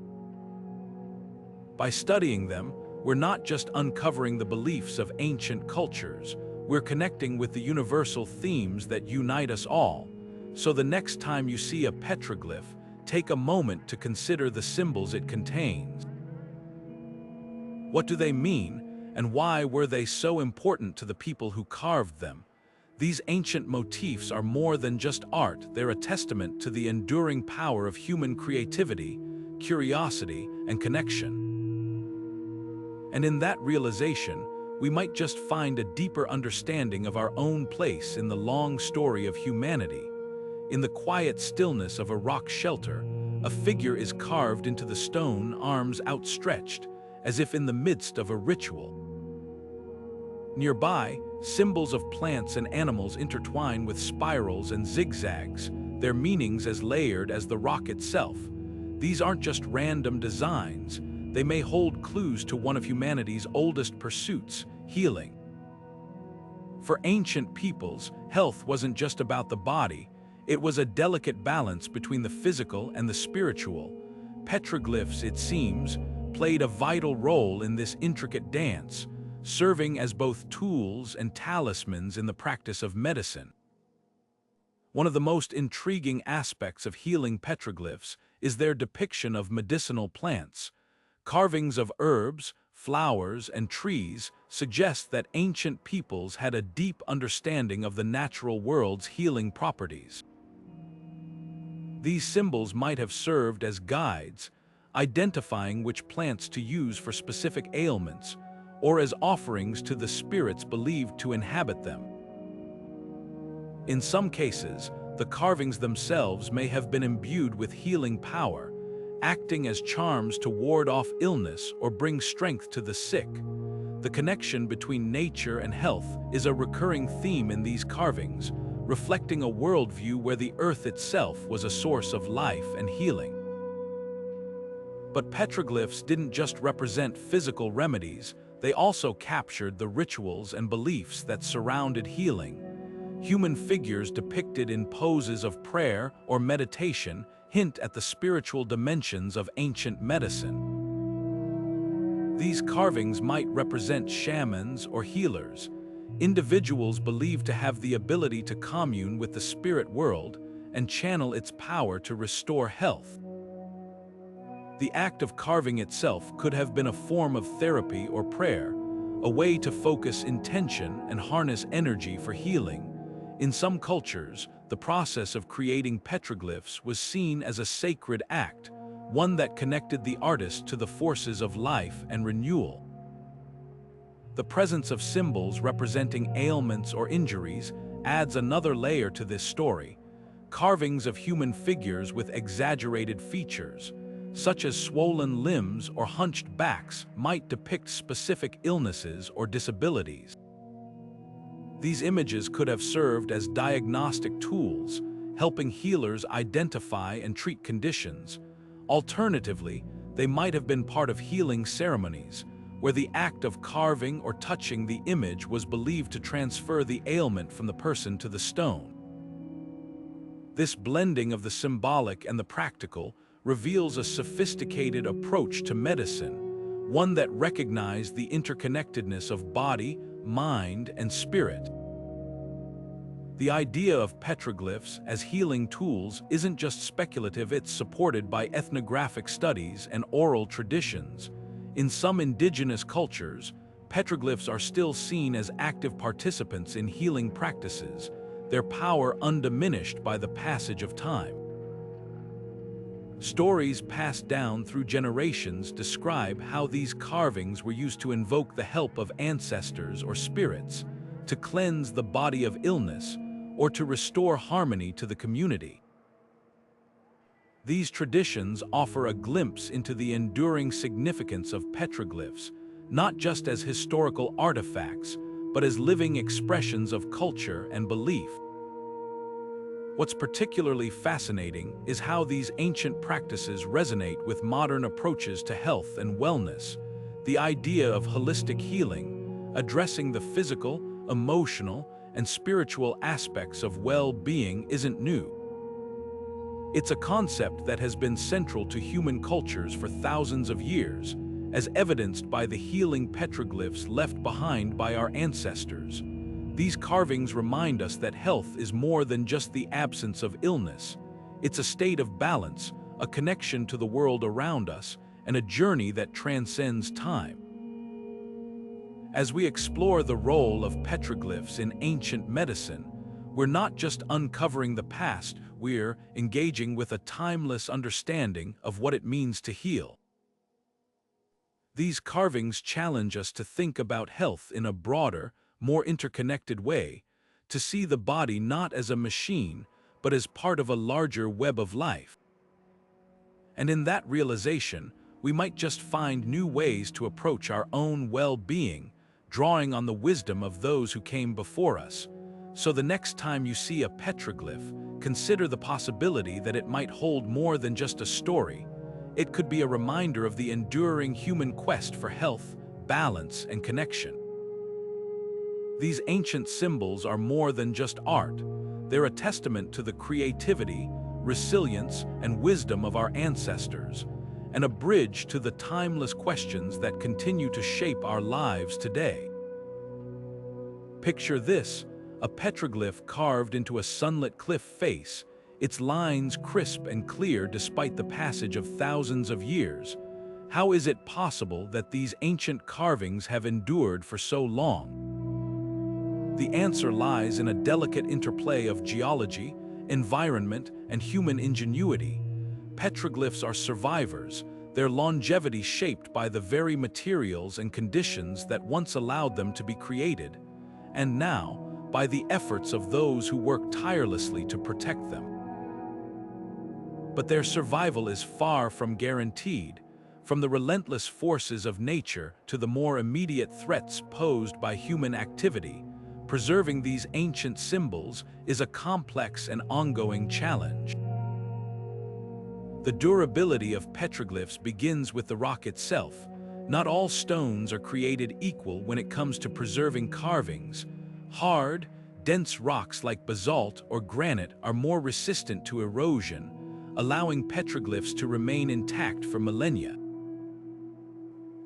[SPEAKER 1] By studying them, we're not just uncovering the beliefs of ancient cultures, we're connecting with the universal themes that unite us all. So the next time you see a petroglyph, take a moment to consider the symbols it contains. What do they mean, and why were they so important to the people who carved them? These ancient motifs are more than just art, they're a testament to the enduring power of human creativity, curiosity, and connection. And in that realization, we might just find a deeper understanding of our own place in the long story of humanity. In the quiet stillness of a rock shelter, a figure is carved into the stone, arms outstretched, as if in the midst of a ritual. Nearby, symbols of plants and animals intertwine with spirals and zigzags, their meanings as layered as the rock itself. These aren't just random designs, they may hold clues to one of humanity's oldest pursuits, healing. For ancient peoples, health wasn't just about the body, it was a delicate balance between the physical and the spiritual. Petroglyphs, it seems, played a vital role in this intricate dance, serving as both tools and talismans in the practice of medicine. One of the most intriguing aspects of healing petroglyphs is their depiction of medicinal plants. Carvings of herbs, flowers, and trees suggest that ancient peoples had a deep understanding of the natural world's healing properties. These symbols might have served as guides, identifying which plants to use for specific ailments, or as offerings to the spirits believed to inhabit them. In some cases, the carvings themselves may have been imbued with healing power, acting as charms to ward off illness or bring strength to the sick. The connection between nature and health is a recurring theme in these carvings, reflecting a worldview where the earth itself was a source of life and healing. But petroglyphs didn't just represent physical remedies, they also captured the rituals and beliefs that surrounded healing. Human figures depicted in poses of prayer or meditation hint at the spiritual dimensions of ancient medicine. These carvings might represent shamans or healers, individuals believed to have the ability to commune with the spirit world and channel its power to restore health. The act of carving itself could have been a form of therapy or prayer, a way to focus intention and harness energy for healing. In some cultures, the process of creating petroglyphs was seen as a sacred act, one that connected the artist to the forces of life and renewal. The presence of symbols representing ailments or injuries adds another layer to this story. Carvings of human figures with exaggerated features, such as swollen limbs or hunched backs, might depict specific illnesses or disabilities. These images could have served as diagnostic tools, helping healers identify and treat conditions. Alternatively, they might have been part of healing ceremonies, where the act of carving or touching the image was believed to transfer the ailment from the person to the stone. This blending of the symbolic and the practical reveals a sophisticated approach to medicine, one that recognized the interconnectedness of body, mind, and spirit. The idea of petroglyphs as healing tools isn't just speculative, it's supported by ethnographic studies and oral traditions. In some indigenous cultures, petroglyphs are still seen as active participants in healing practices, their power undiminished by the passage of time. Stories passed down through generations describe how these carvings were used to invoke the help of ancestors or spirits, to cleanse the body of illness, or to restore harmony to the community. These traditions offer a glimpse into the enduring significance of petroglyphs, not just as historical artifacts, but as living expressions of culture and belief. What's particularly fascinating is how these ancient practices resonate with modern approaches to health and wellness. The idea of holistic healing, addressing the physical, emotional, and spiritual aspects of well-being isn't new. It's a concept that has been central to human cultures for thousands of years, as evidenced by the healing petroglyphs left behind by our ancestors. These carvings remind us that health is more than just the absence of illness. It's a state of balance, a connection to the world around us, and a journey that transcends time. As we explore the role of petroglyphs in ancient medicine, we're not just uncovering the past, we're engaging with a timeless understanding of what it means to heal. These carvings challenge us to think about health in a broader, more interconnected way, to see the body not as a machine, but as part of a larger web of life. And in that realization, we might just find new ways to approach our own well-being, drawing on the wisdom of those who came before us. So the next time you see a petroglyph, consider the possibility that it might hold more than just a story. It could be a reminder of the enduring human quest for health, balance, and connection. These ancient symbols are more than just art. They're a testament to the creativity, resilience, and wisdom of our ancestors, and a bridge to the timeless questions that continue to shape our lives today. Picture this, a petroglyph carved into a sunlit cliff face, its lines crisp and clear despite the passage of thousands of years. How is it possible that these ancient carvings have endured for so long? The answer lies in a delicate interplay of geology, environment, and human ingenuity. Petroglyphs are survivors, their longevity shaped by the very materials and conditions that once allowed them to be created, and now by the efforts of those who work tirelessly to protect them. But their survival is far from guaranteed, from the relentless forces of nature to the more immediate threats posed by human activity. Preserving these ancient symbols is a complex and ongoing challenge. The durability of petroglyphs begins with the rock itself. Not all stones are created equal when it comes to preserving carvings. Hard, dense rocks like basalt or granite are more resistant to erosion, allowing petroglyphs to remain intact for millennia.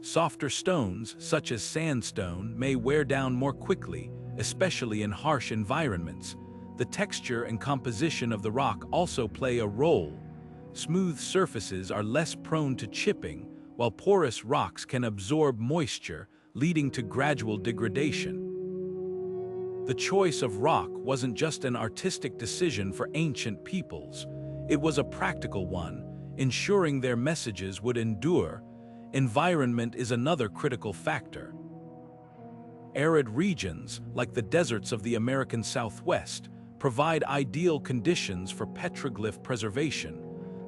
[SPEAKER 1] Softer stones, such as sandstone, may wear down more quickly, especially in harsh environments. The texture and composition of the rock also play a role. Smooth surfaces are less prone to chipping, while porous rocks can absorb moisture, leading to gradual degradation. The choice of rock wasn't just an artistic decision for ancient peoples. It was a practical one, ensuring their messages would endure. Environment is another critical factor. Arid regions, like the deserts of the American Southwest, provide ideal conditions for petroglyph preservation.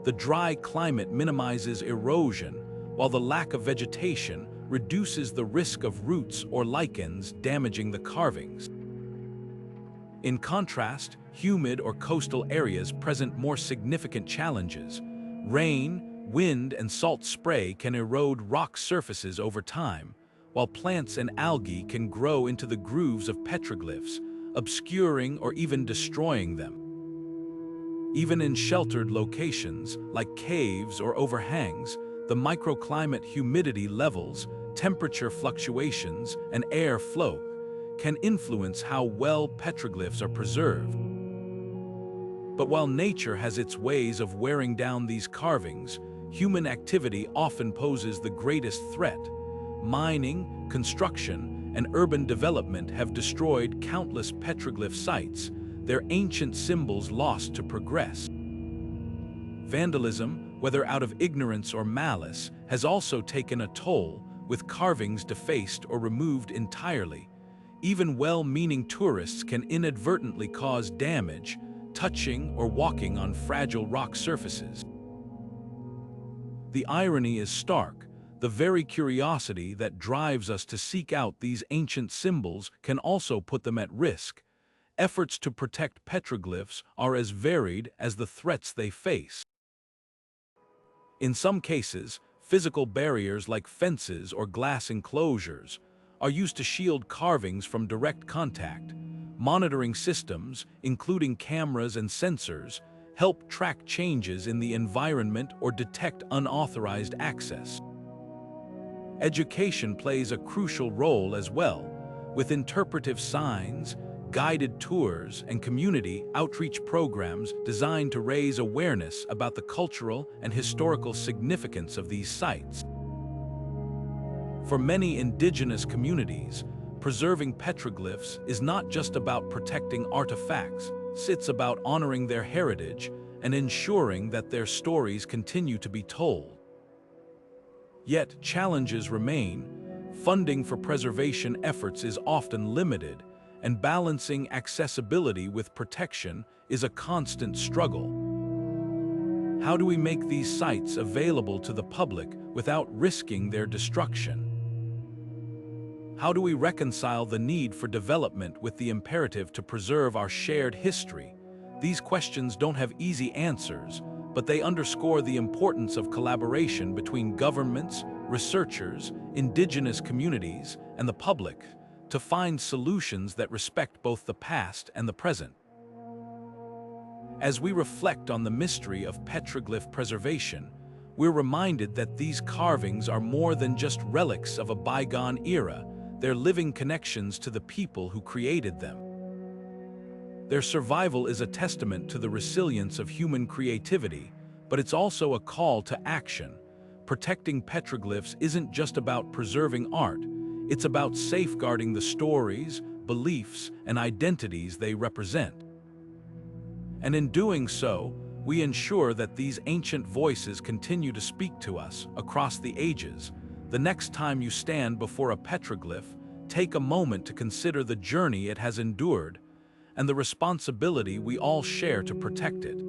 [SPEAKER 1] The dry climate minimizes erosion, while the lack of vegetation reduces the risk of roots or lichens damaging the carvings. In contrast, humid or coastal areas present more significant challenges. Rain, wind, and salt spray can erode rock surfaces over time, while plants and algae can grow into the grooves of petroglyphs, obscuring or even destroying them. Even in sheltered locations, like caves or overhangs, the microclimate, humidity levels, temperature fluctuations, and air flow can influence how well petroglyphs are preserved. But while nature has its ways of wearing down these carvings, human activity often poses the greatest threat. Mining, construction, and urban development have destroyed countless petroglyph sites, their ancient symbols lost to progress. Vandalism, whether out of ignorance or malice, has also taken a toll, with carvings defaced or removed entirely. Even well-meaning tourists can inadvertently cause damage, touching or walking on fragile rock surfaces. The irony is stark. The very curiosity that drives us to seek out these ancient symbols can also put them at risk. Efforts to protect petroglyphs are as varied as the threats they face. In some cases, physical barriers like fences or glass enclosures are used to shield carvings from direct contact. Monitoring systems, including cameras and sensors, help track changes in the environment or detect unauthorized access. Education plays a crucial role as well, with interpretive signs, guided tours, and community outreach programs designed to raise awareness about the cultural and historical significance of these sites. For many indigenous communities, preserving petroglyphs is not just about protecting artifacts, it's about honoring their heritage and ensuring that their stories continue to be told. Yet, challenges remain. Funding for preservation efforts is often limited, and balancing accessibility with protection is a constant struggle. How do we make these sites available to the public without risking their destruction? How do we reconcile the need for development with the imperative to preserve our shared history? These questions don't have easy answers, but they underscore the importance of collaboration between governments, researchers, indigenous communities, and the public to find solutions that respect both the past and the present. As we reflect on the mystery of petroglyph preservation, we're reminded that these carvings are more than just relics of a bygone era. They're living connections to the people who created them. Their survival is a testament to the resilience of human creativity, but it's also a call to action. Protecting petroglyphs isn't just about preserving art, it's about safeguarding the stories, beliefs, and identities they represent. And in doing so, we ensure that these ancient voices continue to speak to us across the ages. The next time you stand before a petroglyph, take a moment to consider the journey it has endured and the responsibility we all share to protect it.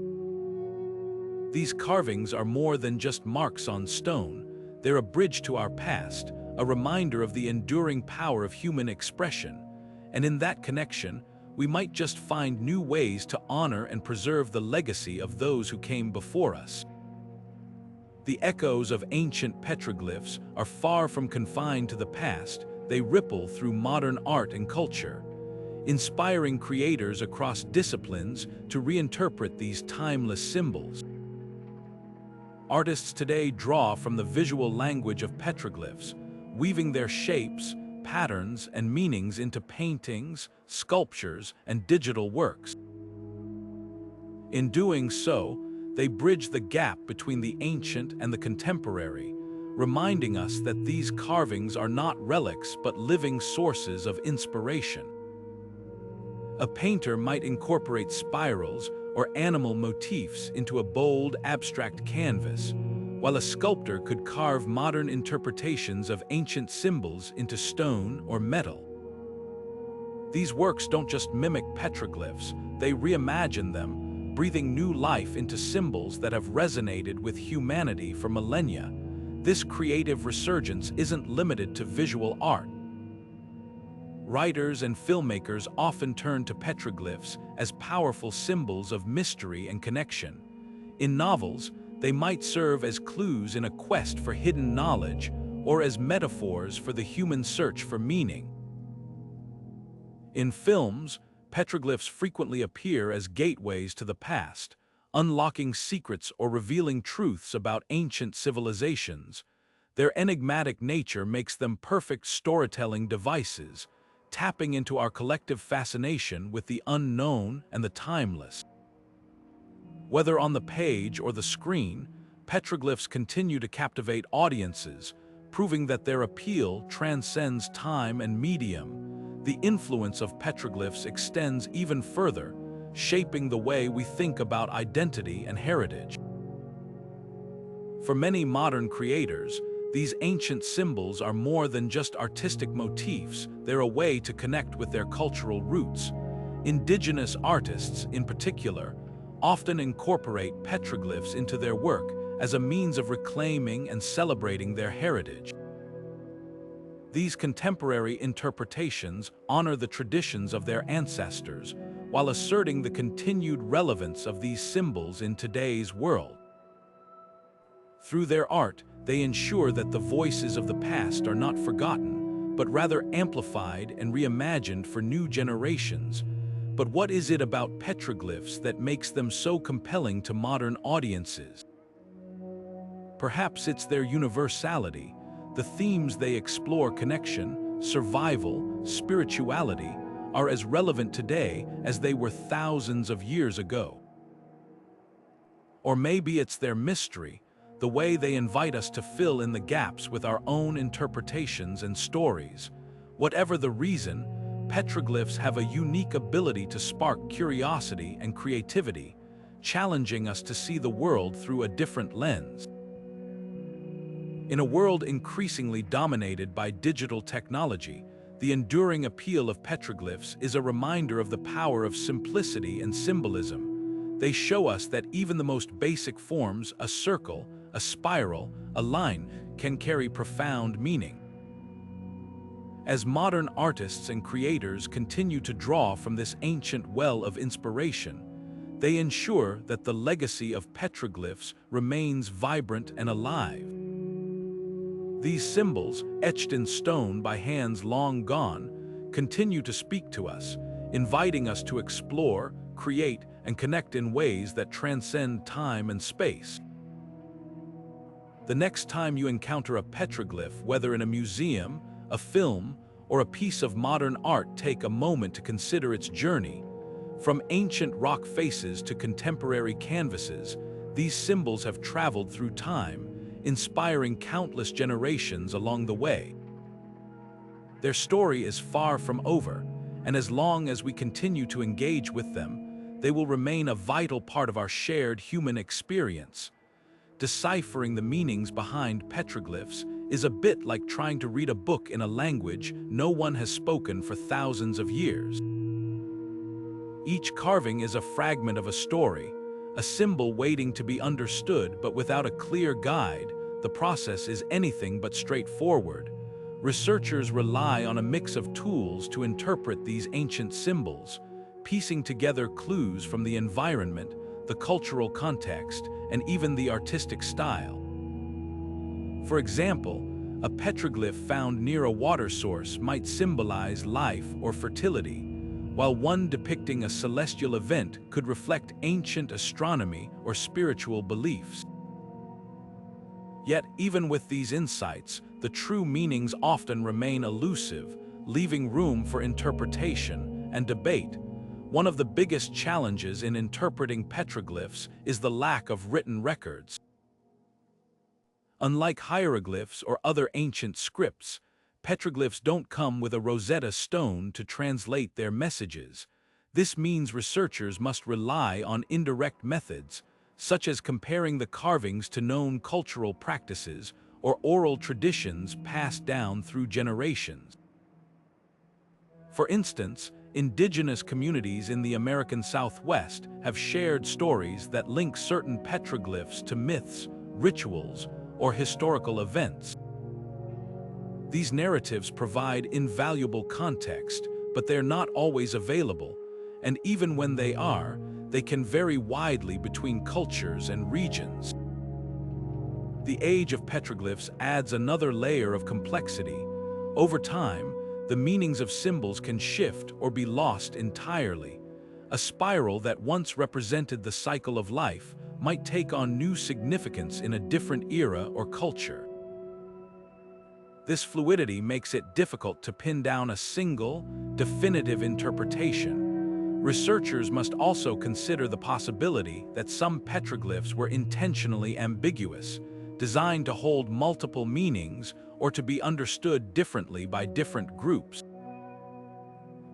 [SPEAKER 1] These carvings are more than just marks on stone. They're a bridge to our past, a reminder of the enduring power of human expression. And in that connection, we might just find new ways to honor and preserve the legacy of those who came before us. The echoes of ancient petroglyphs are far from confined to the past. They ripple through modern art and culture, inspiring creators across disciplines to reinterpret these timeless symbols. Artists today draw from the visual language of petroglyphs, weaving their shapes, patterns, and meanings into paintings, sculptures, and digital works. In doing so, they bridge the gap between the ancient and the contemporary, reminding us that these carvings are not relics but living sources of inspiration. A painter might incorporate spirals or animal motifs into a bold, abstract canvas, while a sculptor could carve modern interpretations of ancient symbols into stone or metal. These works don't just mimic petroglyphs, they reimagine them, breathing new life into symbols that have resonated with humanity for millennia. This creative resurgence isn't limited to visual art. Writers and filmmakers often turn to petroglyphs as powerful symbols of mystery and connection. In novels, they might serve as clues in a quest for hidden knowledge or as metaphors for the human search for meaning. In films, petroglyphs frequently appear as gateways to the past, unlocking secrets or revealing truths about ancient civilizations. Their enigmatic nature makes them perfect storytelling devices, tapping into our collective fascination with the unknown and the timeless. Whether on the page or the screen, petroglyphs continue to captivate audiences, proving that their appeal transcends time and medium. The influence of petroglyphs extends even further, shaping the way we think about identity and heritage. For many modern creators, these ancient symbols are more than just artistic motifs. They're a way to connect with their cultural roots. Indigenous artists, in particular, often incorporate petroglyphs into their work as a means of reclaiming and celebrating their heritage. These contemporary interpretations honor the traditions of their ancestors, while asserting the continued relevance of these symbols in today's world. Through their art, they ensure that the voices of the past are not forgotten, but rather amplified and reimagined for new generations. But what is it about petroglyphs that makes them so compelling to modern audiences? Perhaps it's their universality. The themes they explore, connection, survival, spirituality, are as relevant today as they were thousands of years ago. Or maybe it's their mystery, the way they invite us to fill in the gaps with our own interpretations and stories. Whatever the reason, petroglyphs have a unique ability to spark curiosity and creativity, challenging us to see the world through a different lens. In a world increasingly dominated by digital technology, the enduring appeal of petroglyphs is a reminder of the power of simplicity and symbolism. They show us that even the most basic forms, a circle, a spiral, a line, can carry profound meaning. As modern artists and creators continue to draw from this ancient well of inspiration, they ensure that the legacy of petroglyphs remains vibrant and alive. These symbols, etched in stone by hands long gone, continue to speak to us, inviting us to explore, create, and connect in ways that transcend time and space. The next time you encounter a petroglyph, whether in a museum, a film, or a piece of modern art, take a moment to consider its journey. From ancient rock faces to contemporary canvases, these symbols have traveled through time, inspiring countless generations along the way. Their story is far from over, and as long as we continue to engage with them, they will remain a vital part of our shared human experience. Deciphering the meanings behind petroglyphs is a bit like trying to read a book in a language no one has spoken for thousands of years. Each carving is a fragment of a story, a symbol waiting to be understood, but without a clear guide, the process is anything but straightforward. Researchers rely on a mix of tools to interpret these ancient symbols, piecing together clues from the environment, the cultural context, and even the artistic style. For example, a petroglyph found near a water source might symbolize life or fertility, while one depicting a celestial event could reflect ancient astronomy or spiritual beliefs. Yet, even with these insights, the true meanings often remain elusive, leaving room for interpretation and debate. One of the biggest challenges in interpreting petroglyphs is the lack of written records. Unlike hieroglyphs or other ancient scripts, petroglyphs don't come with a Rosetta Stone to translate their messages. This means researchers must rely on indirect methods, such as comparing the carvings to known cultural practices or oral traditions passed down through generations. For instance, indigenous communities in the American Southwest have shared stories that link certain petroglyphs to myths, rituals, or historical events. These narratives provide invaluable context, but they're not always available, and even when they are, they can vary widely between cultures and regions. The age of petroglyphs adds another layer of complexity. Over time, the meanings of symbols can shift or be lost entirely. A spiral that once represented the cycle of life might take on new significance in a different era or culture. This fluidity makes it difficult to pin down a single, definitive interpretation. Researchers must also consider the possibility that some petroglyphs were intentionally ambiguous, designed to hold multiple meanings or to be understood differently by different groups.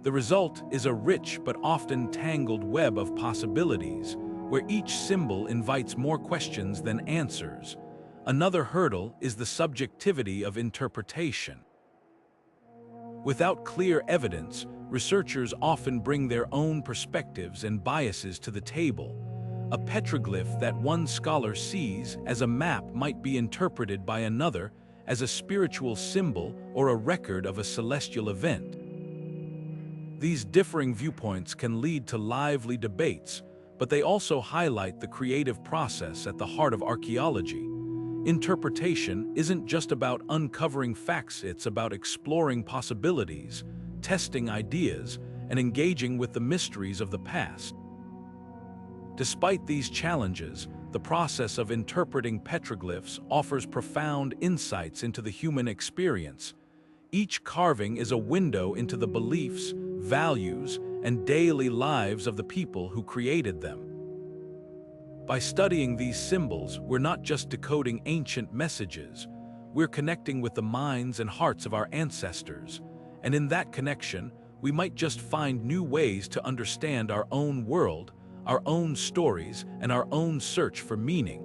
[SPEAKER 1] The result is a rich but often tangled web of possibilities, where each symbol invites more questions than answers. Another hurdle is the subjectivity of interpretation. Without clear evidence, researchers often bring their own perspectives and biases to the table. A petroglyph that one scholar sees as a map might be interpreted by another as a spiritual symbol or a record of a celestial event. These differing viewpoints can lead to lively debates, but they also highlight the creative process at the heart of archaeology. Interpretation isn't just about uncovering facts, it's about exploring possibilities, testing ideas, and engaging with the mysteries of the past. Despite these challenges, the process of interpreting petroglyphs offers profound insights into the human experience. Each carving is a window into the beliefs, values, and daily lives of the people who created them. By studying these symbols, we're not just decoding ancient messages, we're connecting with the minds and hearts of our ancestors. And in that connection, we might just find new ways to understand our own world, our own stories, and our own search for meaning.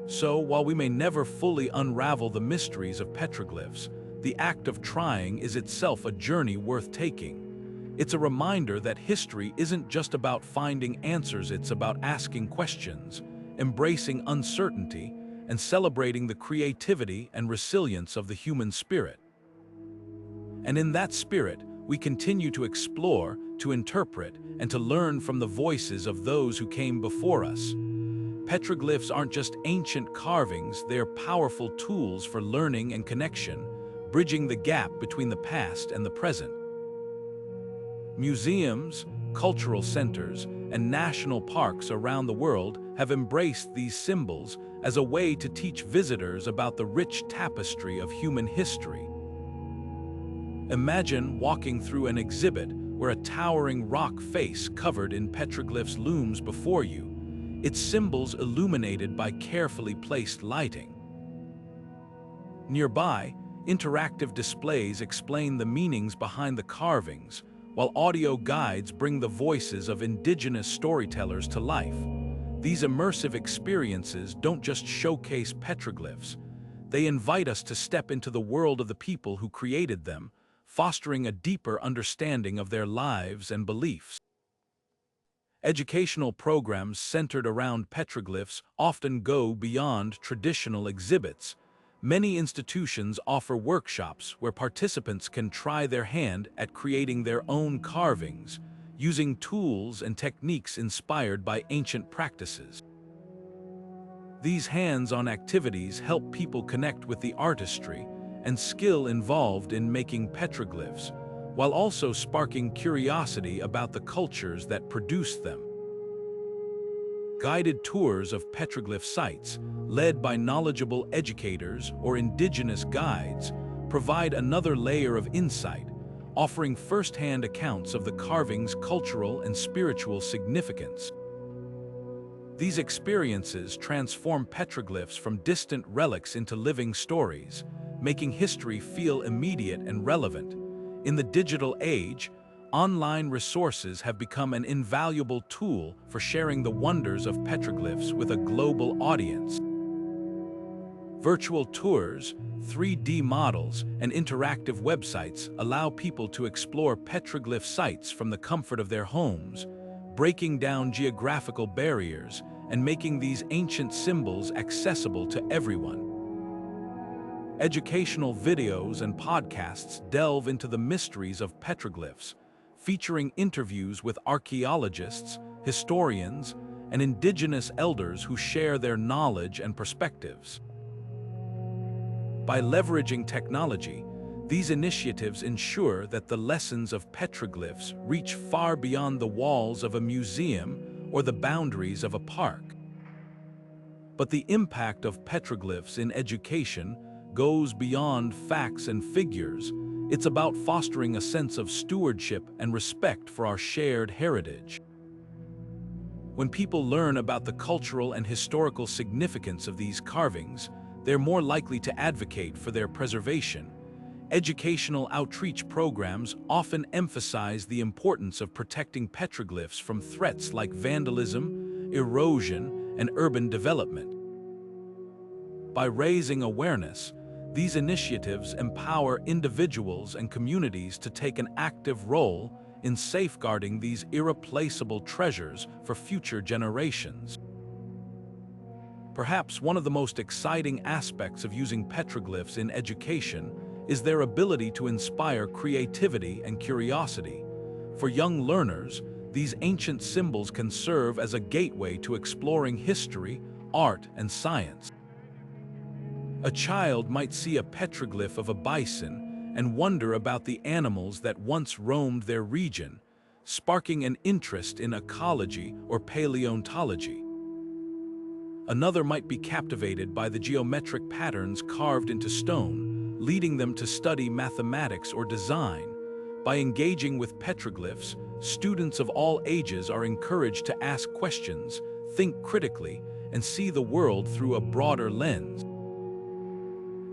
[SPEAKER 1] So, while we may never fully unravel the mysteries of petroglyphs, the act of trying is itself a journey worth taking. It's a reminder that history isn't just about finding answers, it's about asking questions, embracing uncertainty, and celebrating the creativity and resilience of the human spirit. And in that spirit, we continue to explore, to interpret, and to learn from the voices of those who came before us. Petroglyphs aren't just ancient carvings, they're powerful tools for learning and connection, bridging the gap between the past and the present. Museums, cultural centers, and national parks around the world have embraced these symbols as a way to teach visitors about the rich tapestry of human history. Imagine walking through an exhibit where a towering rock face covered in petroglyphs looms before you, its symbols illuminated by carefully placed lighting. Nearby, interactive displays explain the meanings behind the carvings, while audio guides bring the voices of indigenous storytellers to life. These immersive experiences don't just showcase petroglyphs, they invite us to step into the world of the people who created them, fostering a deeper understanding of their lives and beliefs. Educational programs centered around petroglyphs often go beyond traditional exhibits. Many institutions offer workshops where participants can try their hand at creating their own carvings, using tools and techniques inspired by ancient practices. These hands-on activities help people connect with the artistry and skill involved in making petroglyphs, while also sparking curiosity about the cultures that produced them. Guided tours of petroglyph sites, led by knowledgeable educators or indigenous guides, provide another layer of insight, offering first-hand accounts of the carving's cultural and spiritual significance. These experiences transform petroglyphs from distant relics into living stories, making history feel immediate and relevant. In the digital age, online resources have become an invaluable tool for sharing the wonders of petroglyphs with a global audience. Virtual tours, 3D models, and interactive websites allow people to explore petroglyph sites from the comfort of their homes, breaking down geographical barriers and making these ancient symbols accessible to everyone. Educational videos and podcasts delve into the mysteries of petroglyphs, featuring interviews with archaeologists, historians, and indigenous elders who share their knowledge and perspectives. By leveraging technology, these initiatives ensure that the lessons of petroglyphs reach far beyond the walls of a museum or the boundaries of a park. But the impact of petroglyphs in education goes beyond facts and figures. It's about fostering a sense of stewardship and respect for our shared heritage. When people learn about the cultural and historical significance of these carvings, they're more likely to advocate for their preservation. Educational outreach programs often emphasize the importance of protecting petroglyphs from threats like vandalism, erosion, and urban development. By raising awareness, these initiatives empower individuals and communities to take an active role in safeguarding these irreplaceable treasures for future generations. Perhaps one of the most exciting aspects of using petroglyphs in education is their ability to inspire creativity and curiosity. For young learners, these ancient symbols can serve as a gateway to exploring history, art, and science. A child might see a petroglyph of a bison and wonder about the animals that once roamed their region, sparking an interest in ecology or paleontology. Another might be captivated by the geometric patterns carved into stone, leading them to study mathematics or design. By engaging with petroglyphs, students of all ages are encouraged to ask questions, think critically, and see the world through a broader lens.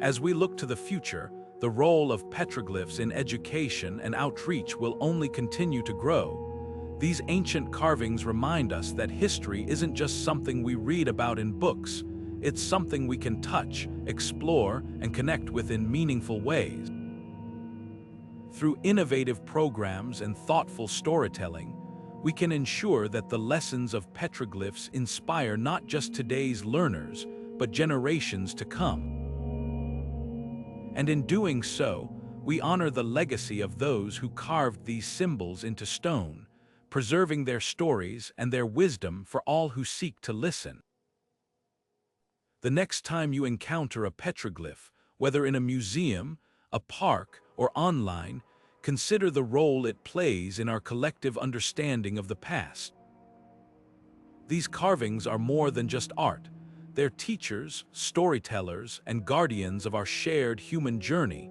[SPEAKER 1] As we look to the future, the role of petroglyphs in education and outreach will only continue to grow. These ancient carvings remind us that history isn't just something we read about in books, it's something we can touch, explore, and connect with in meaningful ways. Through innovative programs and thoughtful storytelling, we can ensure that the lessons of petroglyphs inspire not just today's learners, but generations to come. And in doing so, we honor the legacy of those who carved these symbols into stone, preserving their stories and their wisdom for all who seek to listen. The next time you encounter a petroglyph, whether in a museum, a park, or online, consider the role it plays in our collective understanding of the past. These carvings are more than just art. They're teachers, storytellers, and guardians of our shared human journey.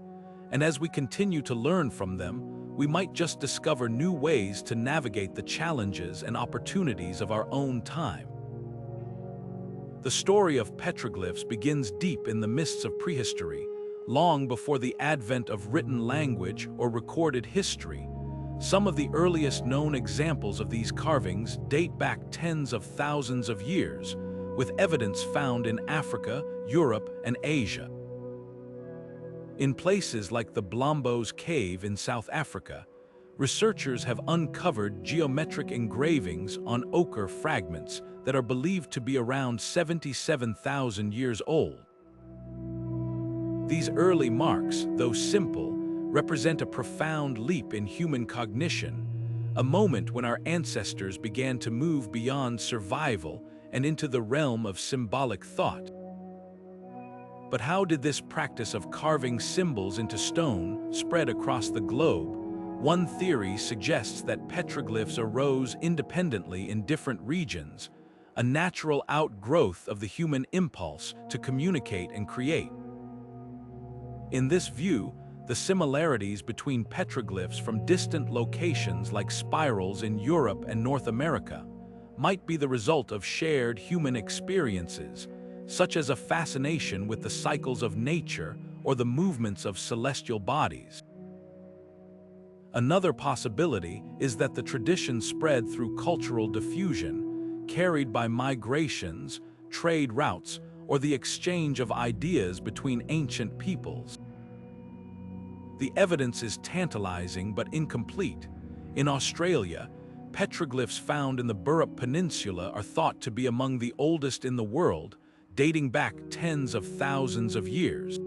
[SPEAKER 1] And as we continue to learn from them, we might just discover new ways to navigate the challenges and opportunities of our own time. The story of petroglyphs begins deep in the mists of prehistory, long before the advent of written language or recorded history. Some of the earliest known examples of these carvings date back tens of thousands of years, with evidence found in Africa, Europe, and Asia. In places like the Blombos Cave in South Africa, researchers have uncovered geometric engravings on ochre fragments that are believed to be around 77,000 years old. These early marks, though simple, represent a profound leap in human cognition, a moment when our ancestors began to move beyond survival and into the realm of symbolic thought. But how did this practice of carving symbols into stone spread across the globe? One theory suggests that petroglyphs arose independently in different regions, a natural outgrowth of the human impulse to communicate and create. In this view, the similarities between petroglyphs from distant locations like spirals in Europe and North America might be the result of shared human experiences, such as a fascination with the cycles of nature or the movements of celestial bodies. Another possibility is that the tradition spread through cultural diffusion, carried by migrations, trade routes, or the exchange of ideas between ancient peoples. The evidence is tantalizing but incomplete. In Australia, petroglyphs found in the Burrup Peninsula are thought to be among the oldest in the world, dating back tens of thousands of years.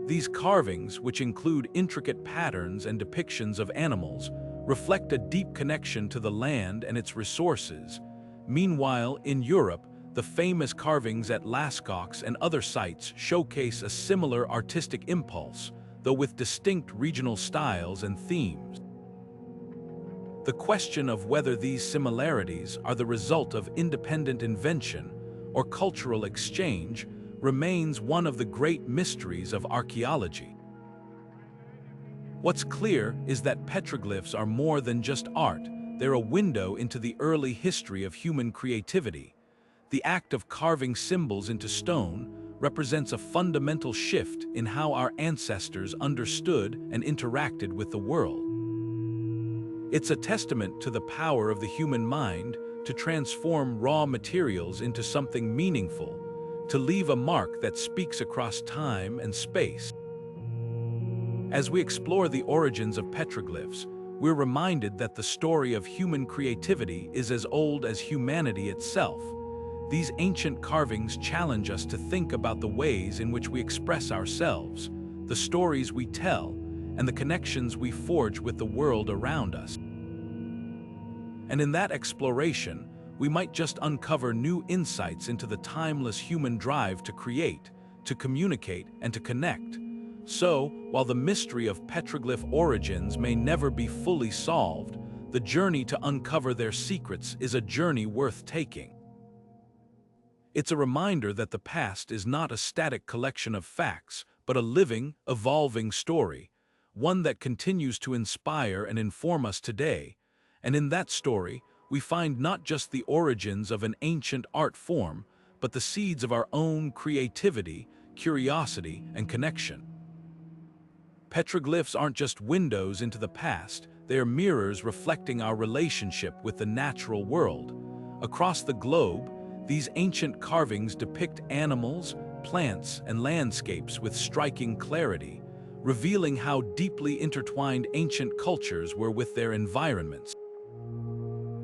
[SPEAKER 1] These carvings, which include intricate patterns and depictions of animals, reflect a deep connection to the land and its resources. Meanwhile, in Europe, the famous carvings at Lascaux and other sites showcase a similar artistic impulse, though with distinct regional styles and themes. The question of whether these similarities are the result of independent invention or cultural exchange remains one of the great mysteries of archaeology. What's clear is that petroglyphs are more than just art. They're a window into the early history of human creativity. The act of carving symbols into stone represents a fundamental shift in how our ancestors understood and interacted with the world. It's a testament to the power of the human mind to transform raw materials into something meaningful, to leave a mark that speaks across time and space. As we explore the origins of petroglyphs, we're reminded that the story of human creativity is as old as humanity itself. These ancient carvings challenge us to think about the ways in which we express ourselves, the stories we tell, and the connections we forge with the world around us. And in that exploration, we might just uncover new insights into the timeless human drive to create, to communicate, and to connect. So, while the mystery of petroglyph origins may never be fully solved, the journey to uncover their secrets is a journey worth taking. It's a reminder that the past is not a static collection of facts, but a living, evolving story, one that continues to inspire and inform us today. And in that story, we find not just the origins of an ancient art form, but the seeds of our own creativity, curiosity, and connection. Petroglyphs aren't just windows into the past, they are mirrors reflecting our relationship with the natural world. Across the globe, these ancient carvings depict animals, plants, and landscapes with striking clarity, revealing how deeply intertwined ancient cultures were with their environments.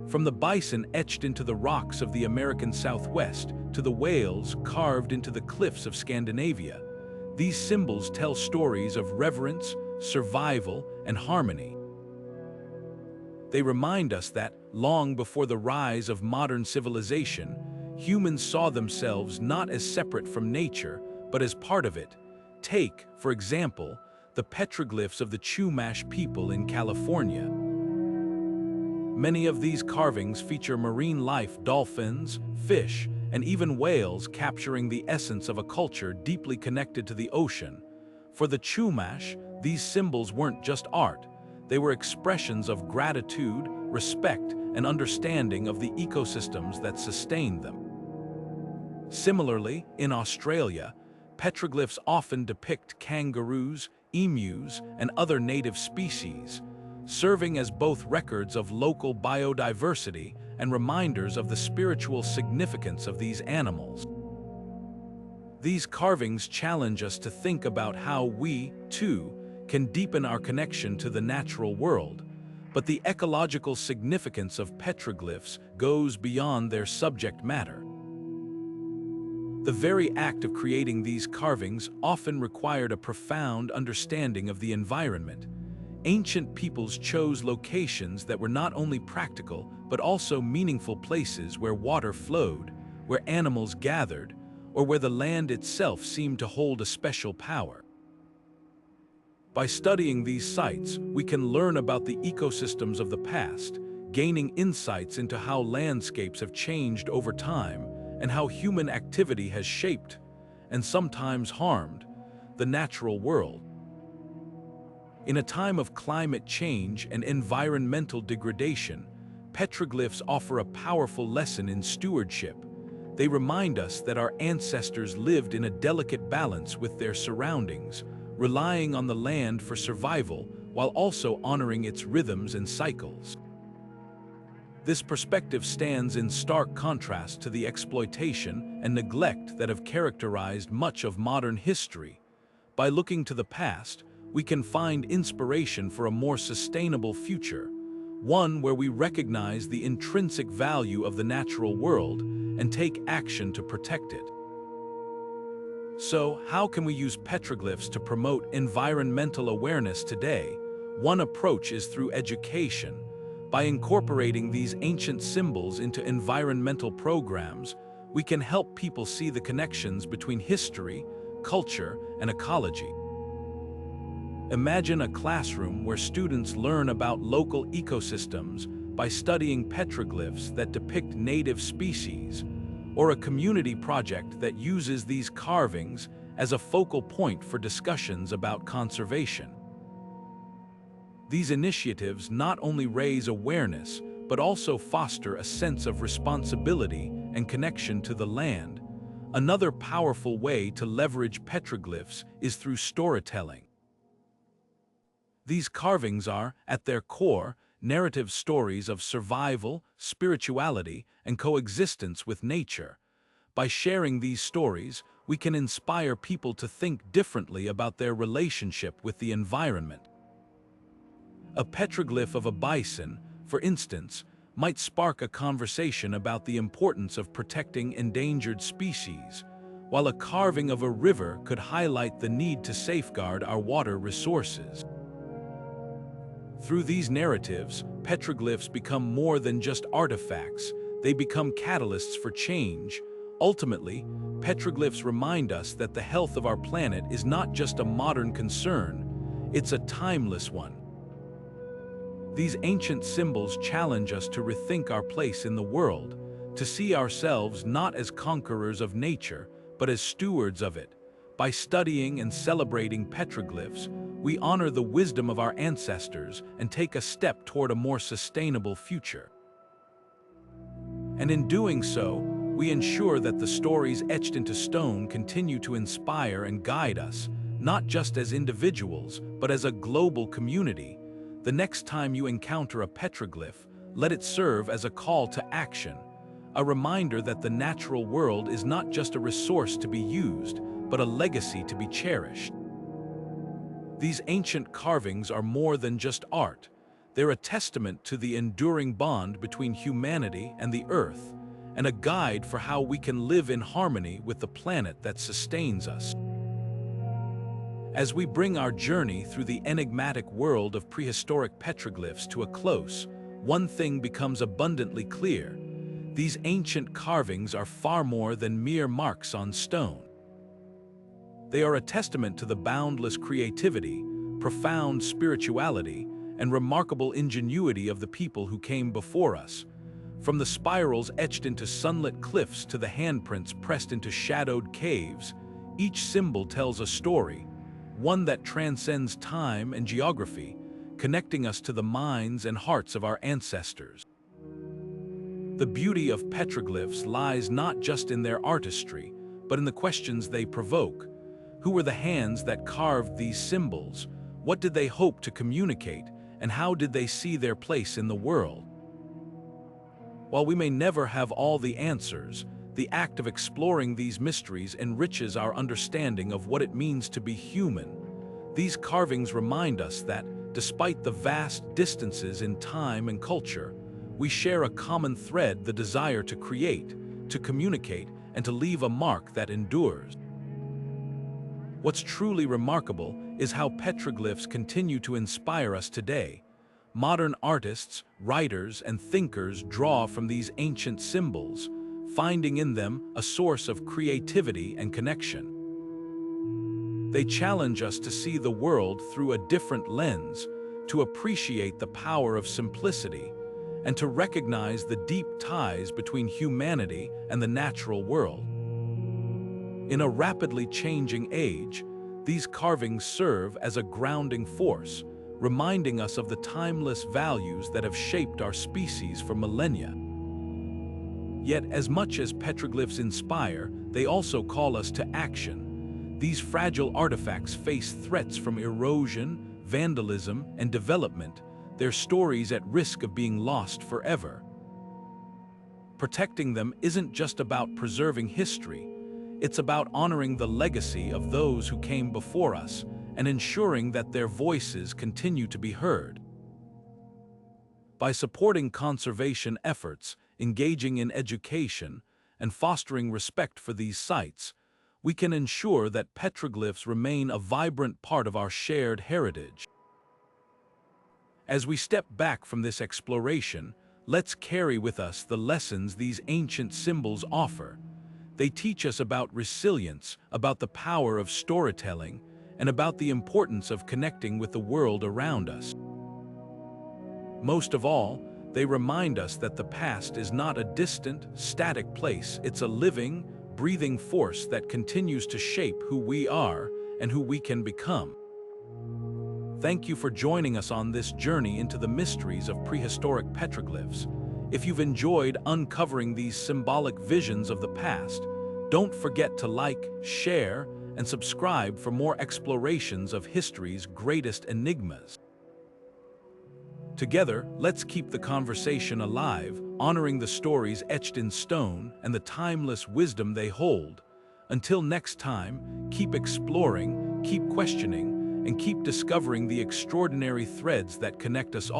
[SPEAKER 1] From the bison etched into the rocks of the American Southwest to the whales carved into the cliffs of Scandinavia, these symbols tell stories of reverence, survival, and harmony. They remind us that, long before the rise of modern civilization, humans saw themselves not as separate from nature, but as part of it. Take, for example, the petroglyphs of the Chumash people in California. Many of these carvings feature marine life, dolphins, fish, and even whales, capturing the essence of a culture deeply connected to the ocean. For the Chumash, these symbols weren't just art, they were expressions of gratitude, respect, and understanding of the ecosystems that sustained them. Similarly, in Australia, petroglyphs often depict kangaroos, emus, and other native species, serving as both records of local biodiversity and reminders of the spiritual significance of these animals. These carvings challenge us to think about how we, too, can deepen our connection to the natural world, but the ecological significance of petroglyphs goes beyond their subject matter. The very act of creating these carvings often required a profound understanding of the environment. Ancient peoples chose locations that were not only practical, but also meaningful places where water flowed, where animals gathered, or where the land itself seemed to hold a special power. By studying these sites, we can learn about the ecosystems of the past, gaining insights into how landscapes have changed over time and how human activity has shaped, and sometimes harmed, the natural world. In a time of climate change and environmental degradation, petroglyphs offer a powerful lesson in stewardship. They remind us that our ancestors lived in a delicate balance with their surroundings, relying on the land for survival while also honoring its rhythms and cycles. This perspective stands in stark contrast to the exploitation and neglect that have characterized much of modern history. By looking to the past, we can find inspiration for a more sustainable future, one where we recognize the intrinsic value of the natural world and take action to protect it. So, how can we use petroglyphs to promote environmental awareness today? One approach is through education. By incorporating these ancient symbols into environmental programs, we can help people see the connections between history, culture, and ecology. Imagine a classroom where students learn about local ecosystems by studying petroglyphs that depict native species, or a community project that uses these carvings as a focal point for discussions about conservation. These initiatives not only raise awareness, but also foster a sense of responsibility and connection to the land. Another powerful way to leverage petroglyphs is through storytelling. These carvings are, at their core, narrative stories of survival, spirituality, and coexistence with nature. By sharing these stories, we can inspire people to think differently about their relationship with the environment. A petroglyph of a bison, for instance, might spark a conversation about the importance of protecting endangered species, while a carving of a river could highlight the need to safeguard our water resources. Through these narratives, petroglyphs become more than just artifacts, they become catalysts for change. Ultimately, petroglyphs remind us that the health of our planet is not just a modern concern, it's a timeless one. These ancient symbols challenge us to rethink our place in the world, to see ourselves not as conquerors of nature, but as stewards of it. By studying and celebrating petroglyphs, we honor the wisdom of our ancestors and take a step toward a more sustainable future. And in doing so, we ensure that the stories etched into stone continue to inspire and guide us, not just as individuals, but as a global community. The next time you encounter a petroglyph, let it serve as a call to action, a reminder that the natural world is not just a resource to be used, but a legacy to be cherished. These ancient carvings are more than just art. They're a testament to the enduring bond between humanity and the earth, and a guide for how we can live in harmony with the planet that sustains us. As we bring our journey through the enigmatic world of prehistoric petroglyphs to a close, one thing becomes abundantly clear. These ancient carvings are far more than mere marks on stone. They are a testament to the boundless creativity, profound spirituality, and remarkable ingenuity of the people who came before us. From the spirals etched into sunlit cliffs to the handprints pressed into shadowed caves, each symbol tells a story, one that transcends time and geography, connecting us to the minds and hearts of our ancestors. The beauty of petroglyphs lies not just in their artistry, but in the questions they provoke. Who were the hands that carved these symbols? What did they hope to communicate? And how did they see their place in the world? While we may never have all the answers, the act of exploring these mysteries enriches our understanding of what it means to be human. These carvings remind us that, despite the vast distances in time and culture, we share a common thread: the desire to create, to communicate, and to leave a mark that endures. What's truly remarkable is how petroglyphs continue to inspire us today. Modern artists, writers, and thinkers draw from these ancient symbols, finding in them a source of creativity and connection. They challenge us to see the world through a different lens, to appreciate the power of simplicity, and to recognize the deep ties between humanity and the natural world. In a rapidly changing age, these carvings serve as a grounding force, reminding us of the timeless values that have shaped our species for millennia. Yet, as much as petroglyphs inspire, they also call us to action. These fragile artifacts face threats from erosion, vandalism, and development, their stories at risk of being lost forever. Protecting them isn't just about preserving history. It's about honoring the legacy of those who came before us and ensuring that their voices continue to be heard. By supporting conservation efforts, engaging in education, and fostering respect for these sites, we can ensure that petroglyphs remain a vibrant part of our shared heritage. As we step back from this exploration, let's carry with us the lessons these ancient symbols offer. They teach us about resilience, about the power of storytelling, and about the importance of connecting with the world around us. Most of all, they remind us that the past is not a distant, static place. It's a living, breathing force that continues to shape who we are and who we can become. Thank you for joining us on this journey into the mysteries of prehistoric petroglyphs. If you've enjoyed uncovering these symbolic visions of the past, don't forget to like, share, and subscribe for more explorations of history's greatest enigmas. Together, let's keep the conversation alive, honoring the stories etched in stone and the timeless wisdom they hold. Until next time, keep exploring, keep questioning, and keep discovering the extraordinary threads that connect us all.